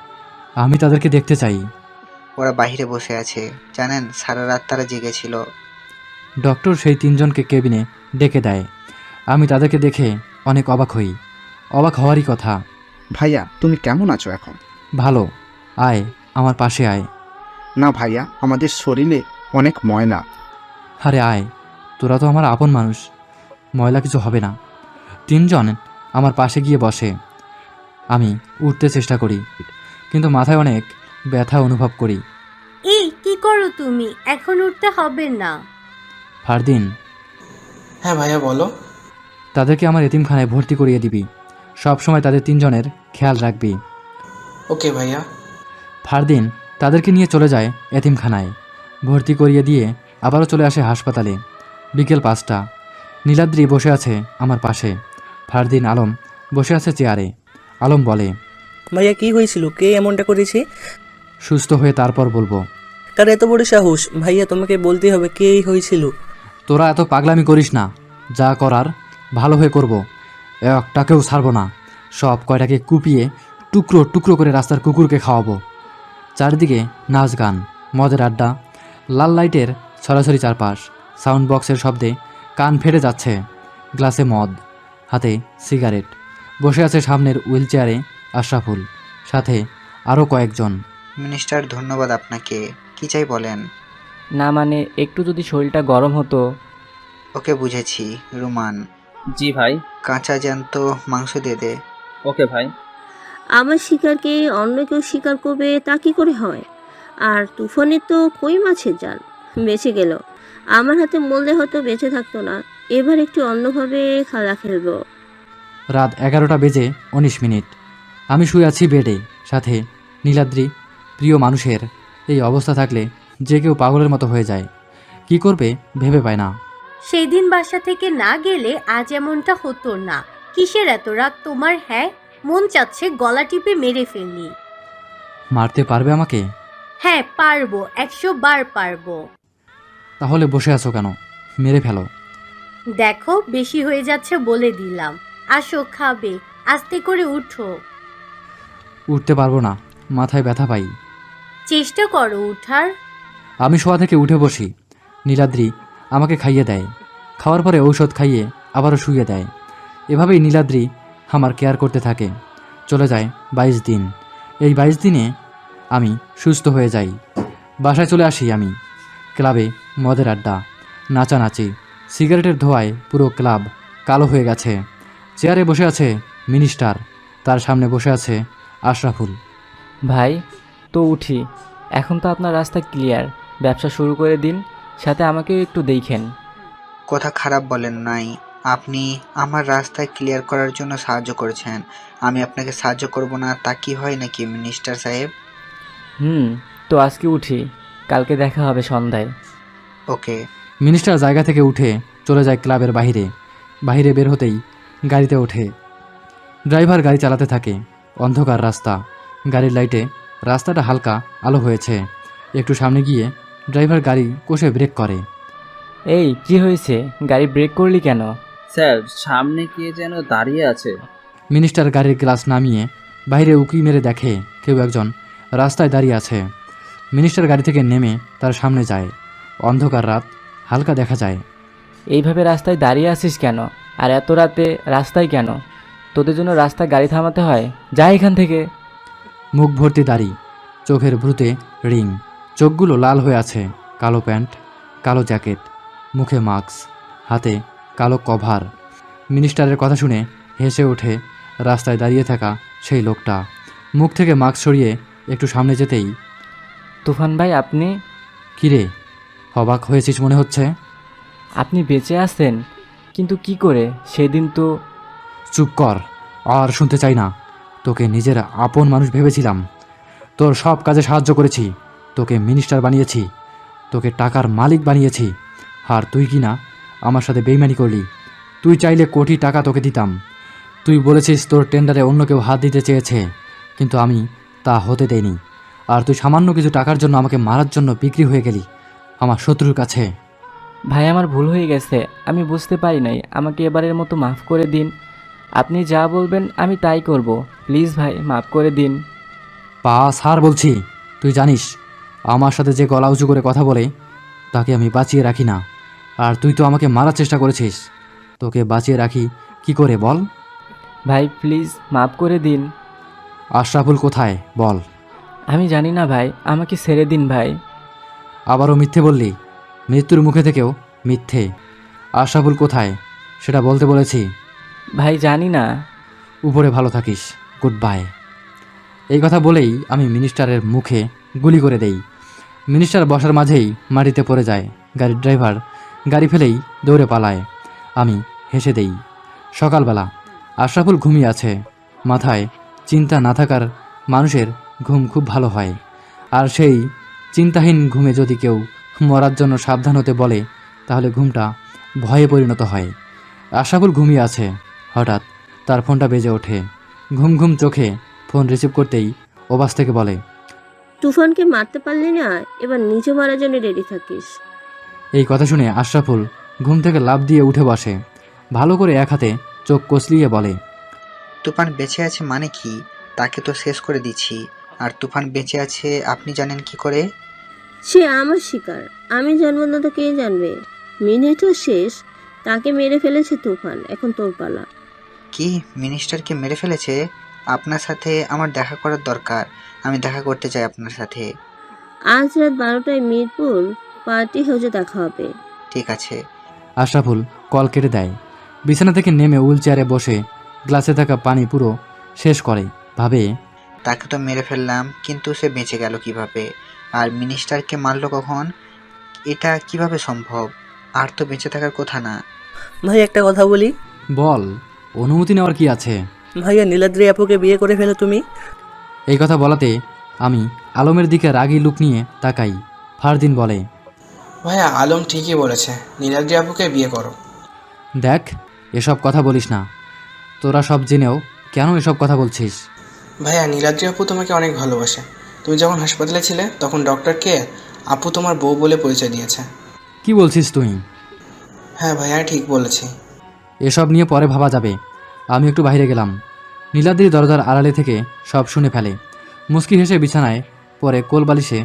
আমি তাদেরকে দেখতে চাই। ওরা বাইরে বসে আছে, জানেন সারা রাত তারা জেগেছিল। ডক্টর সেই 3জনকে কেবিনে ডেকে দেয়। আমি তাদেরকে দেখে অনেক অবাক হই। অবাক হওয়ারই কথা। ভাইয়া তুমি কেমন আছো এখন? ভালো, আয় আমার পাশে আয়। না ভাইয়া, আমাদের শরীরে অনেক ময়লা। আরে আয়, তোরা তো আমার আপন মানুষ, ময়লা কিছু হবে না। 3জন আমার পাশে গিয়ে বসে। আমি উঠতে চেষ্টা করি, কিন্তু মাথায় অনেক ব্যথা অনুভব করি। এই কি করো তুমি? এখন উঠতে হবে না। ফারদিন, হ্যাঁ ভাইয়া বলো। তাদেরকে আমার এতিমখানায় ভর্তি করিয়ে দিবি। সব সময় তাদের 3জনের খেয়াল রাখবি। ওকে ভাইয়া। ফারদিন তাদেরকে নিয়ে চলে যায় এতিমখানায়, ভর্তি করিয়ে দিয়ে আবারও চলে আসে হাসপাতালে। বিকেল 5টা। নীলাদ্রি বসে আছে আমার পাশে। ফারদিন আলম বসে আছে চেয়ারে। আলম বলে, ভাইয়া কি হয়েছিল? কে এমনটা করেছে? সুস্থ হয়ে তারপর বলবো। কার এত বড় সাহস? ভাইয়া তোমাকে বলতে হবে কেই হয়েছিল। তোরা এত পাগলামি করিস না, যা করার ভালো হয়ে করব। একটাকেও ছাড়বো না। সব কয়টাকে কুপিয়ে টুকরো টুকরো করে রাস্তার কুকুরকে খাওয়াবো। চারদিকে নাচ গান, মদের আড্ডা, লাল লাইটের ছড়াছড়ি চারপাশ, সাউন্ড বক্সের শব্দে কান ফেটে যাচ্ছে। গ্লাসে মদ, হাতে সিগারেট। বসে আছে সামনের হুইল চেয়ারে আশরাফুল, সাথে আরও কয়েকজন। মিনিস্টার ধন্যবাদ আপনাকে। কি চাই বলেন? না মানে একটু যদি শরীরটা গরম হতো। ওকে বুঝেছি। রুমান, জি ভাই। কাঁচা জ্যান্ত মাংস দিয়ে দে। ওকে ভাই। আমার শিকারকে অন্য কেউ শিকার করবে তা কি করে হয়? আর তুফানের তো কই মাছের জাল, বেঁচে গেল। আমার হাতে মরলে হয়তো বেঁচে থাকতো না। এবার একটু অন্যভাবে খেলা খেলবো। রাত 11টা বেজে 19 মিনিট। আমি শুয়ে আছি বেডে, সাথে নীলাদ্রি। প্রিয় মানুষের এই অবস্থা থাকলে যে কেউ পাগলের মতো হয়ে যায়। কি করবে ভেবে পায় না। সেই দিন বাসা থেকে না গেলে আজ এমনটা হতো না। কিসের এত রাগ তোমার? হ্যাঁ, মন চাচ্ছে গলা টিপে মেরে ফেলি। মারতে পারবে আমাকে? হ্যাঁ পারবো, 100 বার পারবো। তাহলে বসে আছো কেন? মেরে ফেলো। দেখো বেশি হয়ে যাচ্ছে বলে দিলাম। আসো, খাবে। আস্তে করে উঠো। উঠতে পারবো না, মাথায় ব্যথা পাই। চেষ্টা করো উঠার। আমি শোয়া থেকে উঠে বসি। নীলাদ্রি আমাকে খাইয়ে দেয়। খাওয়ার পরে ঔষধ খাইয়ে আবারও শুইয়ে দেয়। এভাবেই নীলাদ্রি আমার কেয়ার করতে থাকে। চলে যায় 22 দিন। এই 22 দিনে আমি সুস্থ হয়ে যাই। বাসায় চলে আসি আমি। ক্লাবে মদের আড্ডা, নাচানাচি, সিগারেটের ধোঁয়ায় পুরো ক্লাব কালো হয়ে গেছে। চেয়ারে বসে আছে মিনিস্টার, তার সামনে বসে আছে আশরাফুল। ভাই তো উঠি, এখন তো আপনার রাস্তা ক্লিয়ার। ব্যবসা শুরু করে দিন, সাথে আমাকেও একটু দেখেন। কথা খারাপ বলেন নাই। আপনি আমার রাস্তা ক্লিয়ার করার জন্য সাহায্য করেছেন। আমি আপনাকে সাহায্য করব না তা কি হয় নাকি মিনিস্টার সাহেব? তো আজকে উঠি, কালকে দেখা হবে সন্ধ্যায়। ওকে। মিনিস্টার জায়গা থেকে উঠে চলে যায় ক্লাবের বাইরে। বাইরে বের হতেই গাড়িতে ওঠে। ড্রাইভার গাড়ি চালাতে থাকে। অন্ধকার রাস্তা, গাড়ির লাইটে রাস্তাটা হালকা আলো হয়েছে। একটু সামনে গিয়ে ড্রাইভার গাড়ি কষে ব্রেক করে। এই কি হয়েছে? গাড়ি ব্রেক করলি কেন? স্যার, সামনে কে যেন দাঁড়িয়ে আছে। মিনিস্টার গাড়ির গ্লাস নামিয়ে বাইরে উকি মেরে দেখে কেউ একজন রাস্তায় দাঁড়িয়ে আছে। মিনিস্টার গাড়ি থেকে নেমে তার সামনে যায়। অন্ধকার রাত, হালকা দেখা যায়। এইভাবে রাস্তায় দাঁড়িয়ে আছিস কেন? আর এত রাতে রাস্তায় কেন? তোদের জন্য রাস্তায় গাড়ি থামাতে হয়? যা এখান থেকে। মুখ ভর্তি দাড়ি, চোখের ভ্রুতে রিং, চোখগুলো লাল হয়ে আছে। কালো প্যান্ট, কালো জ্যাকেট, মুখে মাস্ক, হাতে কালো কভার। মিনিস্টারের কথা শুনে হেসে ওঠে রাস্তায় দাঁড়িয়ে থাকা সেই লোকটা। মুখ থেকে মাস্ক সরিয়ে একটু সামনে যেতেই, তুফান ভাই আপনি? কিরে, অবাক হয়েছিস মনে হচ্ছে? আপনি বেঁচে আছেন? কিন্তু কি করে? সেদিন তো। চুপ কর, আর শুনতে চাই না। তোকে নিজের আপন মানুষ ভেবেছিলাম। তোর সব কাজে সাহায্য করেছি, তোকে মিনিস্টার বানিয়েছি, তোকে টাকার মালিক বানিয়েছি, আর তুই কি না আমার সাথে বেইমানি করলি। তুই চাইলে কোটি টাকা তোকে দিতাম। তুই বলেছিস তোর টেন্ডারে অন্য কেউ হাত দিতে চেয়েছে, কিন্তু আমি তা হতে দেইনি। আর তুই সামান্য কিছু টাকার জন্য আমাকে মারার জন্য বিক্রি হয়ে গেলি আমার শত্রুর কাছে। ভাই আমার ভুল হয়ে গেছে, আমি বুঝতে পারি নাই, আমাকে এবারের মতো মাফ করে দিন। আপনি যা বলবেন আমি তাই করব, প্লিজ ভাই মাফ করে দিন। পা সার বলছি। তুই জানিস আমার সাথে যে গলা উঁচু করে কথা বলে তাকে আমি বাঁচিয়ে রাখি না। আর তুই তো আমাকে মারার চেষ্টা করেছিস, তোকে বাঁচিয়ে রাখি কি করে বল? ভাই প্লিজ মাফ করে দিন। আশরাফুল কোথায় বল? আমি জানি না ভাই, আমাকে ছেড়ে দিন ভাই। আবারও মিথ্যে বললি, মৃত্যুর মুখে থেকেও মিথ্যে। আশরাফুল কোথায় সেটা বলতে বলেছি। ভাই জানি না। উপরে ভালো থাকিস, গুড বাই। এই কথা বলেই আমি মিনিস্টারের মুখে গুলি করে দেই। মিনিস্টার বসার মাঝেই মাটিতে পড়ে যায়। গাড়ির ড্রাইভার গাড়ি ফেলেই দৌড়ে পালায়। আমি হেসে দেই। সকালবেলা আশরাফুল ঘুমিয়ে আছে। মাথায় চিন্তা না থাকার মানুষের ঘুম খুব ভালো হয়। আর সেই চিন্তাহীন ঘুমে যদি কেউ মরার জন্য সাবধান হতে বলে তাহলে ঘুমটা ভয়ে পরিণত হয়। আশরাফুল ঘুমিয়ে আছে, হঠাৎ তার ফোনটা বেজে ওঠে। ঘুম ঘুম চোখে ফোন রিসিভ করতেই ওবাস থেকে বলে, তুফানকে মারতে পারলি না, এবার নিজে মারার জন্য রেডি থাকিস। এই কথা শুনে আশরাফুল ঘুম থেকে লাফ দিয়ে উঠে বসে। ভালো করে এক হাতে চোখ কচলিয়ে বলে, তুফান বেঁচে আছে মানে কি? তাকে তো শেষ করে দিচ্ছি। আর তুফান বেঁচে আছে আপনি জানেন কি করে? সে আমার শিকার, আমি জানবো না তো কে জানবে? মিনিটও শেষ, তাকে মেরে ফেলেছে তুফান, এখন তোর পালা। কি মিনিস্টারকে মেরে ফেলেছে? আপনার সাথে আমার দেখা করার দরকার, আমি দেখা করতে চাই আপনার সাথে। আজ রাত 12টায় মিরপুর পার্টি হাউসে দেখা হবে। ঠিক আছে। আশরাফুল কল কেটে দেয়। বিছানা থেকে নেমে হুইল চেয়ারে বসে গ্লাসে থাকা পানি পুরো শেষ করে। ভাবে, তাকে তো মেরে ফেললাম, কিন্তু সে বেঁচে গেল কিভাবে? আর মিনিস্টারকে মারলো কখন? এটা কিভাবে সম্ভব? আর তো বেঁচে থাকার কথা না। ভাই একটা কথা বলি। বল, অনুমতি নেওয়ার কি আছে? ভাইয়া নীলাদ্রি আপুকে বিয়ে করে ফেলো তুমি। এই কথা বলাতে আমি আলমের দিকে রাগী লুক নিয়ে তাকাই। ফারদিন বলে, ভাইয়া আলম ঠিকই বলেছে, নীলাদ্রি আপুকে বিয়ে করো। দেখ, এসব কথা বলিস না। তোরা সব জেনেও কেন এসব কথা বলছিস? ভাইয়া নীলাদ্রি আপু তোমাকে অনেক ভালোবাসে। তুমি যখন হাসপাতালে ছিলে তখন ডক্টরকে আপু তোমার বউ বলে পরিচয় দিয়েছে। কি বলছিস তুই? হ্যাঁ ভাইয়া ঠিক বলেছি। এসব নিয়ে পরে ভাবা যাবে। আমি একটু বাইরে গেলাম। নীলাদ্রি দরজার আড়ালে থেকে সব শুনে ফেলে। মুচকি হেসে বিছানায় পরে কোলবালিশে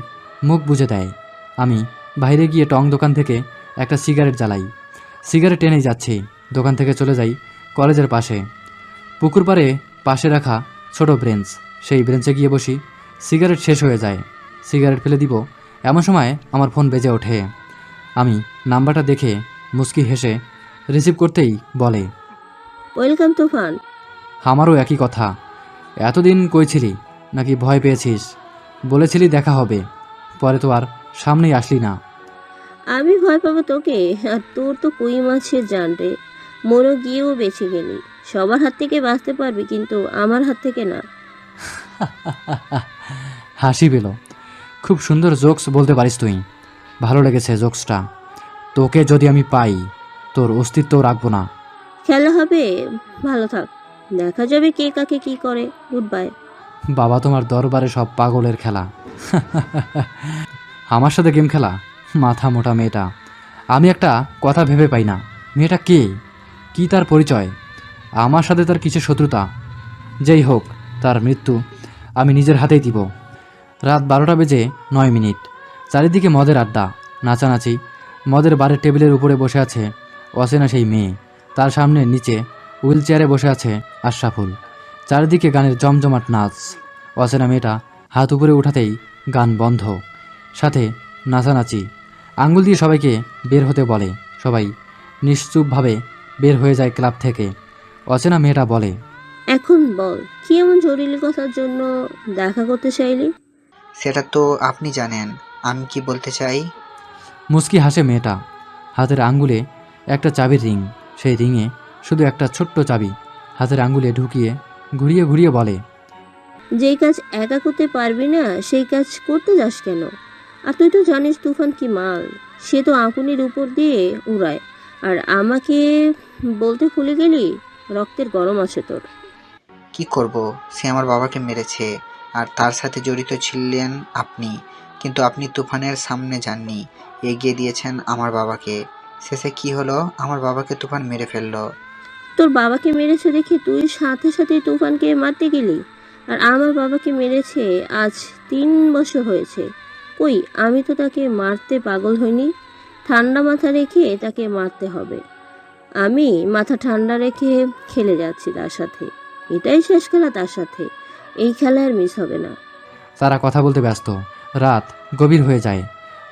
মুখ বুজে দেয়। আমি বাইরে গিয়ে টং দোকান থেকে একটা সিগারেট জ্বালাই। সিগারেট টেনেই যাচ্ছি। দোকান থেকে চলে যাই কলেজের পাশে। পুকুর পাড়ে পাশে রাখা ছোট ব্রেঞ্চ, সেই ব্রেঞ্চে গিয়ে বসি। সিগারেট শেষ হয়ে যায়। সিগারেট ফেলে দিব এমন সময় আমার ফোন বেজে ওঠে। আমি নাম্বারটা দেখে মুচকি হেসে রিসিভ করতেই বলে, ওয়েলকাম তুফান। আমারও একই কথা। এতদিন কইছিলি নাকি ভয় পেয়েছিস? বলেছিলি দেখা হবে, পরে তো আর সামনেই আসলি না। আমি ভয় পাবো তোকে? আর তোর তো কই মাছের জান রে, মরো গিয়েও বেঁচে গেলি। সবার হাত থেকে বাঁচতে পারবি, কিন্তু আমার হাত থেকে না। হাসি পেল। খুব সুন্দর জোকস বলতে পারিস তুই। ভালো লেগেছে জোকসটা। তোকে যদি আমি পাই তোর অস্তিত্বও রাখবো না। খেলা হবে, ভালো থাক, দেখা যাবে কে কাকে কি করে। Good bye. বাবা তোমার দরবারে সব পাগলের খেলা। আমার সাথে গেম খেলা? মাথা মোটা মেয়েটা। আমি একটা কথা ভেবে পাই না, মেয়েটা কে, কি তার পরিচয়? আমার সাথে তার কিসের শত্রুতা? যেই হোক, তার মৃত্যু আমি নিজের হাতেই দিব। রাত 12টা বেজে 9 মিনিট। চারিদিকে মদের আড্ডা, নাচানাচি। মদের বারের টেবিলের উপরে বসে আছে অচেনা সেই মেয়ে। তার সামনে নিচে হুইল চেয়ারে বসে আছে আশরাফুল। চারিদিকে গানের জমজমাট নাচ। অচেনা মেয়েটা হাত উপরে উঠাতেই গান বন্ধ, সাথে নাচানাচি। আঙ্গুল দিয়ে সবাইকে বের হতে বলে। সবাই নিশ্চুপভাবে বের হয়ে যায় ক্লাব থেকে। অচেনা মেয়েটা বলে, এখন বল, কি এমন জরুরি কথার জন্য দেখা করতে চাইলি? সেটা তো আপনি জানেন। আমি কি বলতে চাই? মুচকি হাসে মেয়েটা। হাতের আঙ্গুলে একটা চাবির রিং, সেই রিংয়ে শুধু একটা ছোট্ট চাবি। হাতের আঙ্গুলে ঢুকিয়ে ঘুরিয়ে ঘুরিয়ে বলে, যেই কাজ একা করতে পারবি না সেই কাজ করতে যাস কেন? আর তুই তো জানিস তুফান কি মাল, সে তো আগুনের উপর দিয়ে উড়ায়। আর আমাকে বলতে ভুলে গেলি, রক্তের গরম আছে তোর। কি করব, সে আমার বাবাকে মেরেছে আর তার সাথে জড়িত ছিলেন আপনি। কিন্তু আপনি তুফানের সামনে যাননি, এগিয়ে দিয়েছেন আমার বাবাকে। শেষে কি হলো, আমার বাবাকে তুফান মেরে ফেললো। তোর বাবাকে মেরেছে দেখে তুই সাথে সাথে তুফানকে মারতে গেলি। আর আমার বাবাকে মেরেছে আজ 3 বছর হয়েছে। কই, আমি তো তাকে মারতে পাগল হইনি। ঠান্ডা মাথা রেখে তাকে মারতে হবে। আমি মাথা ঠান্ডা রেখে খেলে যাচ্ছি তার সাথে। এটাই শেষ খেলা তার সাথে। এই খেলা আর মিস হবে না। তারা কথা বলতে ব্যস্ত। রাত গভীর হয়ে যায়।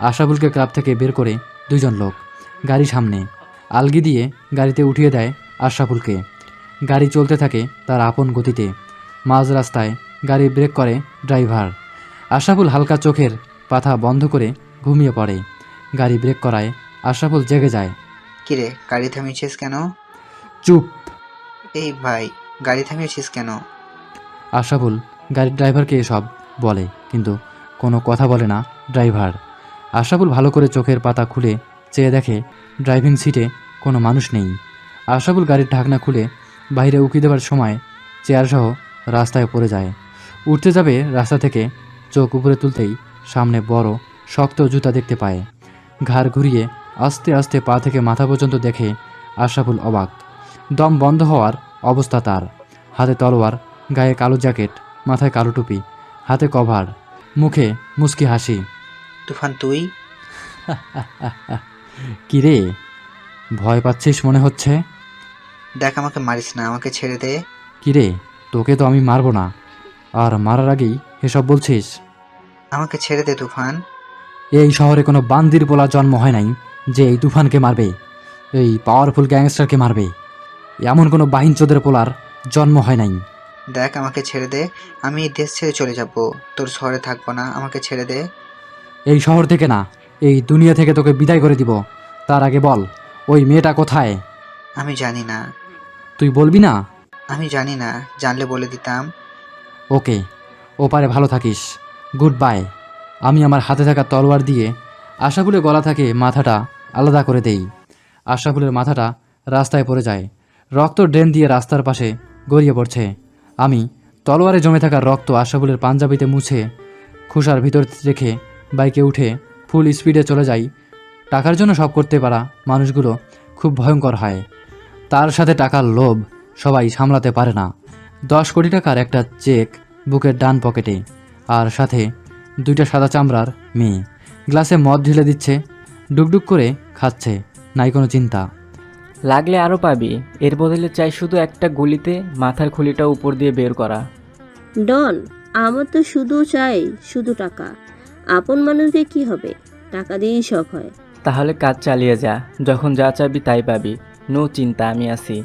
আশরাফুলকে ক্লাব থেকে বের করে 2 জন লোক গাড়ি সামনে আলগি দিয়ে গাড়িতে উঠিয়ে দেয় আশরাফুলকে। গাড়ি চলতে থাকে তার আপন গতিতে। মাঝ রাস্তায় গাড়ি ব্রেক করে ড্রাইভার। আশরাফুল হালকা চোখের পাতা বন্ধ করে ঘুমিয়ে পড়ে। গাড়ি ব্রেক করায় আশরাফুল জেগে যায়। কিরে, গাড়ি থামিয়েছিস কেন? চুপ! এই ভাই, গাড়ি থামিয়েছিস কেন? আশরাফুল গাড়ির ড্রাইভারকে এসব বলে, কিন্তু কোনো কথা বলে না ড্রাইভার। আশরাফুল ভালো করে চোখের পাতা খুলে চেয়ে দেখে ড্রাইভিং সিটে কোনো মানুষ নেই। আশরাফুল গাড়ির ঢাকনা খুলে বাইরে উকি দেওয়ার সময় চেয়ারসহ রাস্তায় পড়ে যায়। উঠতে যাবে রাস্তা থেকে, চোখ উপরে তুলতেই সামনে বড় শক্ত জুতা দেখতে পায়। ঘাড় ঘুরিয়ে আস্তে আস্তে পা থেকে মাথা পর্যন্ত দেখে আশরাফুল অবাক। দম বন্ধ হওয়ার অবস্থা তার। হাতে তলোয়ার, গায়ে কালো জ্যাকেট, মাথায় কালো টুপি, হাতে কভার, মুখে মুচকি হাসি। তুফান তুই? কিরে, ভয় পাচ্ছিস মনে হচ্ছে? দেখ, আমাকে মারিস না, আমাকে ছেড়ে দে। কিরে, তোকে তো আমি মারবো না, আর মারার আগেই এসব বলছিস? আমাকে ছেড়ে দে তুফান। এই শহরে কোনো বান্দির পোলা জন্ম হয় নাই যে এই তুফানকে মারবে, এই পাওয়ারফুল গ্যাংস্টারকে মারবে। এমন কোনো বাহিনচোদের পোলার জন্ম হয় নাই। দেখ, আমাকে ছেড়ে দে, আমি এই দেশ ছেড়ে চলে যাব, তোর শহরে থাকবো না, আমাকে ছেড়ে দে। এই শহর থেকে না, এই দুনিয়া থেকে তোকে বিদায় করে দিব। তার আগে বল, ওই মেয়েটা কোথায়? আমি জানি না। তুই বলবি না? আমি জানি না, জানলে বলে দিতাম। ওকে, ওপারে ভালো থাকিস, গুড বাই। আমি আমার হাতে থাকা তলোয়ার দিয়ে আশরাফুলের গলা থেকে মাথাটা আলাদা করে দেই। আশরাফুলের মাথাটা রাস্তায় পড়ে যায়। রক্ত ড্রেন দিয়ে রাস্তার পাশে গড়িয়ে পড়ছে। আমি তলোয়ারে জমে থাকা রক্ত আশরাফুলের পাঞ্জাবিতে মুছে খুশার ভিতর রেখে বাইকে উঠে ফুল স্পিডে চলে যাই। টাকার জন্য সব করতে পারা মানুষগুলো খুব ভয়ঙ্কর হয়। তার সাথে টাকার লোভ সবাই সামলাতে পারে না। 10 কোটি টাকার একটা চেক বুকের ডান পকেটে, আর সাথে 2টা সাদা চামড়ার মেয়ে। গ্লাসে মদ ঢেলে দিচ্ছে, ডুকডুক করে খাচ্ছে, নাই কোনো চিন্তা। লাগলে আরও পাবি। এর বদলে চাই শুধু একটা গুলিতে মাথার খুলিটা উপর দিয়ে বের করা। ডন, আমার তো শুধু চাই শুধু টাকা। আপন মানুষদের কি হবে, টাকা দিয়েই সব হয়। তাহলে কাজ চালিয়ে যা, যখন যা চাবি তাই পাবি। নো চিন্তা, আমি আছি।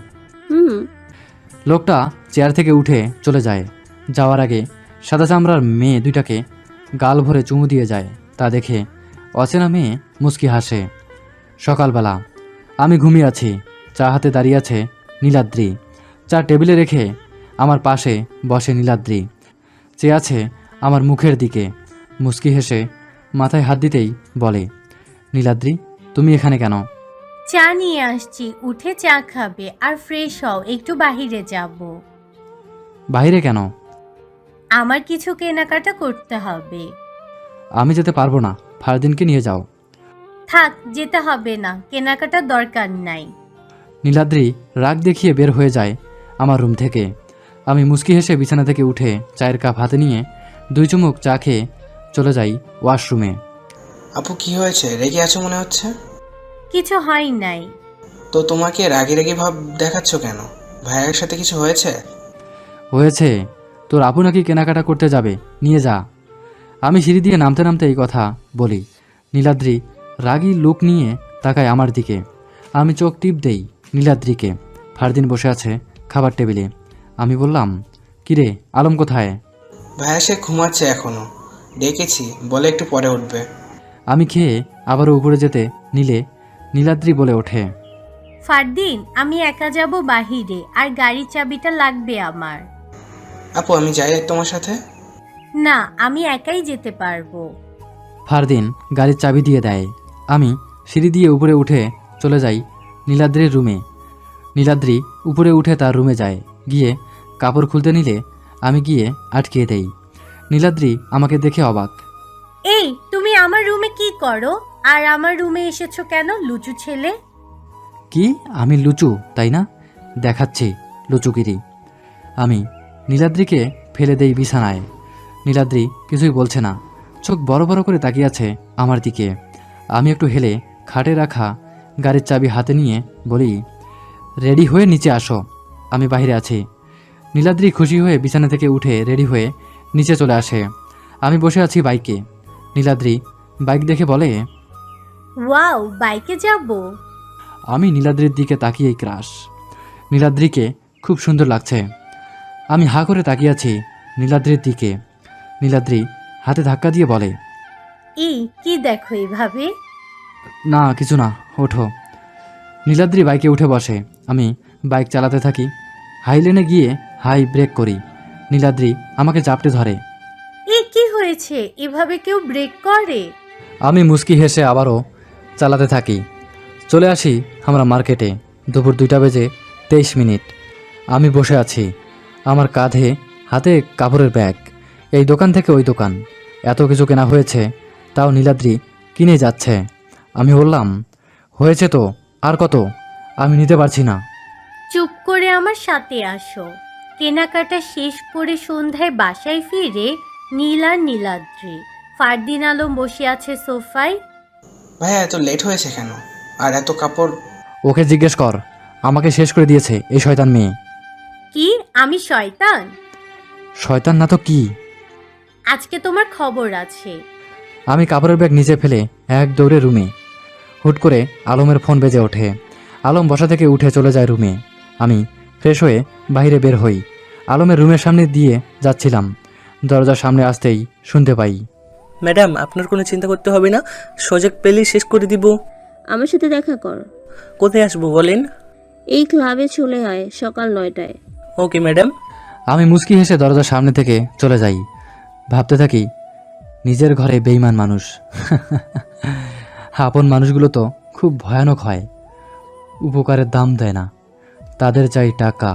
লোকটা চেয়ার থেকে উঠে চলে যায়। যাওয়ার আগে সাদা চামড়ার মেয়ে 2টাকে গাল ভরে চুমু দিয়ে যায়। তা দেখে অচেনা মেয়ে মুচকি হাসে। সকালবেলা আমি ঘুমিয়ে আছি। চা হাতে দাঁড়িয়ে আছে নীলাদ্রি। চা টেবিলে রেখে আমার পাশে বসে নীলাদ্রি। চেয়ে আছে আমার মুখের দিকে। মুচকি হেসে মাথায় হাত দিতেই বলে, নীলাদ্রি, তুমি এখানে কেন? চা নিয়ে আসছি, উঠে চা খাবে আর ফ্রেশ হও, একটু বাহিরে যাব। বাইরে কেন? আমার কিছু কেনাকাটা করতে হবে। আমি যেতে পারবো না, ফারদিনকে নিয়ে যাও। থাক, যেতে হবে না, কেনাকাটার দরকার নাই। নীলাদ্রি রাগ দেখিয়ে বের হয়ে যায় আমার রুম থেকে। আমি মুচকি হেসে বিছানা থেকে উঠে চায়ের কাপ হাতে নিয়ে 2 চুমুক চা খেয়ে চলে যাই ওয়াশরুমে। আপু কি হয়েছে, রেগে আছো মনে হচ্ছে? কিছু হয় নাই। তো তোমাকে রাগি রাগি ভাব দেখাচ্ছ কেন? ভাইয়ের সাথে কিছু হয়েছে? হয়েছে, তোর আপু নাকি কেনাকাটা করতে যাবে, নিয়ে যা। আমি সিঁড়ি দিয়ে নামতে নামতে এই কথা বলি। নীলাদ্রি রাগী লুক নিয়ে তাকায় আমার দিকে। আমি চোখ টিপ দেই নীলাদ্রিকে। ফারদিন বসে আছে খাবার টেবিলে। আমি বললাম, কিরে, আলম কোথায়? ভাইয়া সে ঘুমাচ্ছে এখনো, ডেকেছি, বলে একটু পরে উঠবে। আমি খেয়ে আবারও উপরে যেতে নিলে নীলাদ্রি বলে ওঠে, ফারদিন, আমি একা যাব বাহিরে, আর গাড়ির চাবিটা লাগবে আমার। আপু আমি যাই তোমার সাথে? না, আমি একাই যেতে পারবো। ফারদিন গাড়ির চাবি দিয়ে দেয়। আমি সিঁড়ি দিয়ে উপরে উঠে চলে যাই নীলাদ্রির রুমে। নীলাদ্রি উপরে উঠে তার রুমে যায়। গিয়ে কাপড় খুলতে নিলে আমি গিয়ে আটকে দেই। নীলাদ্রি আমাকে দেখে অবাক। এই, তুমি আমার রুমে কি করো? আর আমার রুমে এসেছো কেন, লুচু ছেলে? কি আমি লুচু তাই না? দেখাচ্ছি লুচুগিরি। আমি নীলাদ্রিকে ফেলে দেই বিছানায়। নীলাদ্রি কিছুই বলছে না, চোখ বড় বড় করে তাকিয়ে আছে আমার দিকে। আমি একটু হেলে খাটে রাখা গাড়ির চাবি হাতে নিয়ে বলি, রেডি হয়ে নিচে আসো, আমি বাইরে আছি। নীলাদ্রি খুশি হয়ে বিছানা থেকে উঠে রেডি হয়ে নিচে চলে আসে। আমি বসে আছি বাইকে। নীলাদ্রি বাইক দেখে বলে, ওয়াও, বাইকে যাব? আমি নীলাদ্রির দিকে তাকিয়েই ক্রাশ। নীলাদ্রিকে খুব সুন্দর লাগছে। আমি হা করে তাকিয়ে আছি নীলাদ্রির দিকে। নীলাদ্রি হাতে ধাক্কা দিয়ে বলে, এই কি দেখো এভাবে? না কিছু না, ওঠো। নীলাদ্রি বাইকে উঠে বসে। আমি বাইক চালাতে থাকি। হাই লেনে গিয়ে হাই ব্রেক করি। নীলাদ্রি আমাকে জাপটে ধরে। এই কি হয়েছে? এভাবে কেউ ব্রেক করে? আমি মুচকি হেসে আবারও চালাতে থাকি। চলে আসি আমরা মার্কেটে। দুপুর 2:23। আমি বসে আছি, আমার কাঁধে হাতে কাপড়ের ব্যাগ। এই দোকান থেকে ওই দোকান, এত কিছু কেনা হয়েছে, তাও নীলাদ্রি কিনে যাচ্ছে। আমি বললাম, হয়েছে তো, আর কত, আমি নিতে পারছি না। চুপ করে আমার সাথে আসো। কেনাকাটা শেষ করে সন্ধ্যায় বাসায় ফিরে নীল আর নীলাদ্রি, ফারদিন আলম বসে আছে সোফায়। ভাইয়া এত লেট হয়েছে কেন? আর এত কাপড়? ওকে জিজ্ঞেস কর, আমাকে শেষ করে দিয়েছে এই শয়তান মেয়ে। কি আমি শয়তান? শয়তান না তো কি? আজকে তোমার খবর আছে। আমি কাপড়ের ব্যাগ নিচে ফেলে এক দৌড়ে রুমে। হুট করে আলমের ফোন বেজে ওঠে। আলম বসা থেকে উঠে চলে যায় রুমে। আমি ফ্রেশ হয়ে বাইরে বের হই। আলমের রুমের সামনে দিয়ে যাচ্ছিলাম, দরজার সামনে আসতেই শুনতে পাই, ম্যাডাম আপনার কোনো চিন্তা করতে হবে না, সুযোগ পেলেই শেষ করে দিব। আমার সাথে দেখা কর। কোথায় আসবো বলেন? এই ক্লাবে চলে আয় সকাল 9টায়। Okay madam. আমি মুচকি হেসে দরজার সামনে থেকে চলে যাই। ভাবতে থাকি, নিজের ঘরে বেইমান মানুষ। আপন মানুষগুলো তো খুব ভয়ানক হয়, উপকারের দাম দেয় না। তাদের চাই টাকা,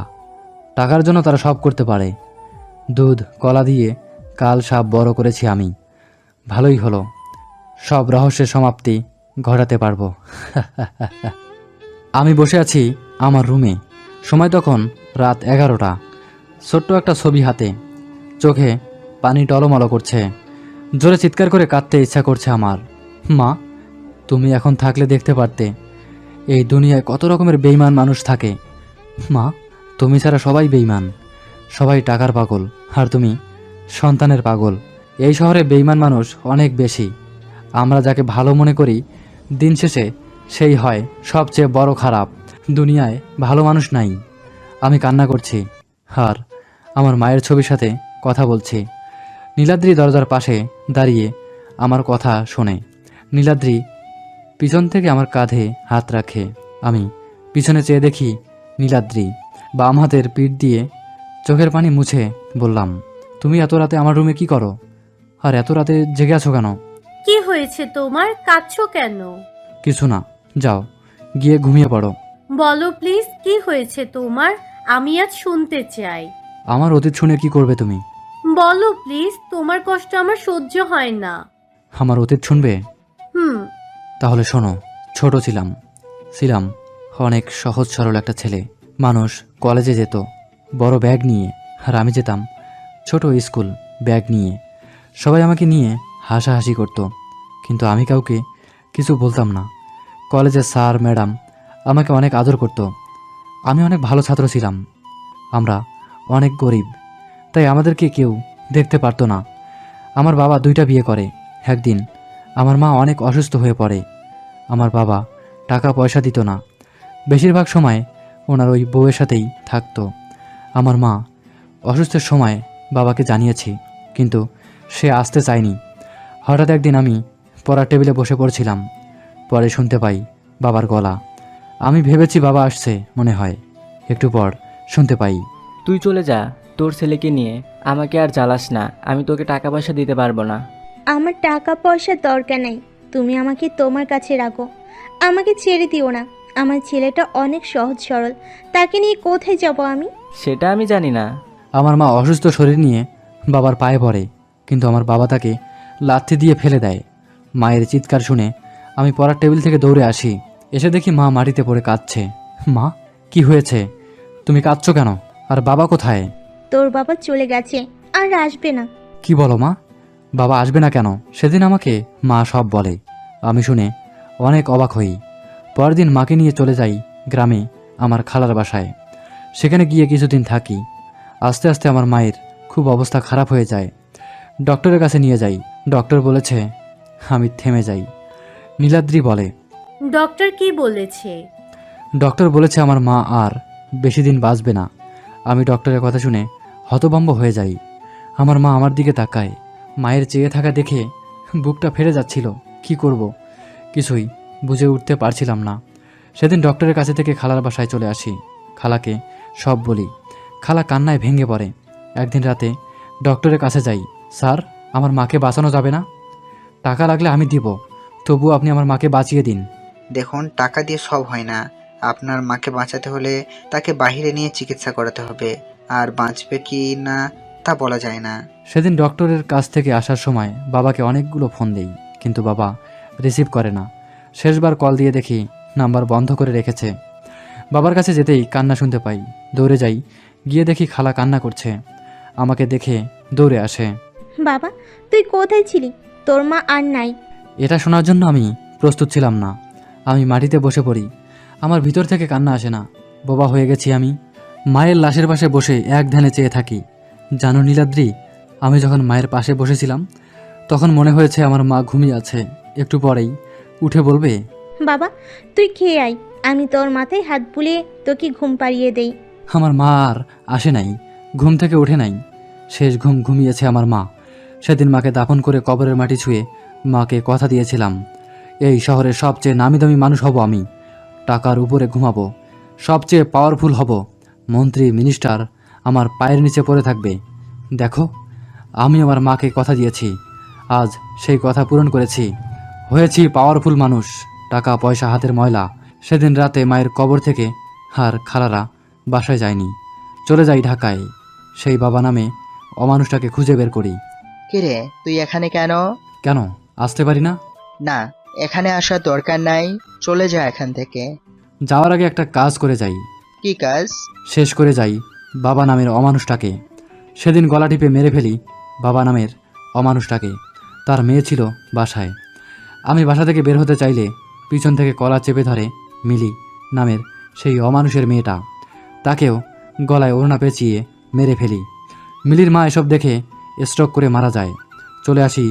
টাকার জন্য তারা সব করতে পারে। দুধ কলা দিয়ে কাল সাপ বড় করেছি আমি। ভালোই হলো, সব রহস্যের সমাপ্তি ঘটাতে পারবো। আমি বসে আছি আমার রুমে। সময় তখন রাত 11টা। ছোট্ট একটা ছবি হাতে, চোখে পানি টলমল করছে। জোরে চিৎকার করে কাঁদতে ইচ্ছা করছে আমার। মা, তুমি এখন থাকলে দেখতে পারতে এই দুনিয়ায় কত রকমের বেইমান মানুষ থাকে। মা, তুমি ছাড়া সবাই বেইমান, সবাই টাকার পাগল, আর তুমি সন্তানের পাগল। এই শহরে বেইমান মানুষ অনেক বেশি। আমরা যাকে ভালো মনে করি, দিন শেষে সেই হয় সবচেয়ে বড় খারাপ। দুনিয়ায় ভালো মানুষ নাই। আমি কান্না করছি আর আমার মায়ের ছবির সাথে কথা বলছি। নীলাদ্রি দরজার পাশে দাঁড়িয়ে আমার কথা শোনে। নীলাদ্রি পিছন থেকে আমার কাঁধে হাত রাখে। আমি পিছনে চেয়ে দেখি নীলাদ্রি বাম হাতের পিঠ দিয়ে চোখের পানি মুছে বললাম, তুমি এত রাতে আমার রুমে কি করো? আর এত রাতে জেগে আছো কেন? কি হয়েছে তোমার? কাঁদছো কেন? কিছু না, যাও গিয়ে ঘুমিয়ে পড়ো। বলো প্লিজ, কি হয়েছে তোমার? আমি আজ শুনতে চাই। আমার অতীত শুনে কি করবে তুমি? বলো প্লিজ, তোমার কষ্ট আমার সহ্য হয় না। আমার অতীত শুনবে? হুম। তাহলে শোনো, ছোট ছিলাম অনেক সহজ সরল একটা ছেলে। মানুষ কলেজে যেত বড় ব্যাগ নিয়ে, আর আমি যেতাম ছোট স্কুল ব্যাগ নিয়ে। সবাই আমাকে নিয়ে হাসাহাসি করত, কিন্তু আমি কাউকে কিছু বলতাম না। কলেজের স্যার ম্যাডাম আমাকে অনেক আদর করত। আমি অনেক ভালো ছাত্র ছিলাম। আমরা অনেক গরিব, তাই আমাদেরকে কেউ দেখতে পারতো না। আমার বাবা 2টা বিয়ে করে। একদিন আমার মা অনেক অসুস্থ হয়ে পড়ে। আমার বাবা টাকা পয়সা দিত না, বেশিরভাগ সময় ওনার ওই বউয়ের সাথেই থাকতো। আমার মা অসুস্থের সময় বাবাকে জানিয়েছি, কিন্তু সে আসতে চায়নি। হঠাৎ একদিন আমি পড়ার টেবিলে বসে পড়ছিলাম, পরে শুনতে পাই বাবার গলা। আমি ভেবেছি বাবা আসছে মনে হয়। একটু পর শুনতে পাই, তুই চলে যা তোর ছেলেকে নিয়ে, আমাকে আর জ্বালাস না, আমি তোকে টাকা পয়সা দিতে পারবো না। আমার টাকা পয়সার দরকার নেই, তুমি আমাকে তোমার কাছে রাখো, আমাকে ছেড়ে দিও না। আমার ছেলেটা অনেক সহজ সরল, তাকে নিয়ে কোথায় যাব আমি? সেটা আমি জানি না। আমার মা অসুস্থ শরীর নিয়ে বাবার পায়ে পড়ে, কিন্তু আমার বাবা তাকে লাথি দিয়ে ফেলে দেয়। মায়ের চিৎকার শুনে আমি পড়ার টেবিল থেকে দৌড়ে আসি। এসে দেখি মা মাটিতে পড়ে কাঁদছে। মা, কি হয়েছে? তুমি কাঁদছো কেন? আর বাবা কোথায়? তোর বাবা চলে গেছে, আর আসবে না। কি বলো মা? বাবা আসবে না কেন? সেদিন আমাকে মা সব বলে। আমি শুনে অনেক অবাক হই। পরের দিন মাকে নিয়ে চলে যাই গ্রামে আমার খালার বাসায়। সেখানে গিয়ে কিছুদিন থাকি। আস্তে আস্তে আমার মায়ের খুব অবস্থা খারাপ হয়ে যায়। ডক্টরের কাছে নিয়ে যাই। ডক্টর বলেছে আমি থেমে যাই। নীলাদ্রি বলে, ডক্টর কি বলেছে? ডক্টর বলেছে আমার মা আর বেশি দিন বাঁচবে না। আমি ডক্টরের কথা শুনে হতভম্ব হয়ে যাই। আমার মা আমার দিকে তাকায়। মায়ের চেয়ে থাকা দেখে বুকটা ফেটে যাচ্ছিল। কি করব কিছুই বুঝে উঠতে পারছিলাম না। সেদিন ডক্টরের কাছে থেকে খালার বাসায় চলে আসি। খালাকে সব বলি। খালা কান্নায় ভেঙে পড়ে। একদিন রাতে ডক্টরের কাছে যাই। স্যার, আমার মাকে বাঁচানো যাবে না? টাকা লাগলে আমি দিব, তবু আপনি আমার মাকে বাঁচিয়ে দিন। দেখুন, টাকা দিয়ে সব হয় না। আপনার মাকে বাঁচাতে হলে তাকে বাইরে নিয়ে চিকিৎসা করাতে হবে, আর বাঁচবে কি না তা বলা যায় না। সেদিন ডক্টরের কাছ থেকে আসার সময় বাবাকে অনেকগুলো ফোন দেই, কিন্তু বাবা রিসিভ করে না। শেষবার কল দিয়ে দেখি নাম্বার বন্ধ করে রেখেছে। বাবার কাছে যেতেই কান্না শুনতে পাই। দৌড়ে যাই, গিয়ে দেখি খালা কান্না করছে। আমাকে দেখে দৌড়ে আসে। বাবা, তুই কোথায় ছিলি? তোর মা আর নাই। এটা শোনার জন্য আমি প্রস্তুত ছিলাম না। আমি মাটিতে বসে পড়ি। আমার ভিতর থেকে কান্না আসে না। বোবা হয়ে গেছি আমি। মায়ের লাশের পাশে বসে এক ধ্যানে চেয়ে থাকি। জানো নীলাদ্রি, আমি যখন মায়ের পাশে বসেছিলাম তখন মনে হয়েছে আমার মা ঘুমিয়ে আছে। একটু পরেই উঠে বলবে, বাবা, তুই খেয়ে আয়, আমি তোর মাথায় হাত বুলিয়ে তোকে ঘুম পাড়িয়ে দেই। আমার মা আর আসে নাই, ঘুম থেকে ওঠে নাই। শেষ ঘুম ঘুমিয়েছে আমার মা। সেদিন মাকে দাফন করে কবরের মাটি ছুঁয়ে মাকে কথা দিয়েছিলাম, এই শহরের সবচেয়ে নামি দামি মানুষ হব আমি। টাকার উপরে ঘুমাবো, সবচেয়ে পাওয়ারফুল হব। মন্ত্রী মিনিস্টার আমার পায়ের নিচে পড়ে থাকবে। দেখো, আমি আমার মাকে কথা দিয়েছি, আজ সেই কথা পূরণ করেছি। হয়েছি পাওয়ারফুল মানুষ। টাকা পয়সা হাতের ময়লা। সেদিন রাতে মায়ের কবর থেকে আর খালারা বাসায় যায়নি। চলে যাই ঢাকায়। সেই বাবা নামে অমানুষটাকে খুঁজে বের করি। কিরে, তুই এখানে কেন? কেন আসতে পারি না? না, এখানে আসার দরকার নাই, চলে যা এখান থেকে। যাওয়ার আগে একটা কাজ করে যাই। কি কাজ? শেষ করে যাই বাবা নামের অমানুষটাকে। সেদিন গলা টিপে মেরে ফেলি বাবা নামের অমানুষটাকে। তার মেয়ে ছিল বাসায়। আমি বাসা থেকে বের হতে চাইলে পিছন থেকে কলা চেপে ধরে মিলি নামের সেই অমানুষের মেয়েটা। তাকেও গলায় ওড়না পেঁচিয়ে মেরে ফেলি। মিলির মা এসব দেখে স্ট্রোক করে মারা যায়। চলে আসি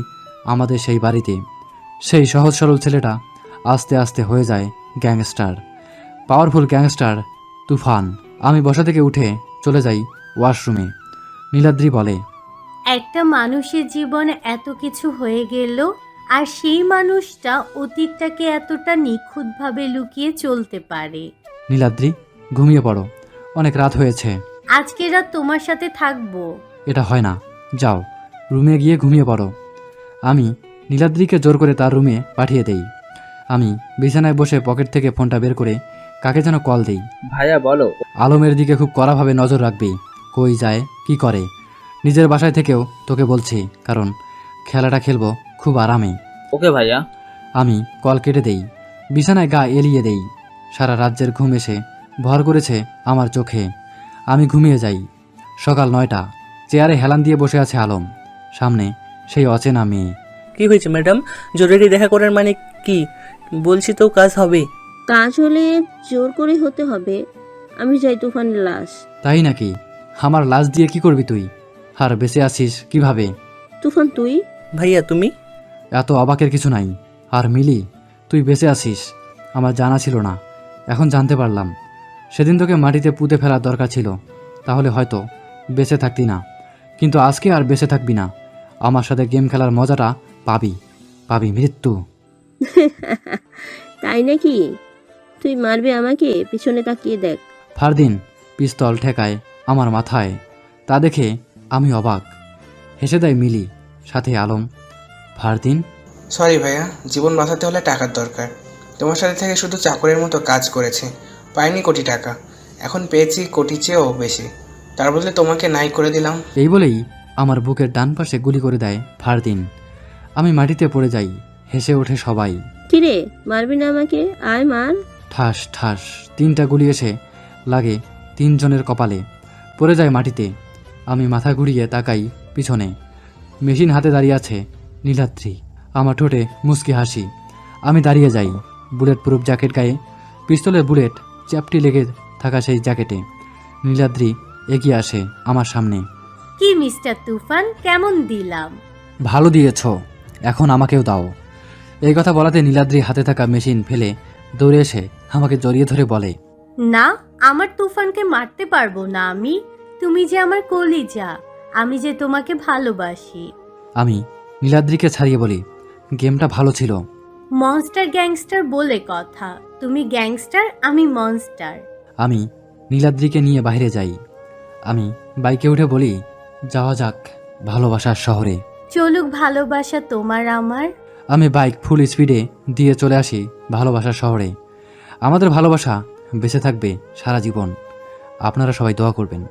আমাদের সেই বাড়িতে। সেই সহজ সরল ছেলেটা আস্তে আস্তে হয়ে যায় গ্যাংস্টার, পাওয়ারফুল গ্যাংস্টার তুফান। আমি বসা থেকে উঠে চলে যাই ওয়াশরুমে। নীলাদ্রি বলে, একটা মানুষের জীবনে এত কিছু হয়ে গেল, আর সেই মানুষটা অতীতটাকে এতটা নিখুঁতভাবে লুকিয়ে চলতে পারে। নীলাদ্রি, ঘুমিয়ে পড়ো, অনেক রাত হয়েছে। আজকে রাত তোমার সাথে থাকবো। এটা হয় না, যাও রুমে গিয়ে ঘুমিয়ে পড়ো। আমি নীলাদ্রিকে জোর করে তার রুমে পাঠিয়ে দেই। আমি বিছানায় বসে পকেট থেকে ফোনটা বের করে কাকে যেন কল দেই। ভাইয়া বলো। আলমের দিকে খুব কড়াভাবে নজর রাখবি, কই যায় কি করে। নিজের বাসায় থেকেও তোকে বলছি, কারণ খেলাটা খেলবো খুব আরামে। ওকে ভাইয়া। আমি কল কেটে দেই, বিছানায় গা এলিয়ে দেই। সারা রাজ্যের ঘুম এসে ভর করেছে আমার চোখে। আমি ঘুমিয়ে যাই। সকাল 9টা, চেয়ারে হেলান দিয়ে বসে আছে আলম, সামনে সেই অচেনা মেয়ে। কি হয়েছে ম্যাডাম? জরুরি দেখা করার মানে কি? বলছি তো কাজ হবে। কাজ হলে জোর করে হতে হবে। আমি যাই তুফানের লাশ। তাই নাকি? আমার লাশ দিয়ে কি করবি তুই? আর বেঁচে আছিস কিভাবে? তুফান তুই? ভাইয়া তুমি? এত অবাকের কিছু নাই। আর মিলি, তুই বেঁচে আছিস আমার জানা ছিল না, এখন জানতে পারলাম। সেদিন তোকে মাটিতে পুঁতে ফেলার দরকার ছিল, তাহলে হয়তো বেঁচে থাকতি না। কিন্তু আজকে আর বেঁচে থাকবি না। আমার সাথে গেম খেলার মজাটা পাবি, পাবি মৃত্যু। তাই নাকি? তুই মারবে আমাকে? পিছনে তাকিয়ে দেখ। ফারদিন পিস্তল ঠেকায় আমার মাথায়। তা দেখে আমি অবাক। হেসে দেয় মিলি, সাথে আলম। ফারদিন? সরি ভাইয়া, জীবন বাঁচাতে হলে টাকার দরকার। তোমার সাথে থেকে শুধু চাকরের মতো কাজ করেছি, পাইনি কোটি টাকা। এখন পেয়েছি কোটি চেয়েও বেশি, তার বদলে তোমাকে নাই করে দিলাম। এই বলেই আমার বুকের ডান পাশে গুলি করে দেয় ফারদিন। আমি মাটিতে পড়ে যাই। হেসে ওঠে সবাই। কিরে, মারবি না আমাকে? আয় মার। ঠাস ঠাস 3টা গুলি এসে লাগে 3 জনের কপালে। পড়ে যায় মাটিতে। আমি মাথা ঘুরিয়ে তাকাই পিছনে। মেশিন হাতে দাঁড়িয়ে আছে নীলাদ্রি। আমার ঠোঁটে মুচকি হাসি। আমি দাঁড়িয়ে যাই। বুলেট প্রুফ জ্যাকেট গায়ে, পিস্তলের বুলেট চ্যাপটি লেগে থাকা সেই জ্যাকেটে। নীলাদ্রি এগিয়ে আসে আমার সামনে। কি মিস্টার তুফান, কেমন দিলাম? ভালো দিয়েছ, এখন আমাকেও দাও। এই কথা বলাতে নীলাদ্রি হাতে থাকা মেশিন ফেলে দৌড়ে এসে আমাকে জড়িয়ে ধরে বলে, না, আমার তুফানকে মারতে পারবো না আমি। তুমি যে আমার কলিজা, আমি যে তোমাকে ভালোবাসি। আমি নীলাদ্রিকে ছাড়িয়ে বলি, গেমটা ভালো ছিল। মনস্টার গ্যাংস্টার বলে কথা। তুমি গ্যাংস্টার, আমি মনস্টার। আমি নীলাদ্রিকে নিয়ে বাইরে যাই। আমি বাইকে উঠে বলি, যাওয়া যাক ভালোবাসার শহরে। চলুক ভালোবাসা তোমার আমার। আমি বাইক ফুল স্পিডে দিয়ে চলে আসি ভালোবাসার শহরে। আমাদের ভালোবাসা বেঁচে থাকবে সারা জীবন। আপনারা সবাই দোয়া করবেন।